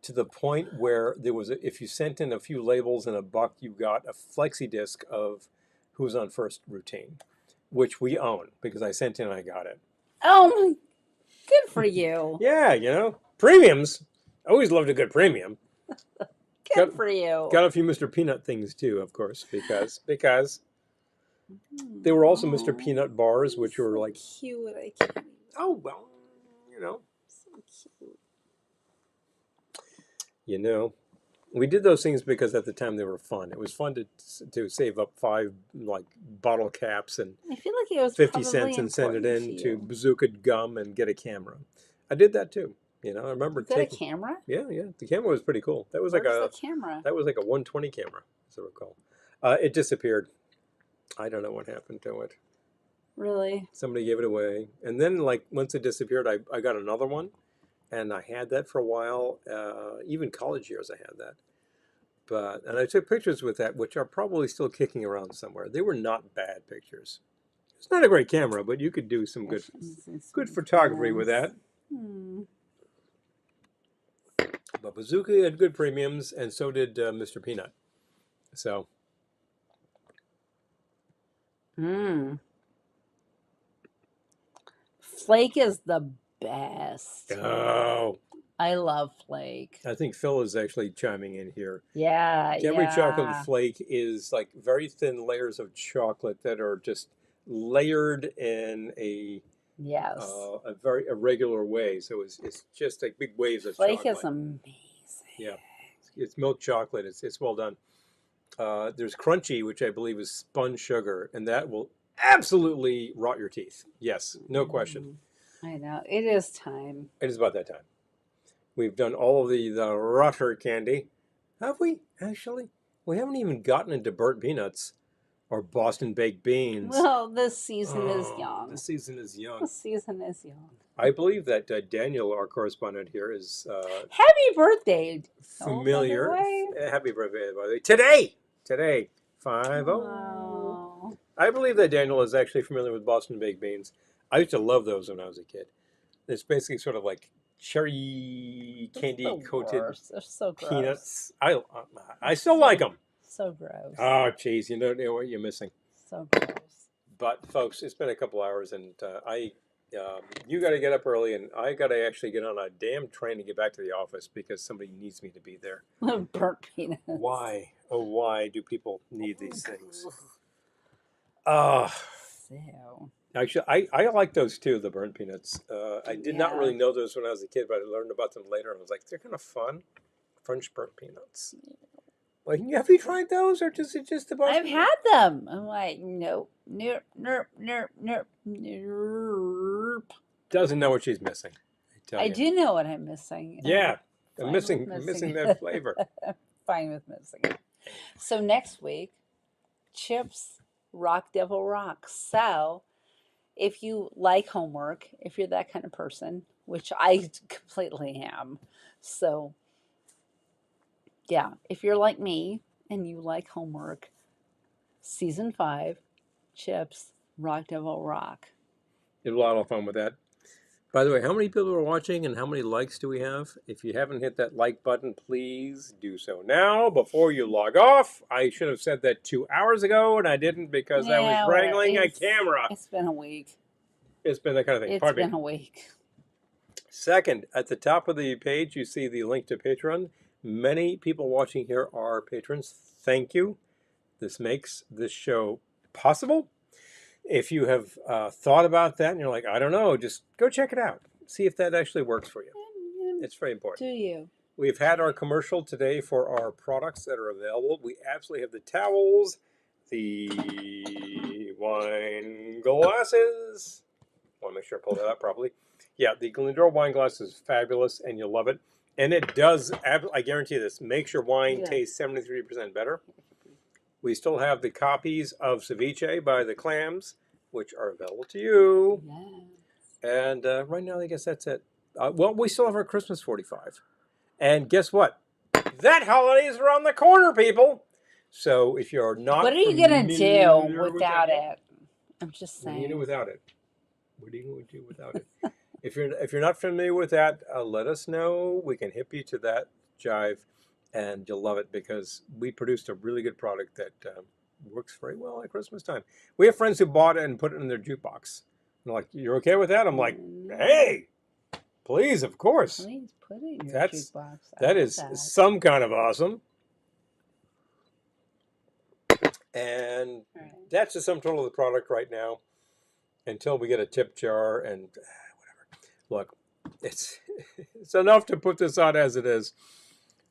to the point where there was if you sent in a few labels and $1, you got a flexi disc of Who's on First routine, which we own because I sent in and I got it. Oh my, good for you. Yeah, premiums. I always loved a good premium. Good for you. Got a few Mr. Peanut things too, of course, because there were also Mr. Peanut bars, which were like cute. I can't. Oh well, So cute. We did those things because at the time they were fun. It was fun to save up 5 bottle caps and I feel like it was 50 cents and send it in to Bazooka Gum and get a camera. I did that too. I remember taking a camera. Yeah. The camera was pretty cool. That was the camera? That was like a 120 camera, as I recall. It disappeared. I don't know what happened to it. Really? Somebody gave it away, and then once it disappeared, I got another one. And I had that for a while. Even college years I had that. And I took pictures with that, which are probably still kicking around somewhere. They were not bad pictures. It's not a great camera, but you could do some good photography with that. But Bazooka had good premiums, and so did Mr. Peanut. So. Flake is the best. Oh. I love Flake. I think Phil is actually chiming in here. Yeah, Every chocolate flake is like very thin layers of chocolate that are just layered in a very irregular way. So it's just like big waves of Flake chocolate. Flake is amazing. Yeah, it's milk chocolate. It's well done. There's Crunchy, which I believe is spun sugar, and that will absolutely rot your teeth. Yes, no question. I know. It is time. It is about that time. We've done all of the rotter candy. Have we, actually? We haven't even gotten into burnt peanuts or Boston baked beans. Well, this season is young. The season is young. The season is young. I believe that Daniel, our correspondent here, is... Happy birthday! Familiar. Happy birthday, by the way. Today. 5-0. Wow. I believe that Daniel is actually familiar with Boston baked beans. I used to love those when I was a kid. It's basically sort of like cherry It's candy the coated worst. They're so gross. peanuts. I still like them. So gross. Oh, geez, you don't know what you're missing. So gross. But folks, it's been a couple hours, and you got to get up early, and I got to actually get on a damn train to get back to the office because somebody needs me to be there. Burnt peanuts. Why? Oh, why do people need these things? Ah. So. Actually, I like those too, the burnt peanuts. I did not Yeah. really know those when I was a kid, but I learned about them later. And I was like, they're kind of fun. French burnt peanuts. Like, have you tried those, or is it just about? I've had them. I'm like, nope, nerp, nerp, nerp, nerp, nerp. Doesn't know what she's missing. I do know what I'm missing. Yeah, I'm I'm missing that flavor. Fine with missing it. So next week, Chips Rock Devil Rock. So if you like homework, if you're that kind of person, which I completely am, so yeah, if you're like me and you like homework, season 5, Chips Rock Devil Rock. Had a lot of fun with that. By the way, how many people are watching and how many likes do we have? If you haven't hit that like button, please do so now before you log off. I should have said that 2 hours ago, and I didn't because I was wrangling a camera. It's been a week. It's been that kind of thing. It's been a week. Second, at the top of the page, you see the link to Patreon. Many people watching here are patrons. Thank you. This makes this show possible. If you have thought about that and you're like, I don't know, just go check it out. See if that actually works for you. It's very important. Do you? We've had our commercial today for our products that are available. We absolutely have the towels, the wine glasses. I want to make sure I pull that out properly. Yeah, the Glendora wine glass is fabulous, and you'll love it. And it does, I guarantee this, makes your wine taste 73% better. We still have the copies of Ceviche by the Clams, which are available to you. Yes. And right now, I guess that's it. Well, we still have our Christmas 45. And guess what? That holiday is around the corner, people. So if you're not What are you going to do without it? I'm just saying. What are you going to do without it? What are you going to do without it? If you're not familiar with that, let us know. We can hip you to that jive. And you'll love it because we produced a really good product that works very well at Christmas time. We have friends who bought it and put it in their jukebox. And they're like, you're okay with that? I'm like, hey, please, of course. Please put it in your jukebox. That is some kind of awesome. And that's the sum total of the product right now until we get a tip jar and whatever. Look, it's enough to put this on as it is.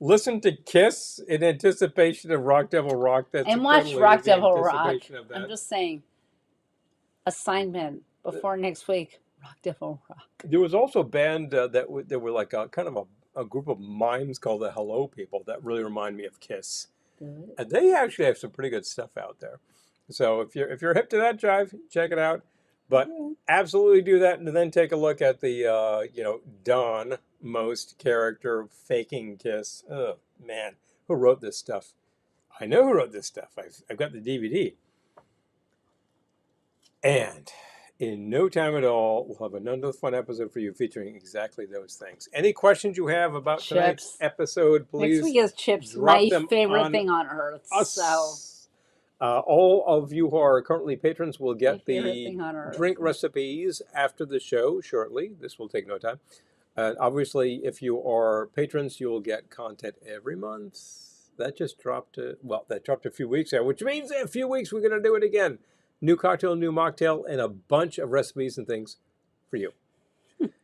Listen to Kiss in anticipation of Rock Devil Rock. And watch Rock Devil Rock. I'm just saying, assignment before next week, Rock Devil Rock. There was also a band that were like a kind of a group of mimes called the Hello People that really remind me of Kiss. Good. And they actually have some pretty good stuff out there. So if you're hip to that jive, check it out. But absolutely do that, and then take a look at the Don Most character faking Kiss. Oh man, who wrote this stuff? I know who wrote this stuff. I've got the DVD, and in no time at all, we'll have another fun episode for you featuring exactly those things. Any questions you have about tonight's episode, please. Next week is Chips, my favorite thing on earth. So. All of you who are currently patrons will get the drink recipes after the show shortly. This will take no time. Obviously, if you are patrons, you will get content every month. That just dropped, that dropped a few weeks ago, which means in a few weeks we're going to do it again. New cocktail, new mocktail, and a bunch of recipes and things for you.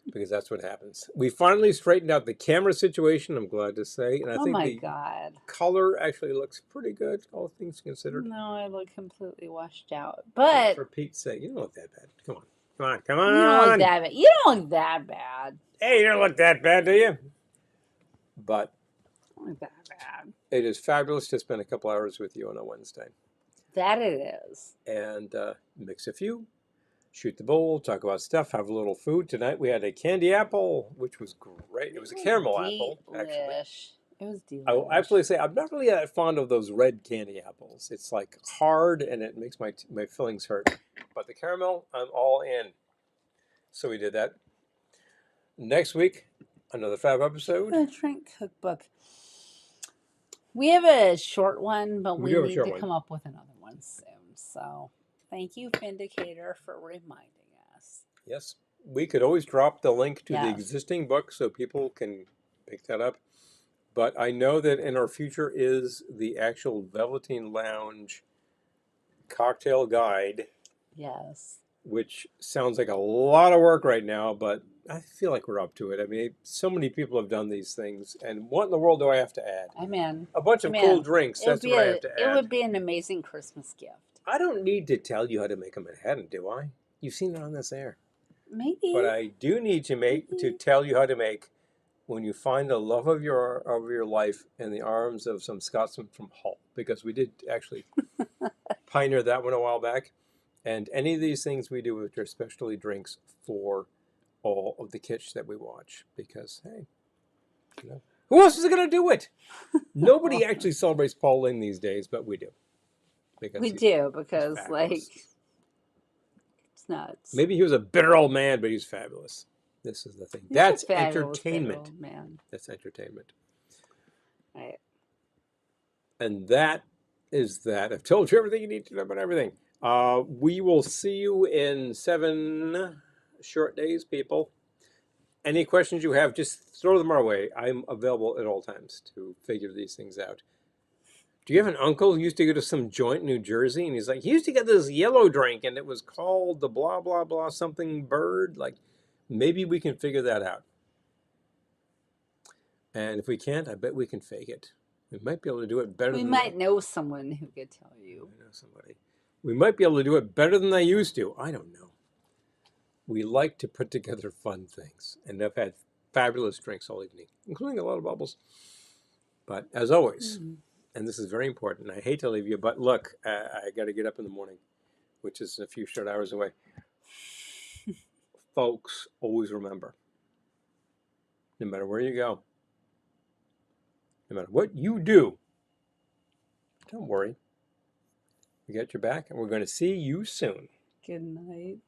Because that's what happens. We finally straightened out the camera situation, I'm glad to say. And I think the color actually looks pretty good, all things considered. No, I look completely washed out. But for Pete's sake, you don't look that bad. Come on. Come on. You don't look that bad. You don't look that bad. Hey, you don't look that bad, do you? But don't look that bad. It is fabulous to spend a couple hours with you on a Wednesday. That it is. And mix a few. Shoot the bowl, talk about stuff, have a little food. Tonight we had a candy apple, which was great. It was a caramel apple, actually. It was delicious. I will absolutely say I'm not really that fond of those red candy apples. It's like hard and it makes my fillings hurt. But the caramel, I'm all in. So we did that. Next week, another fab episode. A drink cookbook. We have a short one, but We we do have a need short to one. come up with another one soon. So thank you, Vindicator, for reminding us. Yes. We could always drop the link to the Yes. existing book so people can pick that up. But I know that in our future is the actual Velveteen Lounge cocktail guide, Yes. which sounds like a lot of work right now, but I feel like we're up to it. I mean, so many people have done these things, and what in the world do I have to add? I'm in. A bunch of I'm cool in. drinks, It would that's be what I have to it add. would be an amazing Christmas gift. I don't need to tell you how to make a Manhattan, do I? You've seen it on this air. Maybe. But I do need to tell you how to make when you find the love of your life in the arms of some Scotsman from Hull, because we did actually pioneer that one a while back. And any of these things we do with our specialty drinks for all of the kitsch that we watch, because hey, you know, who else is going to do it? Nobody actually celebrates Paul Lynde these days, but we do. Because we he's do because fabulous. it's nuts. Maybe he was a bitter old man, but he's fabulous. This is the thing. He's That's a fabulous entertainment. old man. That's entertainment. Right. And that is that. I've told you everything you need to know about everything. We will see you in 7 short days, people. Any questions you have, just throw them our way. I'm available at all times to figure these things out. Do you have an uncle who used to go to some joint in New Jersey, and he's like, he used to get this yellow drink, and it was called the blah, blah, blah, something bird? Like, maybe we can figure that out. And if we can't, I bet we can fake it. We might be able to do it better We than might know someone who could tell you. I know somebody. We might be able to do it better than I used to. I don't know. We like to put together fun things, and I've had fabulous drinks all evening, including a lot of bubbles. But as always, and this is very important, I hate to leave you, but look, I got to get up in the morning, which is a few short hours away. Folks, always remember, no matter where you go, no matter what you do, don't worry. We got your back, and we're going to see you soon. Good night.